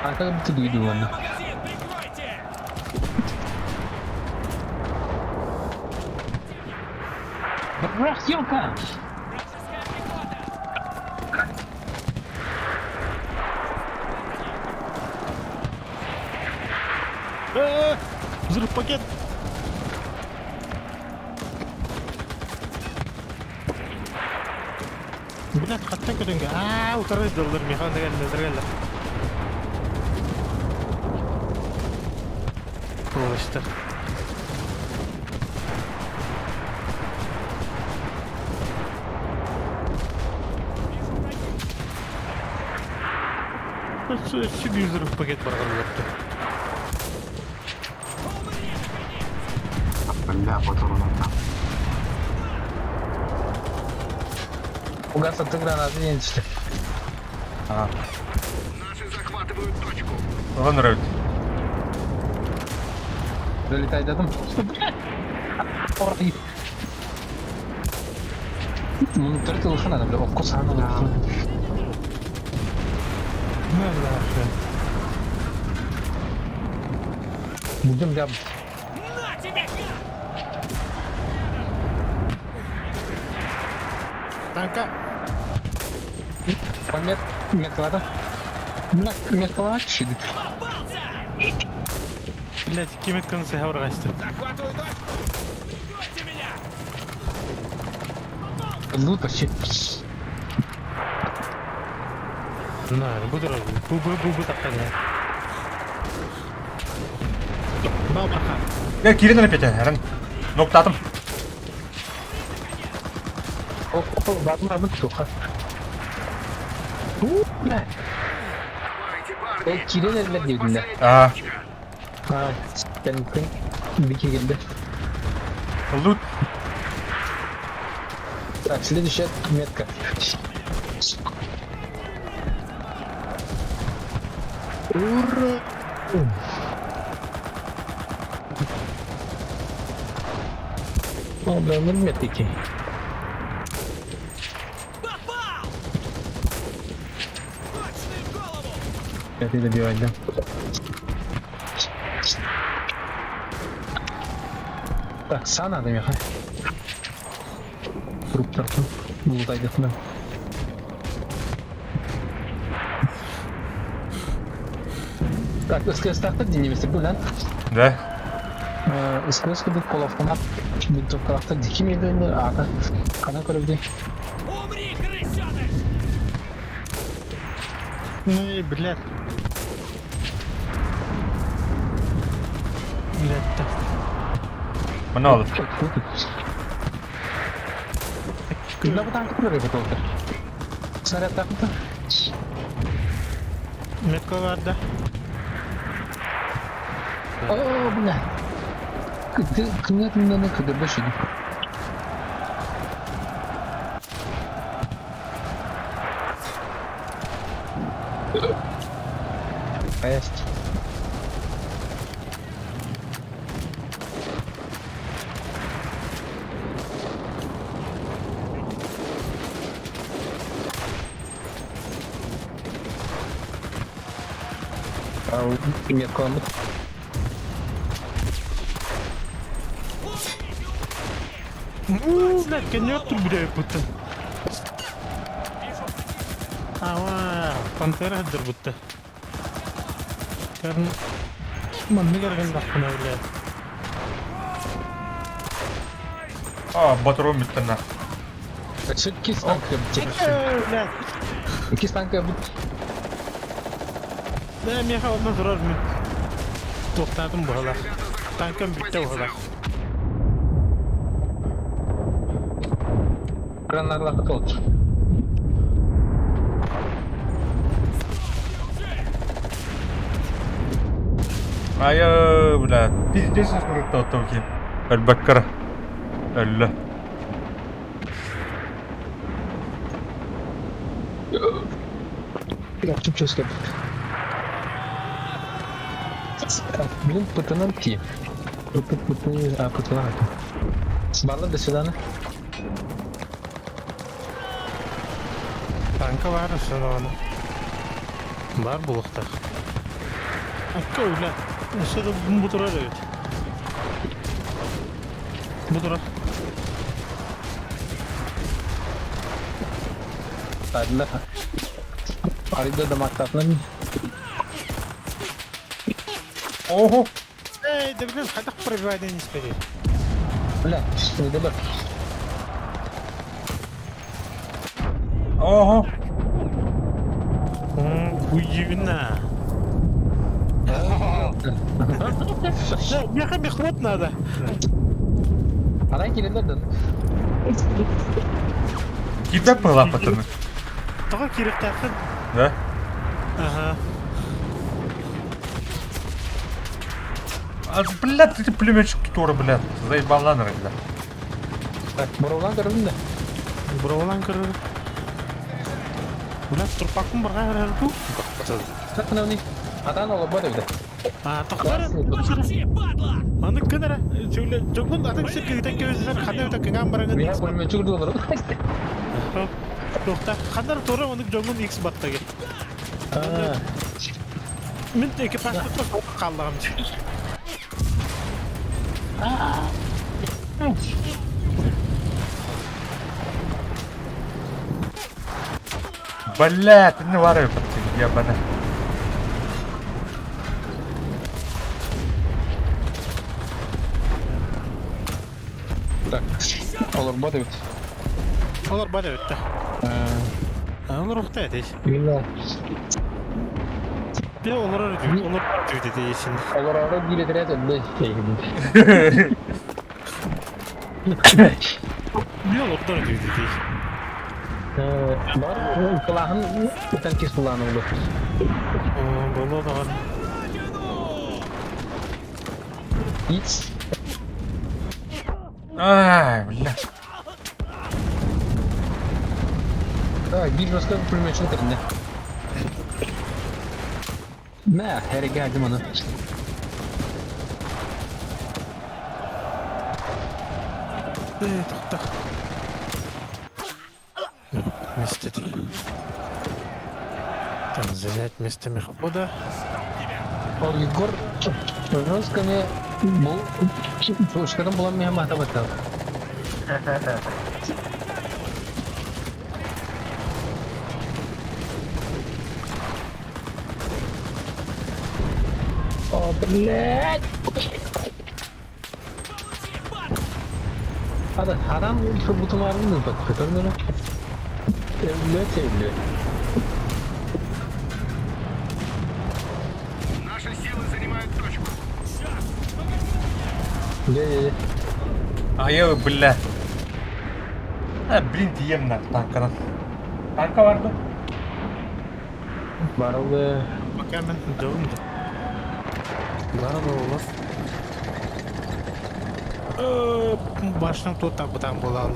А как бы ты видел, ладно? Магазин, прикройте! Брах, ёлка! Вражеская пехота! Взрыв пакет. Блядь, қаттан көтенге. Утарай доллар механ дегенде. Просто. Себе взрыв пакет барғанлапты. Бля, патронов там. Угас от гранаты не что. Ага. Наши захватывают точку. Оған нравится. Залетает там. Ой. Ну, тортил хана, бля, вкус хана. Будем дям. На тебе, Танка. Помет, метлада. Метлада чидит. попался! Блядь, кеметканы сәхәуір қашты. Захватываю точку. Прикройте меня! Ну, почти. На, бұдыр бұл таққан я. Бал барха. Я кирен опять, Эрен. Ноктатым. О, батым туха. Бля. Давайте, парни. Кирен эллер дебидинде. Ага. Sen bir kere geldi. Лут. Так, следующая метка. Ура! О, бля, ну метки. Попал! Точный в голову! Это добивать, да? Так, сана надо меха. Труп тарту. Лутайды да. Так, СКС тарту денемесі бұл, да? Да. СКС бұл қолавқынап. Бұл тоқталақты декі мейді, ағы. Қана көрілді. Умри, крысёныш! Ну, блядь. Блядь, так. Mana olur? Kenapa tangkap lu ribet dokter? Снаряд takut. Метка vardı. Oh benar. Kenyataan kegede sih. Есть. Метку он. Блядь, конёк тут, блядь, будто. Ама пантера дырбытты. Кәрін манны кәрген дақпына біле. Батыру биттена. Чекки станка бит. Ки станка бит. Да, мен қалман тұрар мен. Тоқтадым бұғалар. Танкам бітті бұғалар. Ранарлар кылч. Блядь, пиздец, что толки. Аль-Баккара. Алла. Я чупческа. Блин, пытанам ки. Пытанам. Барлы до свидания. Танка бар, шырағаны. Бар бұлықтар. Akka öyle. Aşağıda bu durar evet. Bu durar. Tadilah. Arida da maktatlan. Ого. Ey, да блин, хотя пробивает не спери. Бля, что не бак. Ого. Уйдивина. Мне хлоп надо. Она келелерден. Кида была пацаны. Тоға керек тақын. Да? Ага. Блядь, эти пулеметчики тоже, блядь, заебала, наверное. Так, бурулан көрдün да. Бұрауылан кірі. Бұлат тұрпақын бұрға әрі. Так, мынау не? Атан олы бар evde. Тоқтары. Аны кінәрі. Жоғын атың сіркегітен көзілер қандай өтек кіңген бараңын. Мен бөлме жүгірді олар. Тоқта. Қандар торы оны жоғын X баттаға. Мен экипажды тұрып қалдығым. Блядь, ты не варай, пацаны, ебаный. Так, олар бар evde. Олар бар өтті. Олар ұқты әдейс. Bilmem. Bir олар жүрді дейсін. Олар ара билетірет ödü. Bir олар жүрді дейсін. Бар, кылағын өтен кес kullanıldı. Болу даған. Hiç. Ай, блядь. Bir başka bir pulmeçin terinde. Ne? Her geldim ona. Тоқта. Месте. Там занять место мехбода. Ол Егор Пожалуйста, bu çıkarım bulanmayan mahtabat abi. Oh, блядь! Adam şu buton var mı bak katarına? Evlet. Наши силы занимают точку. Де. Ай, блядь. Блин, diyeyim lan tankadan. Tanka vardı. Barıldı. Bak hemen dövündü. Var olur. Baştan tutak butan bulalım.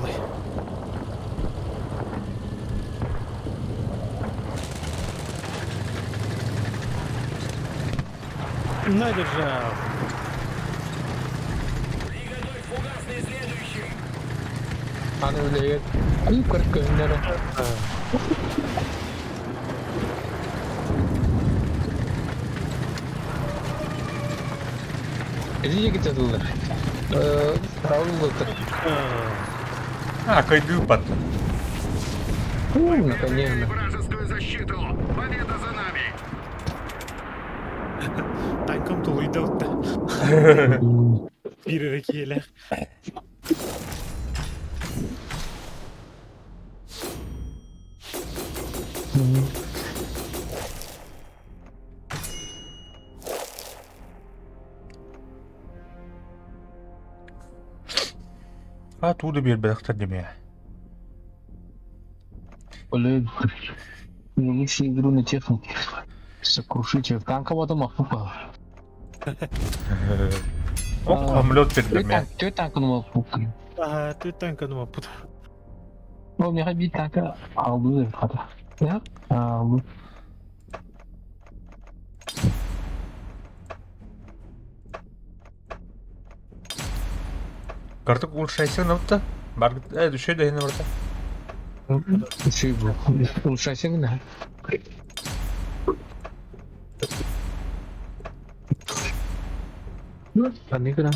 Надержал. Hani öyle yer. Ay kırık gözünlere. Эдиге кетедилер. Раулдык. Кайду пацан. Наконец-то. Вражескую защиту. защиту! Победа за нами! Танкым тулуйда утта. Бирere киеле. Тууда бир бадактар деме. Блин. Милиция игру на технике. Сокрушитель. Танкового дома пупа. Камлет бердеме. Ты танк дома пупа. Ага, ты танка нума пут. Ну, мне бит танка алды хата. Я? Алды. Картык улучшайсың напта? Бар, düşüyor da yine orada. Şey bu. Улучшайся гына. Пани гына.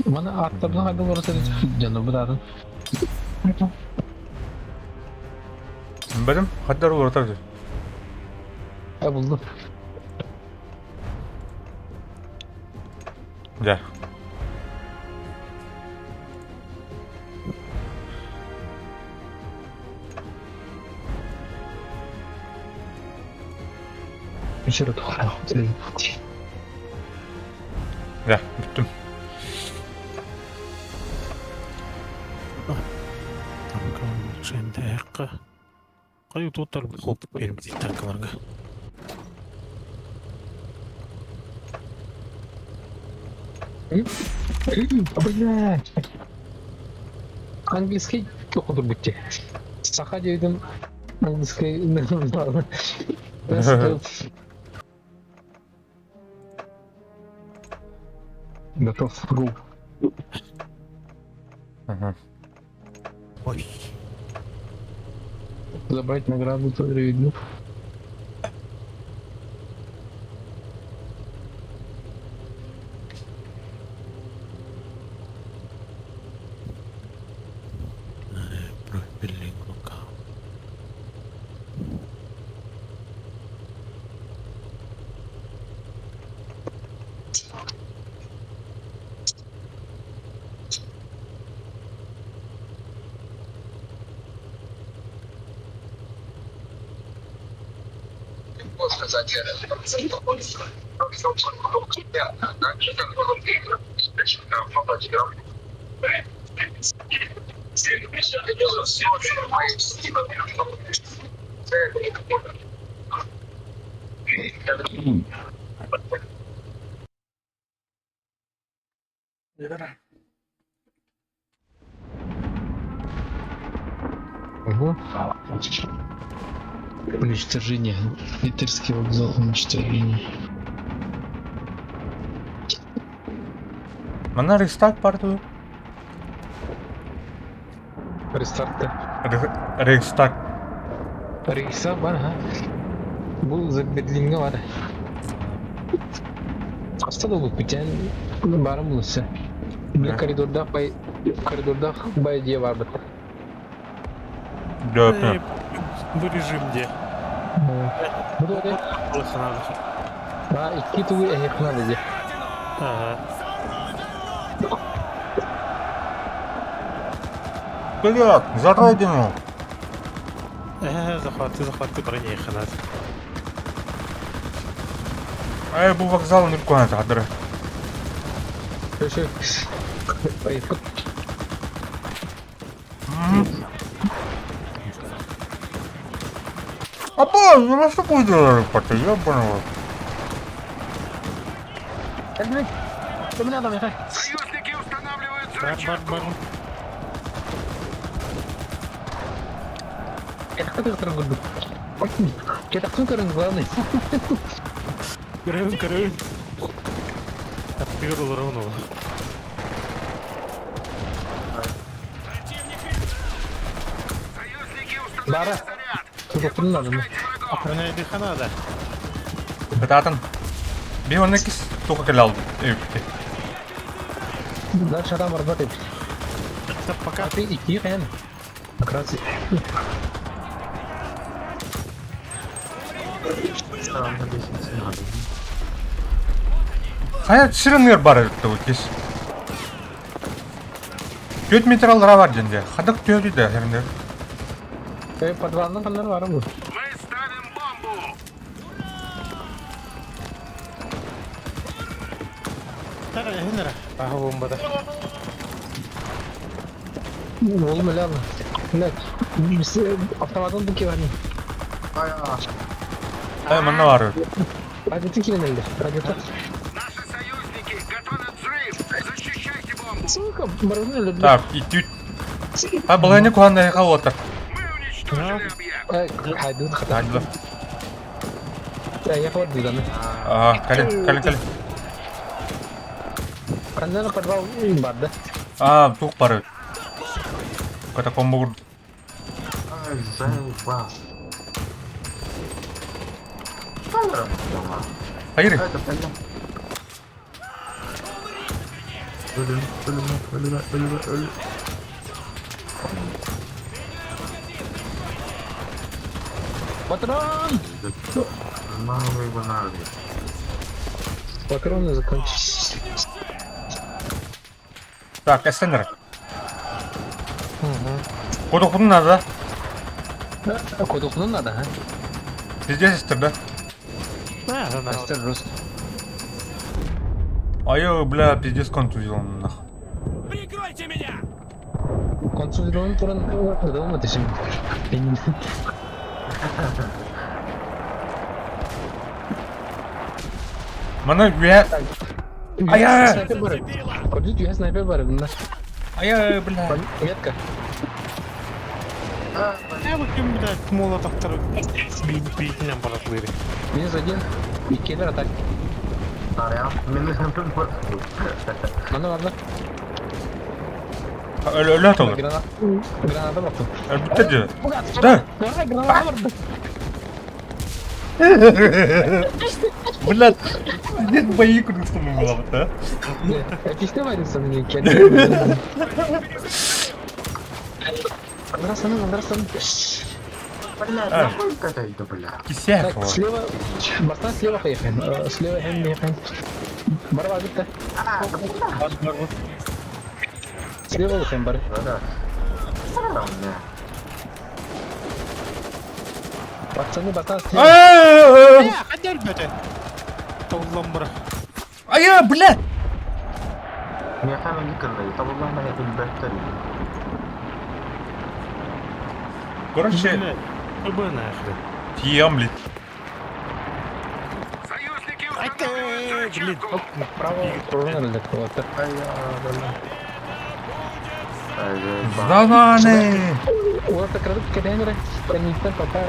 Mana аттардан қайда барса жана бұрады. Benim hatta olur tabii. Buldum. Ya. Еще раз. Ya bittim. Танкым жөнді әққа. Қай ұтуыттар бұл қолпық берім дейді танкыларға. Блядь. Английский оқыдыр бітте. Сақа дедім. Английский готов. Ру. Ой. Забрать награду видно. Білің ұқа. Ого. Уничтожение. Питерский вокзал уничтожение. Bana restart vardı. Рестарта. Restart. Рейса бар, ha. Bu замедление var. Hasta da bu biten barım bulursa. Bir koridorda bay diye vardı. Döpme. Bu rejimde. Bu da öyle. Қылықсынады. Ha, iki tuğu ehekna dedi. Ага. Вперед! За родину! Захваты брони ханат. Bu vokzalın ilk konusu hadırı. Şey. Поехал. Апа, ну на что делали пока? Ёбаного. Кому надо, Михаил? Союзники устанавливают Бар. зрачок! Это кто который году? Это кто который главный? Көрін. Атпигар олар оны. Союзники Бара. устанавливают заряд! Кто кто надо? Охрана еди ханада. Бетатын. Bir 12 toka kelle aldım. Evet. Дальше там работает. Пока. А ты iki kan. Akrasi. Sağımda geçmesin abi. Hayat ширыныр бар өтті ол кеш. 4 метр алыра бар женде. Хадық төді де ширыныр. Подвалның қандар бар бұл. Мы ставим бомбу! Тара, хенера. Ага, бомбада. Ол мөлі алды. Біз автоматын бұке бар не? Ай, мұнна бар өт. Радиоты келен әлді. Радиоты. Наши союзники готовят взрыв! Защищайте бомбу! Сука, барғын әлді. Так, итүт. Ай, бұл әне қуғанда айқа отыр. Мы уничтожили объект! Хайдуд қата. Hadi lan. Яқы бар дұйданы. Кәлін. Қанданы подвал барды. Туқ бар өт. Катакомба құрды. Ay zayıfa. Sanırım ama. Hayır. Hadi benden. Ölüm. Патрон! Малый банали. Патроны закончились. Так, әстендір. Kodok bunun adı. Кодухнун надо, а? Пиздец істірді. Астер рост. Айо, бля, пиздец контузилон нах. Прикройте меня! Консулирован туран ыдылмы тешим. Мана үе... Ая! Снайпер бар. Көрдүт үе снайпер бар бunda. Ая, бля. Метка. Я вот им, блядь, молотовтар бейтінен баратлары. Минус один. Иккелер атак. Araya. Benim var. Мана барды. Ölü at olur. Граната бақты. Bitti diyor. Да. Граната барды. Блядь, нет бои крутым было, да? Писте варится мне. Андрасан. Бля, нахуй это, бля. Кисяк Так, слева. Бартан слева поехаем. Слева ехаем. Барва битті. Слева ехаем бары. Да. Сразу мне. Пацаны, бартан слева. Хadi elbette. Tavullan bırak. Ая, блядь! Я там не кидаю, там была моя инвентарь. Короче, Öbür nahri. тием, блядь. Союзники Айтэ, устанавливают блин. зачистку! Право, турнер ілдік. Вот. Сдаваны! Вот так радып камеры. Конектор пока.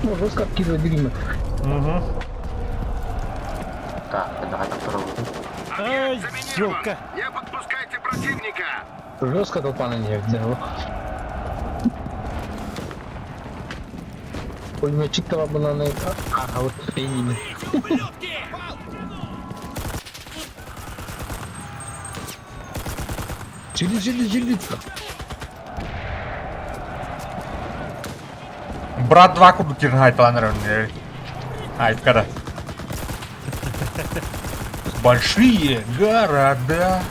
Ну, жестко откидывать дыма. Угу. Так, давай так пробуем. Ай, Заминирован! ёлка. Не подпускайте противника! Жестко толпа на нее взяла. Пулеметчик-то была на это. А вот пенины. Жили. Брат 2 kudu kirhayt lan önleri. Ай, когда? Большие города.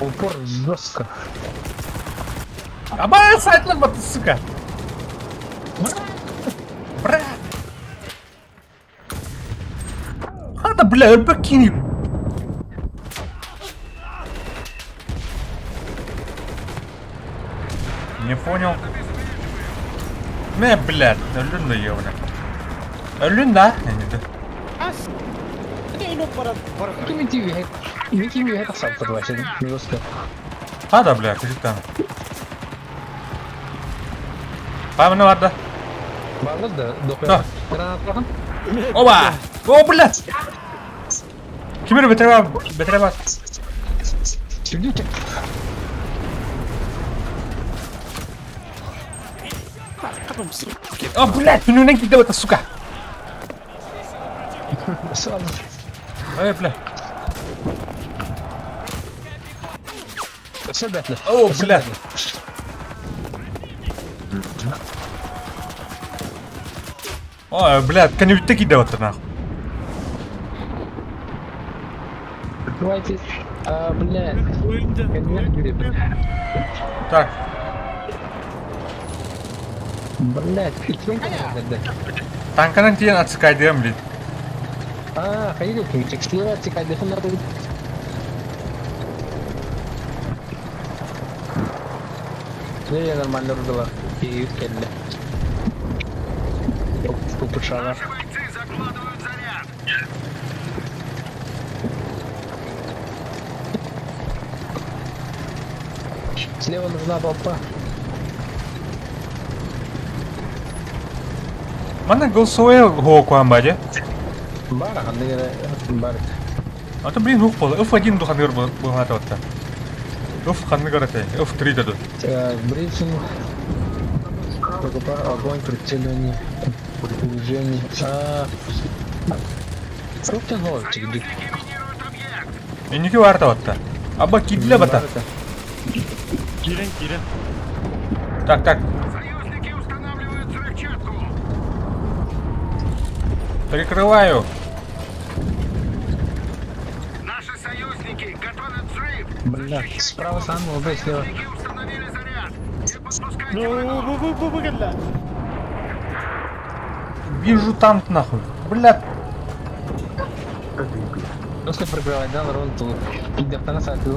Упор жестко. Абай, сайтлар баты, сука. Брат. Хада, бля, өлбөккини. Не понял. Не, блядь, ölün de yevne. Ölün de. Ас. Hadi ino bırak. Мити это сам вообще жестко. Hadi bля, çocuktan. Abi ne vardı? Барлы да, Да. дохуя. Гранат bakın. Oba! O блядь! Kimini betire bak. Сидите. Kadın sırf. O блядь, önüne gitti bu suka. Сразу. Ey bля. Все бәтлі. О, блядь. Ой, блядь, конъюнктивит киде отыр нахуй. Давайте. Блядь. Oyunda. Конверт берем. Так, Блядь, икрен конверт. танкадан кейін отсекай дегем дейді. Hayır, tekstleri artık hedefin nerede? Ne normalde buradalar. İyi kelle. Çok uçağlar. Наши бойцы закладывают заряд. Слева нужна толпа. Mana голосовое хуок вам баде? Бар, анда гана бар. Ата блин хук болду. F1 ду ханыр болмата отта. F ханны гарате. F3 даду. Брифинг. Огонь, прицеливание, передвижение. Фрукты ноль, тебе. Минируют объект. Эники варта отта. Аба кидле бата. Giren. Так. Союзники устанавливают взрывчатку. Прикрываю. Наши союзники готовят взрыв. Блядь, справа сам, оба слева. Союзники установили заряд. Не подпускайте Ну, врагов. bu geldi. Вижу танк нахуй. Блядь. Просто прикрывать, да, народ тут. Где-то на сайте.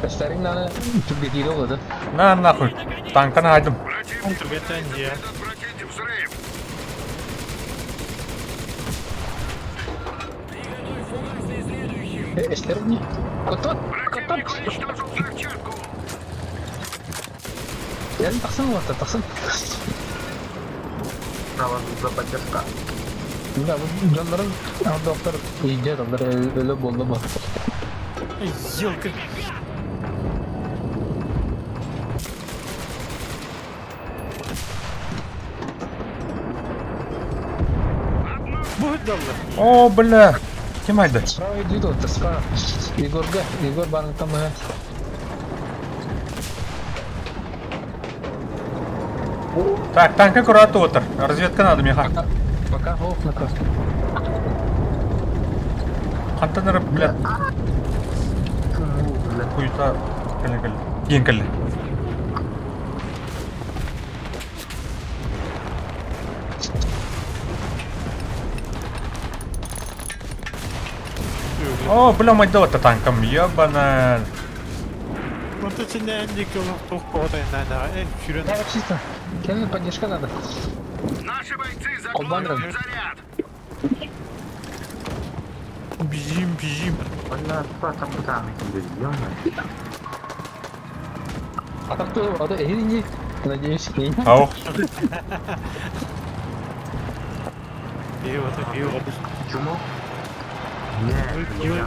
Старик надо тут где-то было, да? Нахуй. Танкан хайдым. Противник Ветрян я. предотвратить взрыв. Эстерни. Котот. Противник уничтожил взрывчатку. Я не тахсын вот, тахсын. Правда, поддержка. Да, вот жанрın доктор иде, доктор ölü boldu mu? Ay, yılkı. Bu hıddalı. О, бля. Ким айды? Справа идет, вот, справа. Егор барың там. Так, танка аккуратно отыр. Разведка надо меха. Пока хоп на кос. Хантаныр, блядь. Хуйта. Кәлі. Ең кәлі. О, бля, майда отыр танкам. Ебана. Вот это не андики олох тоқ боғдай надаға. Жүрен. Да, чисто. Кем поддержка надо? Наши бойцы Обманываем. закладывают заряд. Бежим. Бля, кто там куда мы идем? А там кто? А то Эйни. Надеюсь, не. Ау. Eyvallah. Почему? Не, я.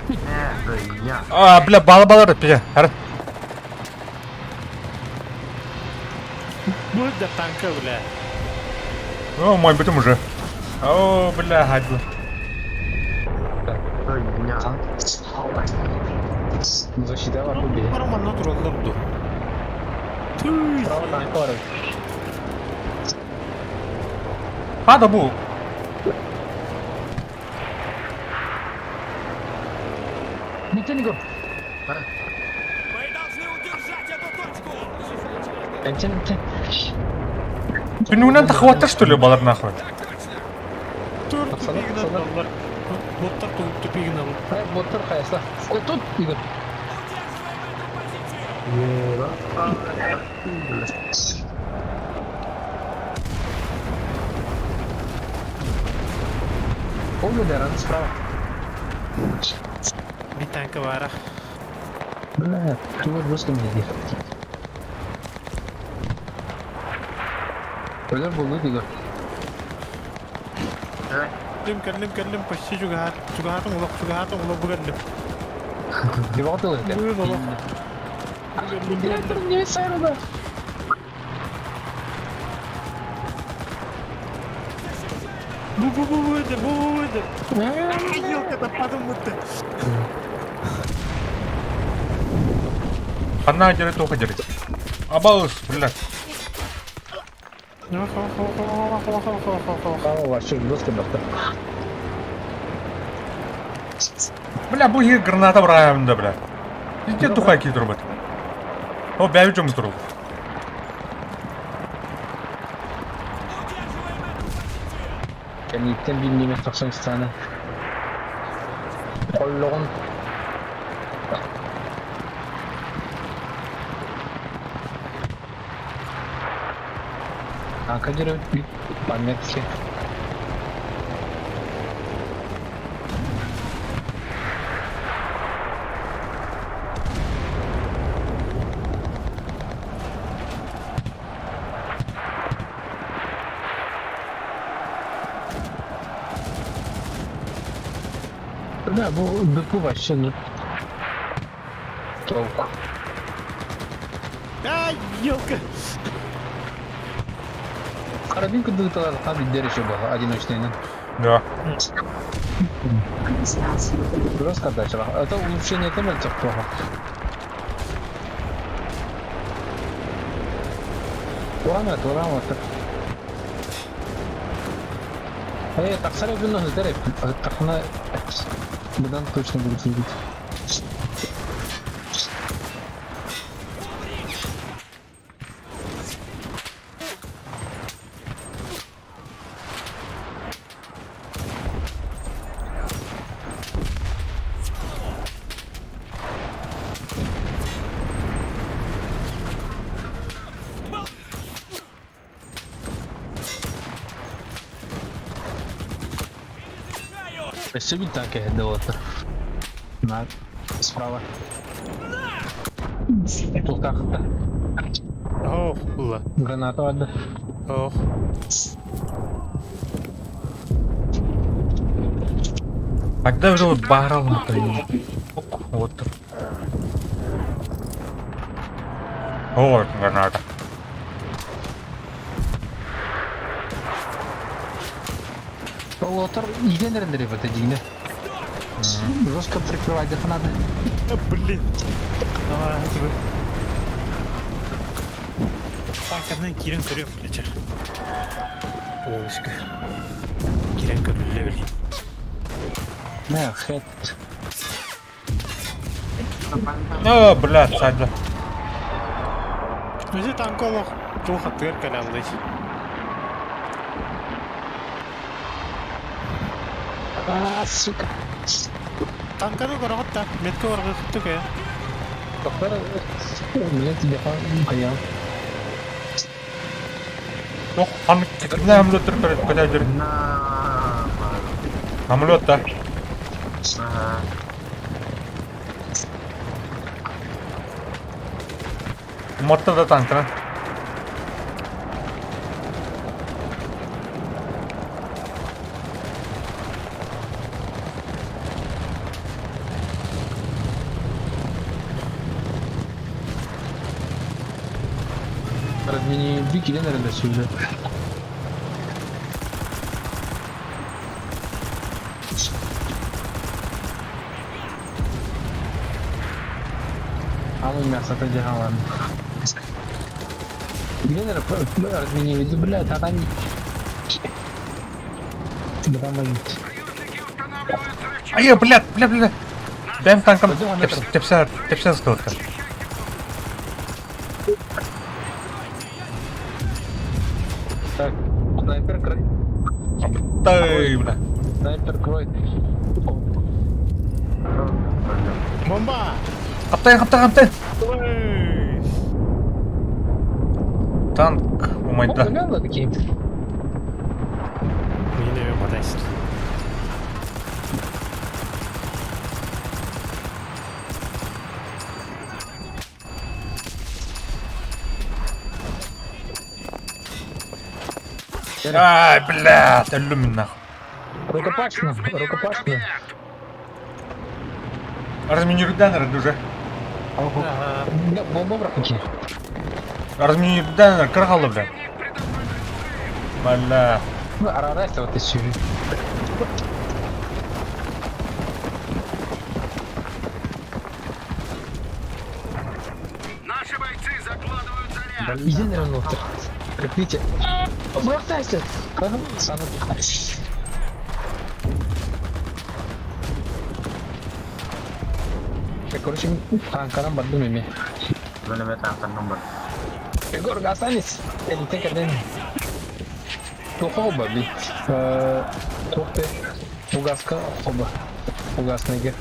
Не, я. А, бля, балы öpüyor. Hadi. Bu da tanka bile. О, мой битым уже. О, бля, хайды. Я. Защита var bu bir. Параман натураллар ду. Справа танк var. Hadi bu. Bitti Егор. Мы должны удержать эту точку! Энчен. Gününden takıvattır что ли балар нахуй. Tur Baksana, tüpigin baksana. alırlar. Botlar tüpigin alır. Hayır, bottır kayasla. O tut Егор. Помню, да, рано справа. Bir tanka var ha. Бля, ты вот русском не Ölür buldu Егор. Kellim pasti juga hatun ulak bukan lim. Bir bakta olur. Buyurun ulak. Direktör ne sayarı Бу-бу-бу-бу-бу-бу-бу. Елка-то подумал-то. Одна дерет, только дерет. Абаус, блядь. Вообще жестко доктор. Бля, bu yer granata bırakayım bля. Ciddi тухай кетір бәт. О, бәйбі жұмыс тұру. Кәнеттен билнеме Қазақстаны. Қоллығын. Анка жүріп, памятки. Да, bu вообще ну толку. Ай, елка. Карабинка дыгталар там дереше было одиночный. Да. Жестко дальше. Это улучшение темы плохо. Урама. Так сразу видно, дерев. Так она Богдан точно будет видеть. Спасибо, так я до на справа. Толках-то. Ох, ула. Гранату отда. Ох. Когда же вот барал на вот. О, граната. Лотар игенерендер это дигне. Жестко прикрывать это надо. Блин. Давай, тебе. Так, одна кирен көрем, блядь. Олышка. Кирен көрілі, блин. Не, хэт. О, блядь, садя. Өзі танколық плохо тыркали, андайшы. Сука. Танканы көріғытта, меткі орғықытты көй. Доктор, меня телефон поел. Yok, ne amulot terperit kadar jadi. Amulot da. Ага. Motta da tankına. Размени две наверное, сюда. А мы мясо то делаем. Генера размени виду, блядь, а там... Помогите. Ай, блядь. Benim tankım tepsi sıkıldı. Так, снайпер крой. Дай, бля. Снайпер крой. Бомба! Kaptan. Ой! Танк у майда. Помогла такие. Yine bir patates. Ай, блядь, ölüm нахуй. Рукопашно. Разминируй данные уже. Ага. Бомба браки. Разминируй данные, кыргалы, блядь. Бля. Ну, арарайся вот эти. Наши бойцы закладывают заряд. Иди, наверное, внутрь. Прикрытие. Бросайся! Ага, сам. Короче, танкадан бардым эми. Бөліме таңқанның бар. Егор, останься. Или ты когда Тухоба, бит. Тухты. Угаска, хоба. Угаснеге.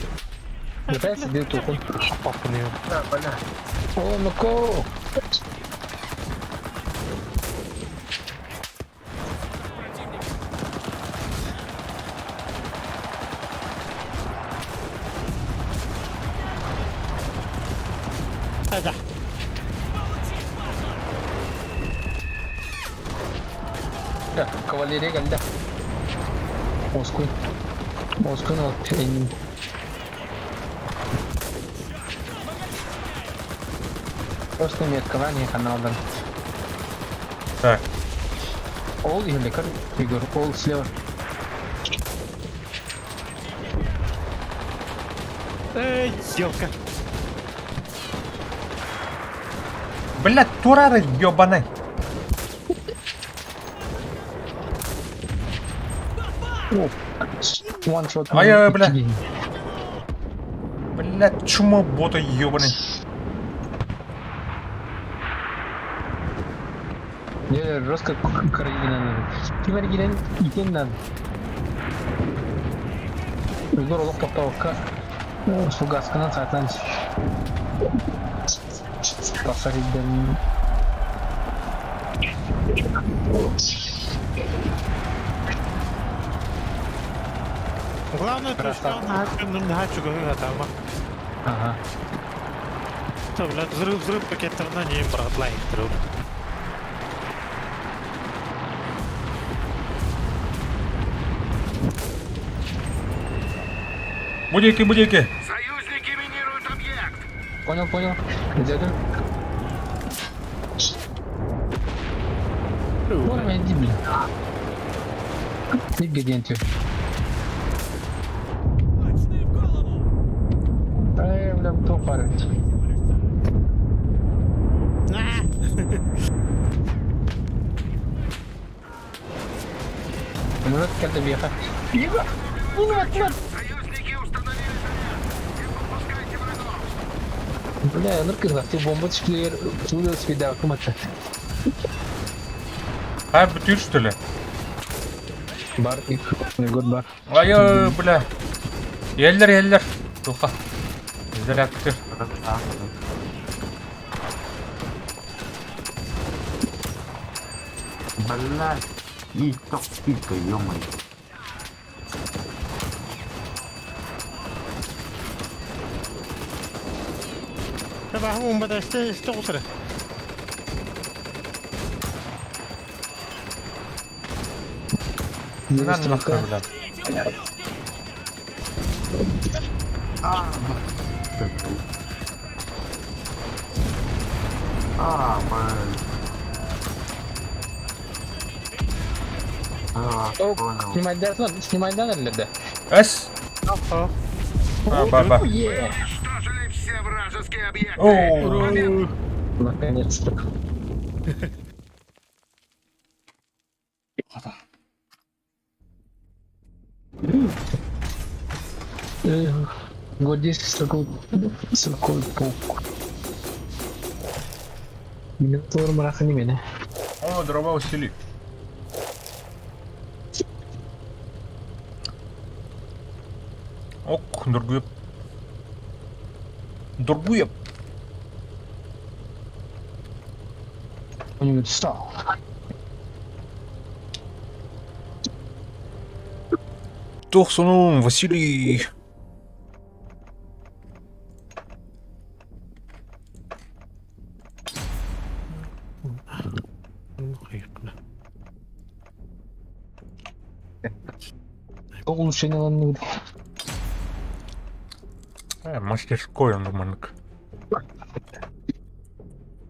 Пытайся, бил туху. Папаны. Да, бля. О, ну-ка. Да. Да, кавалерия ганда. Москвы. Москвы, но тренинг. Просто метка, ранее каналдан. Так, Ол или как? Егор, ол слева. Эй, сделка. блядь, турары ёбаный. О, ваншот. Ай, бля. Блядь, чума бота ёбаный. Не, жестко карабина надо. Теперь гирен итен надо. Егор, олох топтаука. Сугасканан сайтан. Пасариден. Главное, то, что он на чугуне готова. Ага. То, блядь, взрыв пакетов на ней, брат, лайк, труп. Будильки, будильки. Союзники минируют объект. Понял. Где ты? Вон иди, блин. Ты где ты? Точный в голову! Бля, кто парит? Может, когда веха. Союзники установили заряд. Не подпускайте врагов. Бля, я ныркызга, ты бомба түшкілер, түлі спида акыматты. А, бутыль, что ли? Бар, их, год бар. Ай, бля. Елдер. Туха. Заряд күтер. Бля. И топ спика, ё-моё. Давай, он будет столтер. Надо нахуй, блядь. Блин. О, снимать надо ли, да? Эс. Ага. А, баба. Уничтожили все вражеские объекты. Оу. Наконец-то. Год 10 такой паук. Минутор мараха не меня. О, дрова усили. Ок, дургуеп. У него встал. Тохсуном, Василий. Улучшение ланнуд. Мастерской он, манк.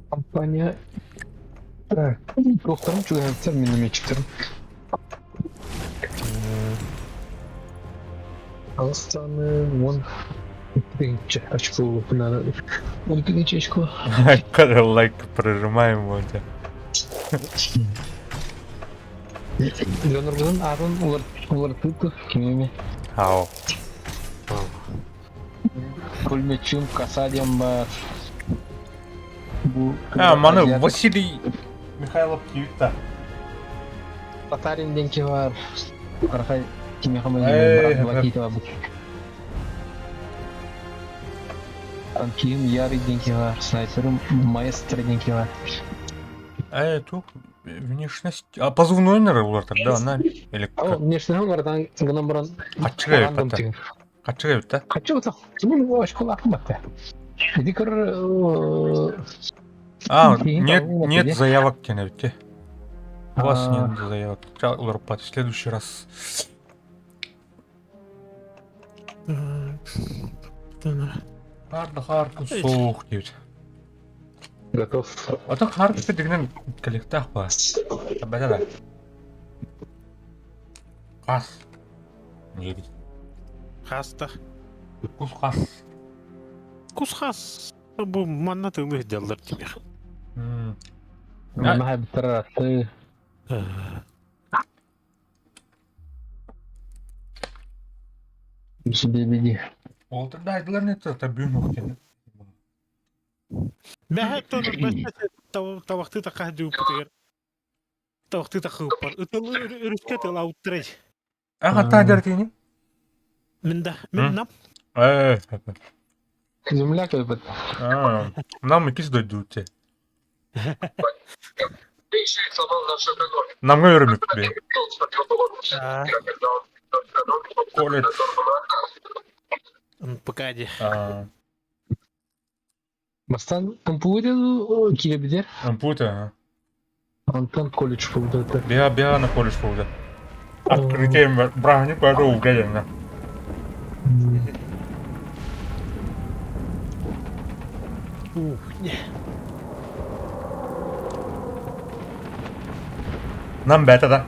Компания. Так, докторым чуган терминометчиктерим. Қазақстанның 12-ші очко надо. 12-ші очко. Когда лайк прожимаем вот. Жонордун атын улар тыты кимеме. Ау. Пулеметчим Касадиям бар. Бу Маны Василий Михайлов кийипта. Татарин денки бар. Кархай киме Эй, хамай вакиты бар. Ким Ярый денки бар. Снайперым Маэстро денки бар. Тут внешность... А позывной нері олар тогда, она... Или... О, внешне бардан гынан баран. Качыга еппата. Качыга еппата. Качыга та. Кимин очко акматта. Дикер Нет заявок кеневте. У вас нет заявок. Олар пат. В следующий раз. Харды соук дейбит. готов. Ата харды дегенен коллектах ба. Бәдәлә. Қас. Не дейт? Хаста. Кус қас. Кусхас. Бу манна тыңды делдер тебе. Мама битратты. Беди. Ол да айтылар не та бүйін оқкен. Бәһә тоныр бәсәсе тавақты та қаһды үптер. Тавақты та хупар. Үтел үрүскәт ала утрай. Ата дәртени? Минда, миннам. Земля кайбат. Нам икис дойдуте. Намга өрмөк бе. Колет. Погоди. Мастан ампуйду килебидер. Ампута. Антон колледж булды. Беа на колледж булды. Открытие брахни пару угадана. Нам бета да.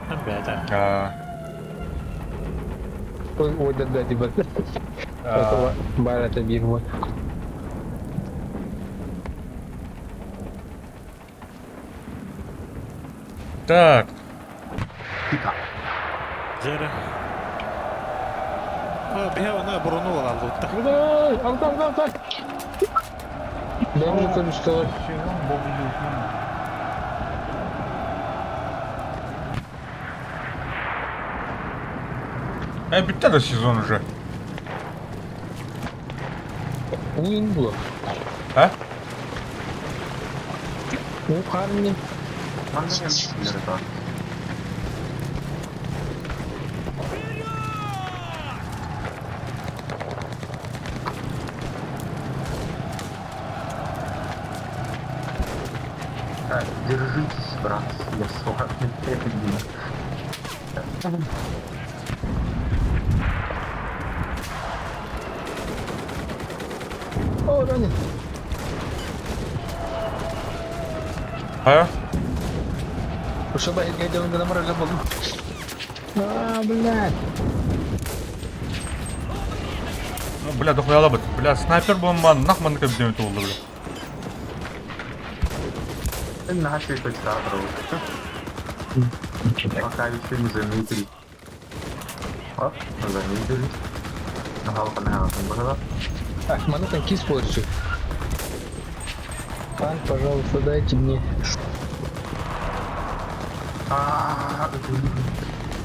Нам бета. Ой, да, дебат. Это барата бирма. Так. Жара. Беа на брону алды. Ай, алтан. Дом это что? Bitti de sezon уже. Уин был. Ну, парни. Держитесь, брат, я с вами впереди. О, ранен. Ушаба я делаю на моря забыл. Блядь. Бля, дохуя лабыт. Бля, снайпер бомбан. Нахман кабинет oldu bля. На что это кадров? Пока еще не заметили. Оп, заметили. Нахалка на было. Так, ману танки использую. Пан, пожалуйста, дайте мне.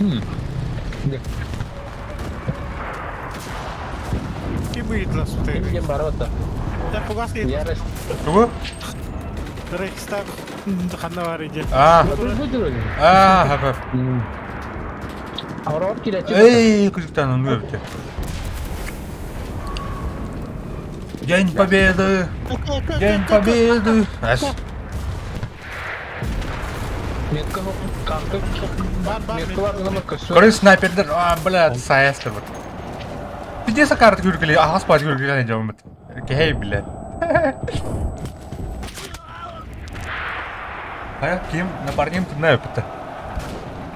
Нет, И будет нас ты. где бороться? Да погасни. Ярость. Кого? Рейхстаг. Ханна иде. Выдернули. Хапап. Аурор кидать. Эй, кузиктан, он вырвите. День Победы! День Победы! Метка, как-то. Метка, ладно, намка, все. Короче, снайпердер. Блядь, саястыр вот. Пиздец, карты күргілі, ағас бат күргілі әне бит. Кей, блядь. Ким, напарним знаю, бітті.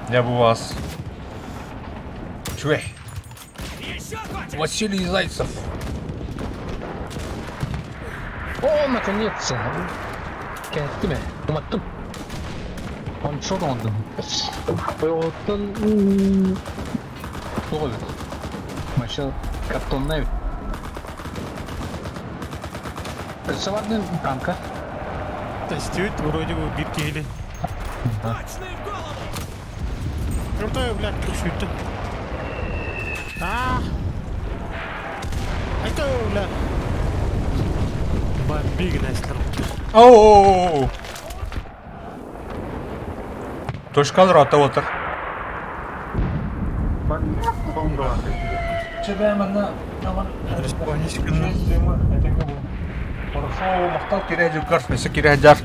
Я бы вас... Чуэй. Василий Зайцев. О, наконец-то! Кәттіме, ұматтым. Он шот оңдым. Оттан... Оғы бет. Маша картонна бет. Савардын танка. Тестирует, вроде бы битки или... Точный в голову! Крутой, блядь, что это? Это, блядь. Бомбигная стрелка. Оу. Точкалар атап отыр. Респонсиканы. Мақтау керек жүр көрсмесі керек жар.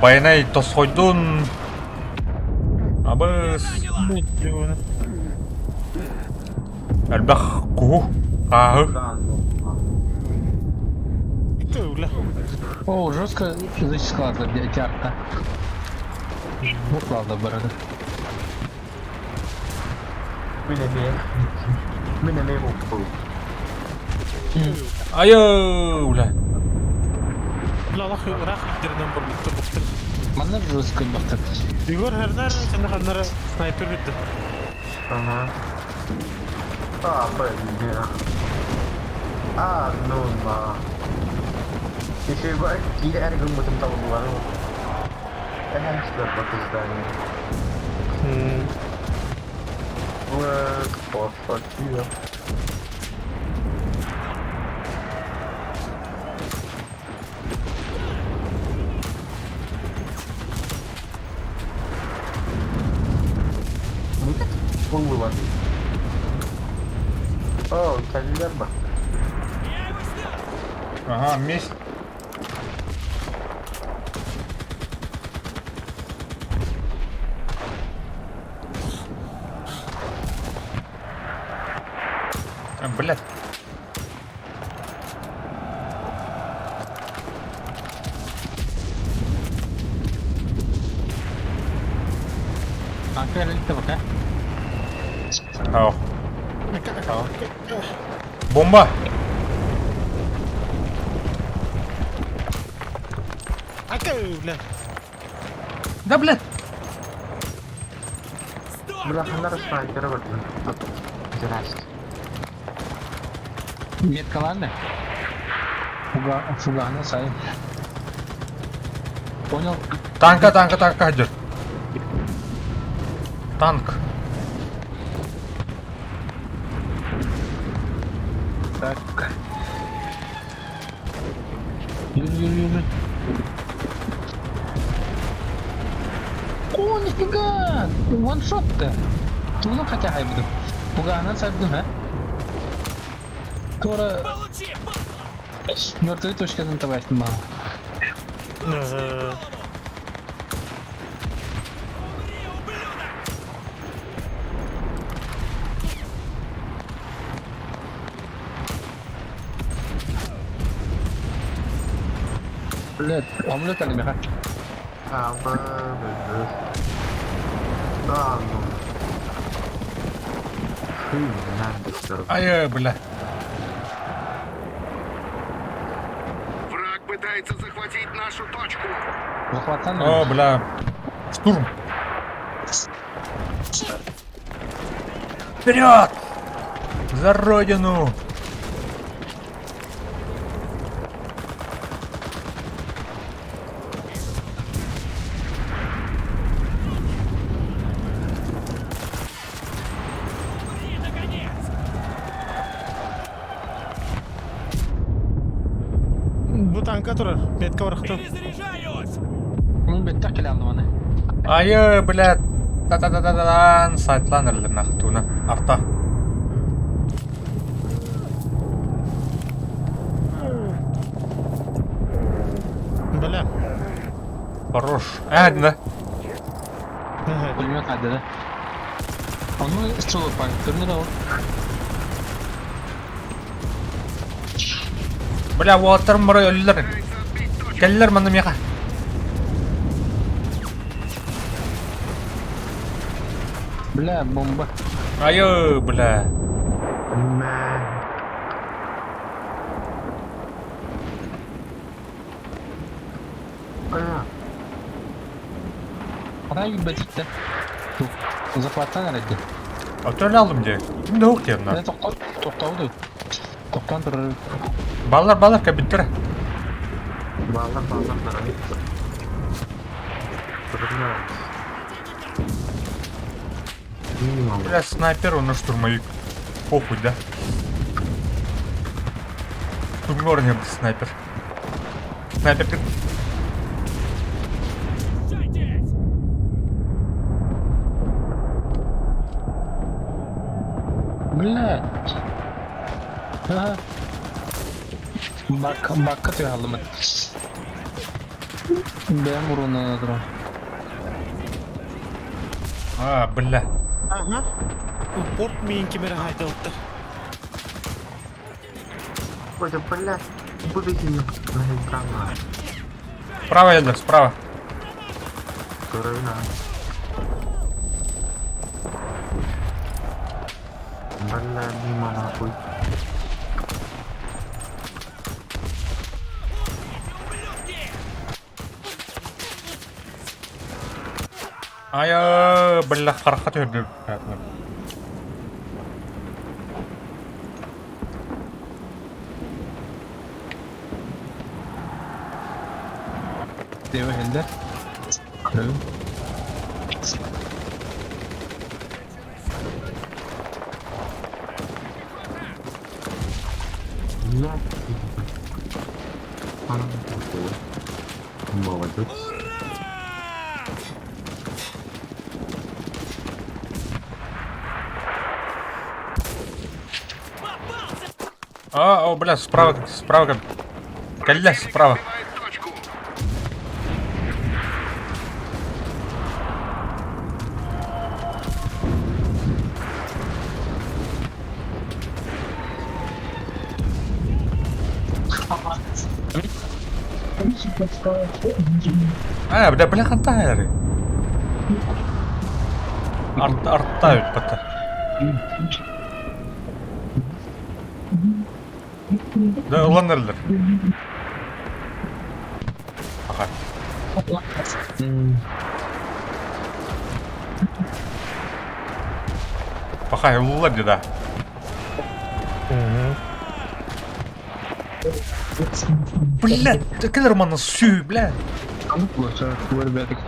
Байнай тосқойдун. Абыз. Әлбәқ құу. Ағы. Это, блядь. О, жестко зачисклада тярка. Вот ладно, борода. Minne hukkuun. Айоу, бля. لا راح يقدر نمبر بالتبختر. Манна жестко бақтық. يقول هرنار عشان خلنا سنايبر بده. Aha. Пойди. Ну да. Еще бы киля әргім мұтым табылары. Әншілер бақы здание. Спасибо. Булат. О, кәлілер ба? Я его снял! Ага, месть. Блядь. Танка әлікті бақ, Ау. Бомба. Это, блядь. Да, блядь. Бұлақындар снайпері бәтін. Здрасте. Меткаларны. Фуганы сайын. Понял? Танка жүр. Танк. Так. Йürü. О, нифига! Ваншот-то! Туны хотя хайбуду. Пуганы сайбдым, а? Тора Получи! мертвой точкадан табайсың маған. Умри, ублюдок! Блядь, омлет әлі меха. Да, ну. Надо что. Ай, бля. Враг пытается захватить нашу точку. Захватсан О, бля. Штурм. Вперед! За родину! Умри, наконец! Bu tanka тұрар. Метка барақты. Перезаряжаюсь! Мұның беттақ келе алды маны. Айы, блядь. Та-та-та-та-дан. Сайтлан әлі нақтуына. Арта. Бля. Хорош. Да. Пулемет әді да. Оны стрелок бар. Көрінер ау. Бля, уаттарым барай өлілер. Пытается отбить точку. Келілер маны меға. Бля, бомба. Ayo, бля. Man. Aa, Ана гиббетикте. Захваттан herhalde. Atölye aldım diye. Şimdi yok diyorum Ne lan. toktaudu. Toktan durur. Ballar kabittir. bağlar bana. Durmuyor. Bilmiyorum. Бля, снайпер, он штурмовик. Похуй, да? Штурмер не был снайпер. Снайпер. Блядь. Ага. Бакка тüyalım. Ben vurundan durum. А, бля. Ага. Порт меньки бері айтылыптыр. Ой, да блядь, выведи на экран. Справа, Эльдар, справа. Здоровина. Бля, мимо нахуй. Aya, бля, харахат öldü. Deve elde. Kırıyorum. Бля. Молодец. О, бля, справа, Коля, справа. Сбивает точку. А, бля, хантайры. Арттают пока. Да, уланырлар. Ага. Пахай, улулар да. Блядь, да когда Романа сю, блядь. Boşa vur verdik.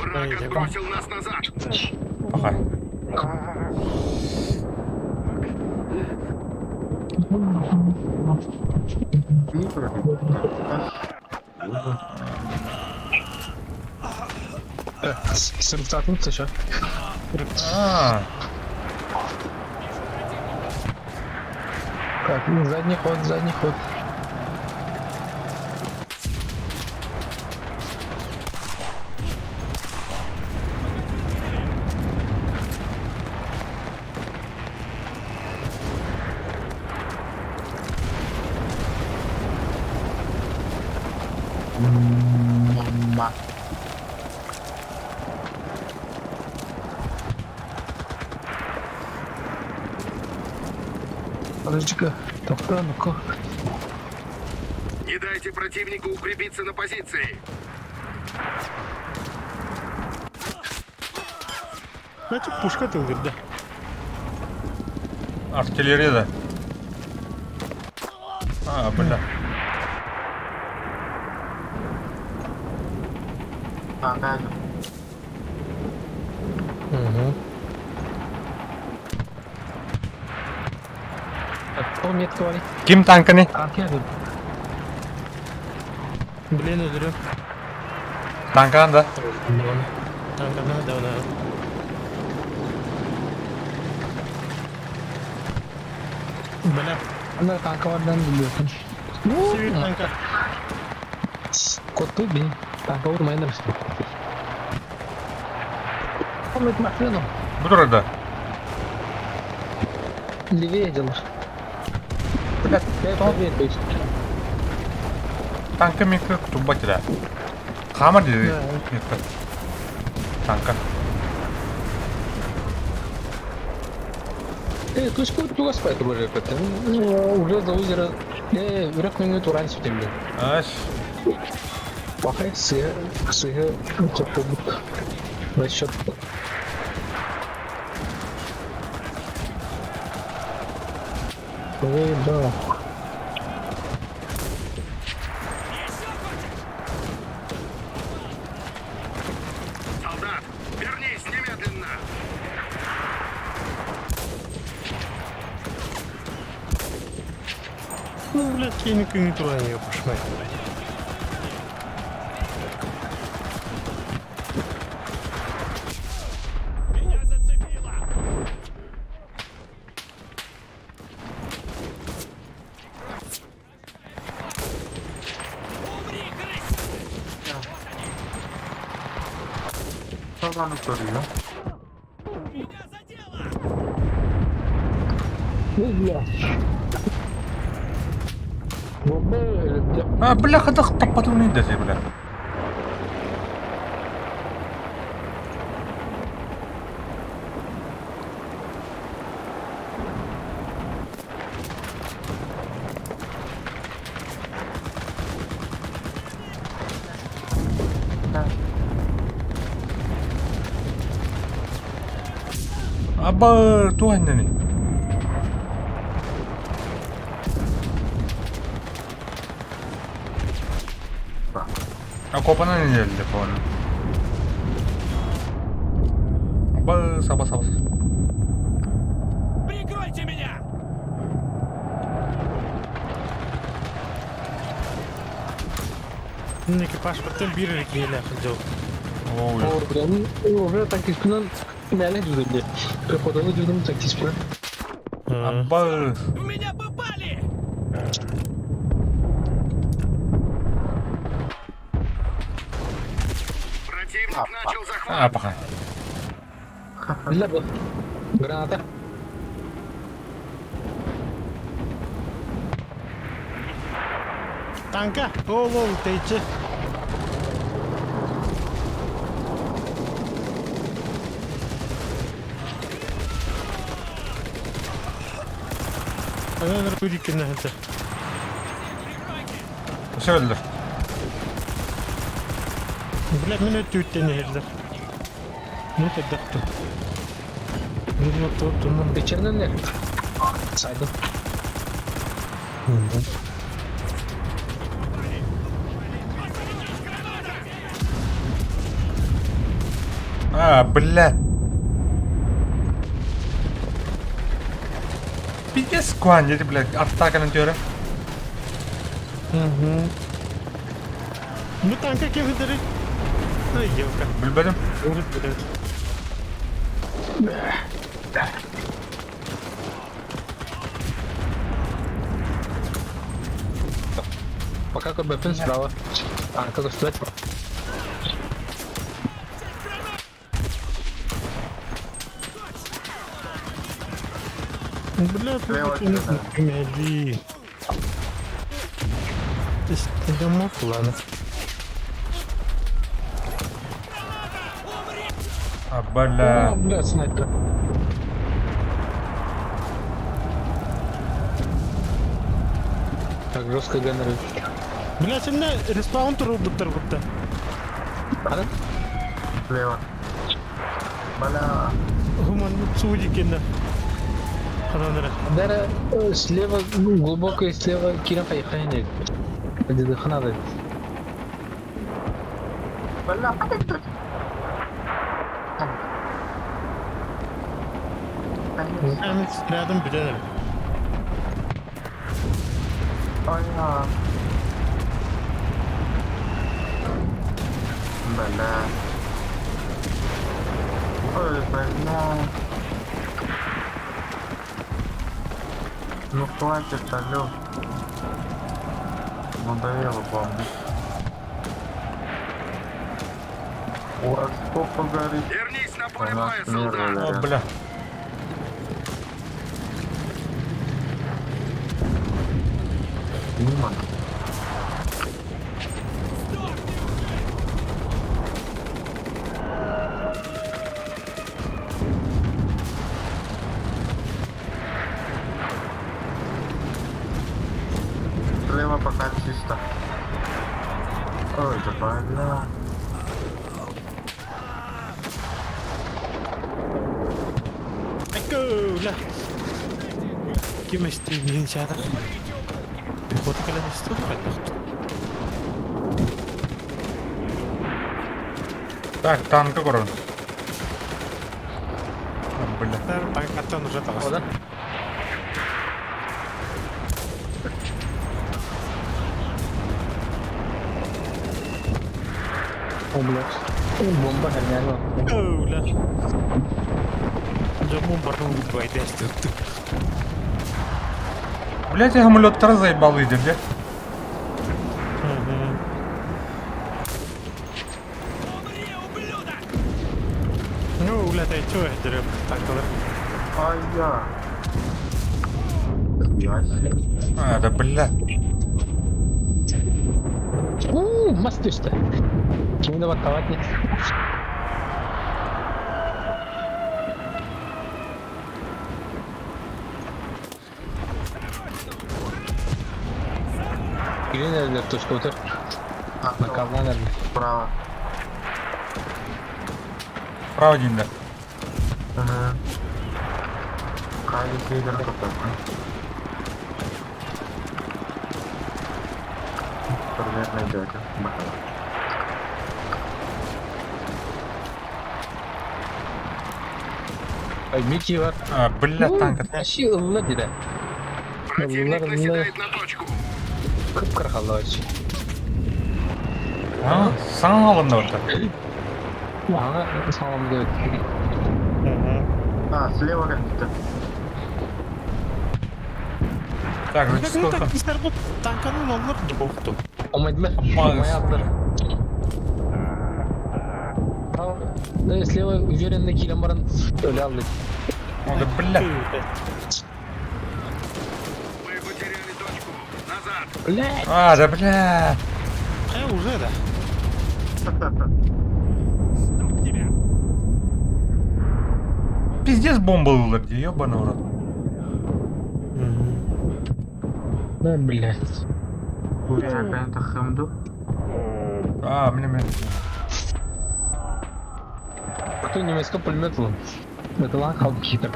Враг отбросил нас назад. Пахай. Не против. Sırf takılıp taşa. А, Так, ну, задний ход. Мама. Подожди-ка, токта, ну-ка. Не дайте противнику укрепиться на позиции. Значит, пушка тылдыр, да. артиллерия, да. А, бля. Ага. O metki var. Kim tankını? Arkaya dur. Блин, öldürüyor. Tankan da. Tankana da ona. Bana Anda kanka var ben biliyorsun. sivil tanka. Kotu bir. Kanka vurmayın da işte. Ahmet Mahfeno. Budur orada. Liviye calır. Блядь, Tabii et işte. tankı mikro tuba kira. Kamar dedi. Mikro. Tanka. То есть тут туга спать уже как-то. Уже до озера. Вряд ли туран септембре. Аш. Пахай сыга чапобут. Расчет. Ой, да. Солдат, вернись немедленно! Ну, блядь, я никак не туда не пошла. Меня зацепило! Умри, крыс! Sallanıp duruyor. Меня задело! Бля. Бля. А, бляха, да патроны дайте, бля. Аба, туан ni. Ako pa na niya telepon. Аба, саба. Прикройте меня! Экипаж потом бирли киля ходил. Ой. Уже так искренне мяли жүзінде. Преподалы жүздің тактично. Аба. В меня попали! Противник начал захват! А, пока. Бля, бля. Граната. Танка! Оу, тейче. Ana narkotik na hanta. Все öldür. Блядь, меня тютени хеллер. Ну хеддакту. Ну вот он. İçeriden ne? Saydım. А, бля. Пиздец, куанди, блядь, атаканы diyorum. Ну танка кем хеддери? Ай, елка. Bilmedim. Может, блядь. Пока КБП справа. А, как стоять? Блядь, Лево вот он тебе, мяли. Ты домой, ладно. А, бля. Бля, снайпер. Так, жестко генерирует. Блядь, она респаун роботер вот. Ана? Слева. Бля. Гуман судьи кена. Хананера. Дара слева, глубоко и слева Киран поехали. Где дыхнады. Бля, подожди. Амит рядом бедер. Aya. Бля. Ой, бля. Ну хватит, алё. Надоело бомбить. У вас сколько горит? Вернись на У поле нас боя, солдат! нервы О, горят. бля. Мимо. бля. Кем истинен чада? Вот когда не стоит как-то. Так, танка корон. Бля. Так, оттан уже там. О, да? О, блядь. Бомба херня. О, бля. Жамун барнул двое десять. Блять, я самолеттар заебал идет, бля. Ну, бля, ты чё, это так Ай-я. Ясно. А, да бля. Мастер что? Чем давай ковать нет? Или наверное, точка вот на кого, наверное. Справа. Право один, да. Ага. Кайли сейдер какой-то. Привет, найдете. Поймите его. А, бля, танк. Вообще, влади, да. Противник наседает на точку. Кып кархалович. А, саң алынды вот. Ага, салам говорит. А, слева какие-то. Так, Ну, значит, как сколько? так, мистер Боб, танканын олар не болду. Омайдме. Обманываюсь. Омайдме. Да, слева уверенный киломаран лявлит. О, да бля. Мы потеряли точку. Назад. Блядь. А, да бля. Уже, да. Пиздец бомба вылетела, ёбаный в рот. Да, блядь. Буря опять хэмду. А, мне. Кто немецкий пулемет был? Это лан халки так.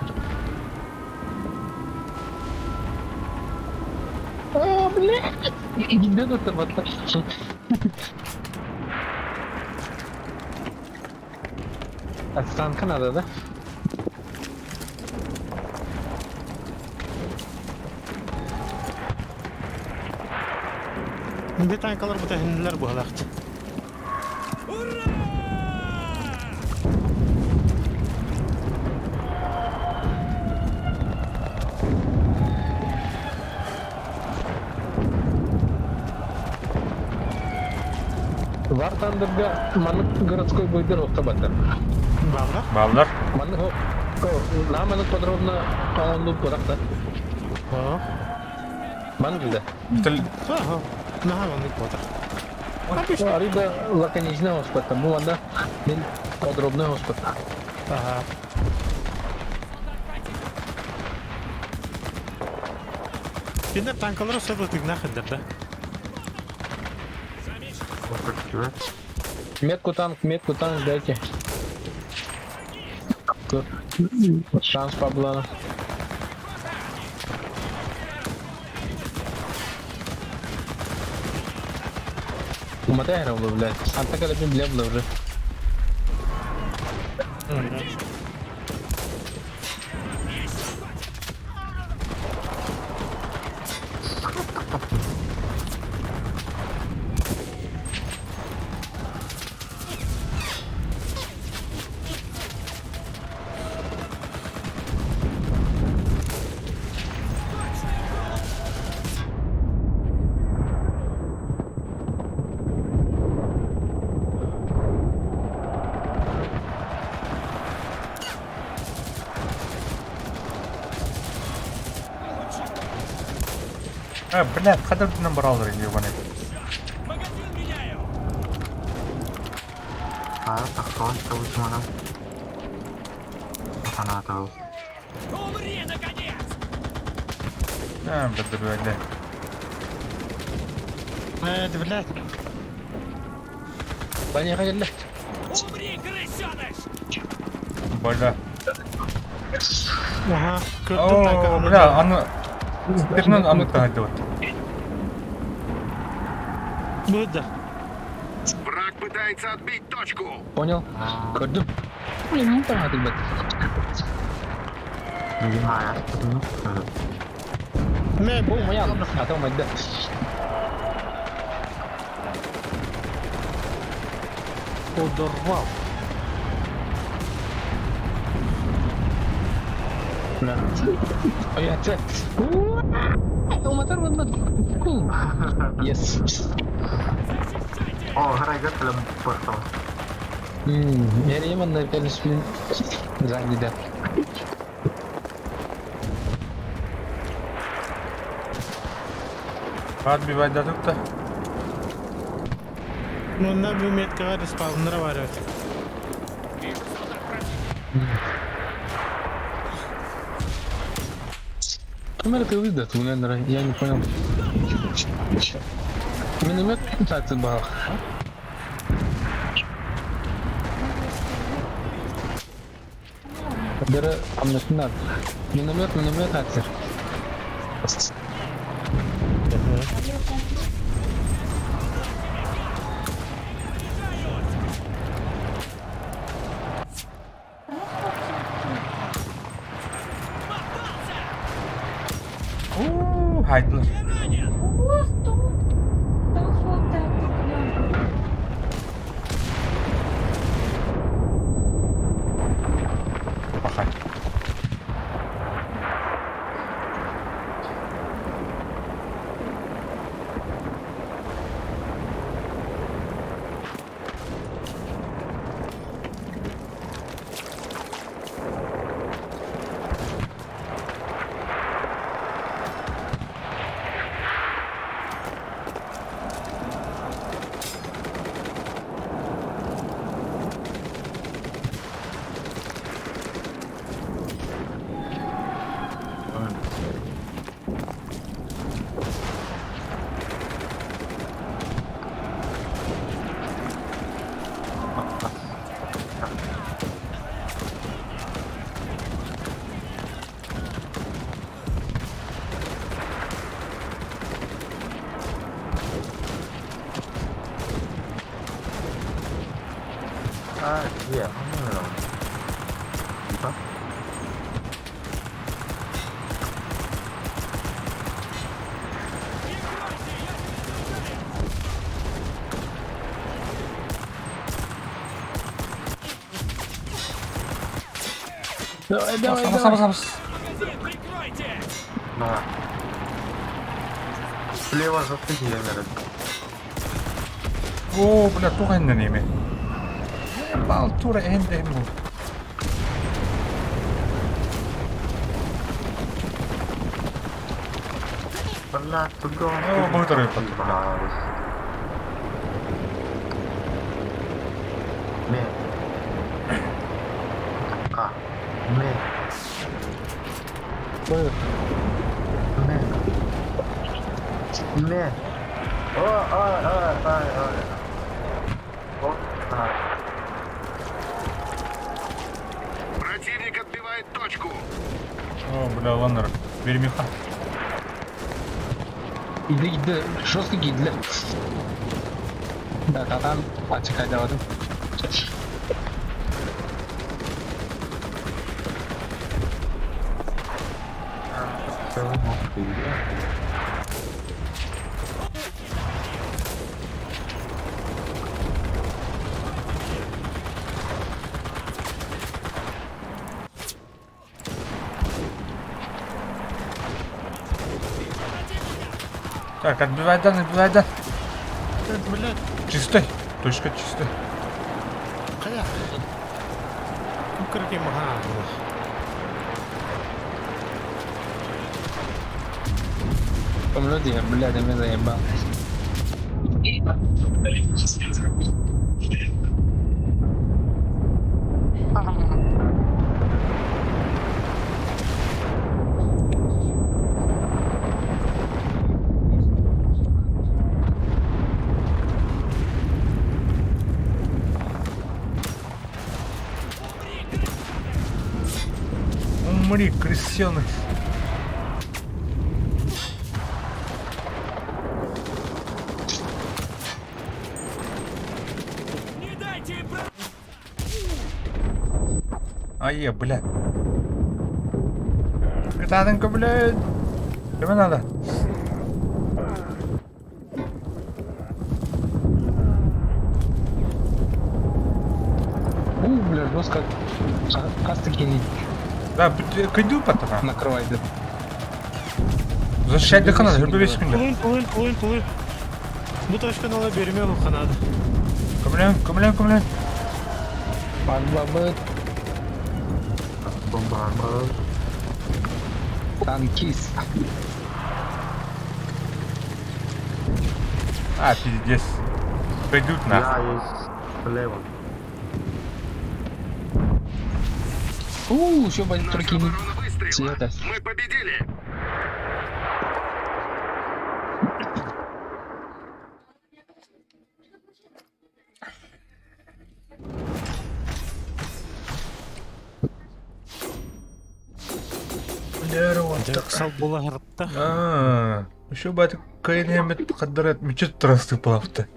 А, блядь. Где это вот так? От станка надо, да? Бе танкалар bu тәһинләр бу халакт. Вартандырга манык городской бойдер оқтабатыр. Балдар. Балдар. Манык на манык подробно он бұрақ та. Ха. Манык да. Тил. Ха. Наха ванны квотер. Арида лаконичный оспатта. Бұл анда мен подробный оспатта. Ага. Бинер танкалар сөбөтүк нахыдыр да. Метку танк, дайте. Шанс Паблана. Умотай играл, блядь. А так это бля уже. А, бля, кадр на браузере ебаный. Магазин меняю. А, так просто высмана. Она то. Умри, наконец! А, бля. Это, блядь. Поехали. Умри, крысеныш! Бля. Ага, gördüm О, kanka. бля, аны стернен аны тагып. Burada. Враг пытается отбить точку. Понял? Gördüm. Benim tanıdık bak. Gimana? Ne bu? Olmayan atau ada. Подорвал. Nah. Oh ya, cek. Motor bener. Yes. Oh, harga film Porto. Nereye mana penis film zangidah. Отбивать дадут-то. Bundan bir metka var, spawnlara var evet. Камера ты видишь, у меня я не понял. Миномет так бах. Дара амнатнар. Миномет атер. Хайтлы. Пахать. Ah, iya, mana dong? Hah? Давай. Nah. Слева застыли, наверное. О, бля, тура инде неме. Ебал, тура инде ему. Pernah tuh. Oh, motor ya, Pak. Harus. Nih. Ah, nih. Nih. Nih. Oh. Oh, Противник отбивает точку. О, бля, ланнер. Бермеха. Gitti. Şurası gitti. Datadan açık ayarladım. Так, отбивай дан. Блядь, Чистой. Точка чистой. kaya. Yukarı mahal. Помню, я, блядь, я меня заебал. Умри, крестьяных. Не дайте им про... Бля. Катанка, блядь. Чего надо? Бля, жестко. Кастыки Да, кайду потом. накрывает. Защищать до канала, żeby весь секунду. Pulun. Bu taş kanala bermiyor mu kanadı? Көмілен. Бабы, Бомбарма. танкист. Пиздец. Пойдут нахуй. Я есть слева. Еще бы Наша только не оборона выстрела. цвета. Мы победили. Сал була гартта. Еще бы это кайнемет каддарат мечет трасты плавта.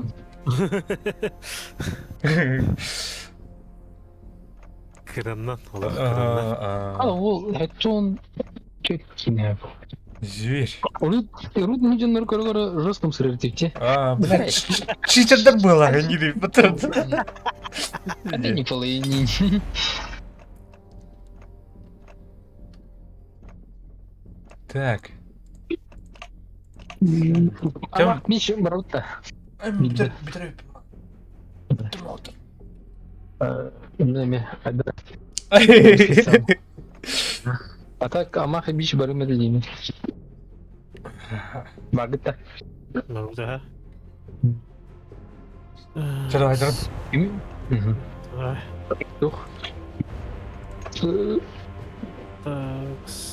Краннан олар краннан. Ол хэтчон кеткине. Зверь. Рут нужен көргөрө жестком сырертикте. Блядь, читерда было, а не ты, потом. Это не полыни. Так. Ама миш барутта. Битер. Неме, айда. А так ама миш бару медлими. Багыта. Мавда. Что, давай, дрон. Ай. Дух. Так.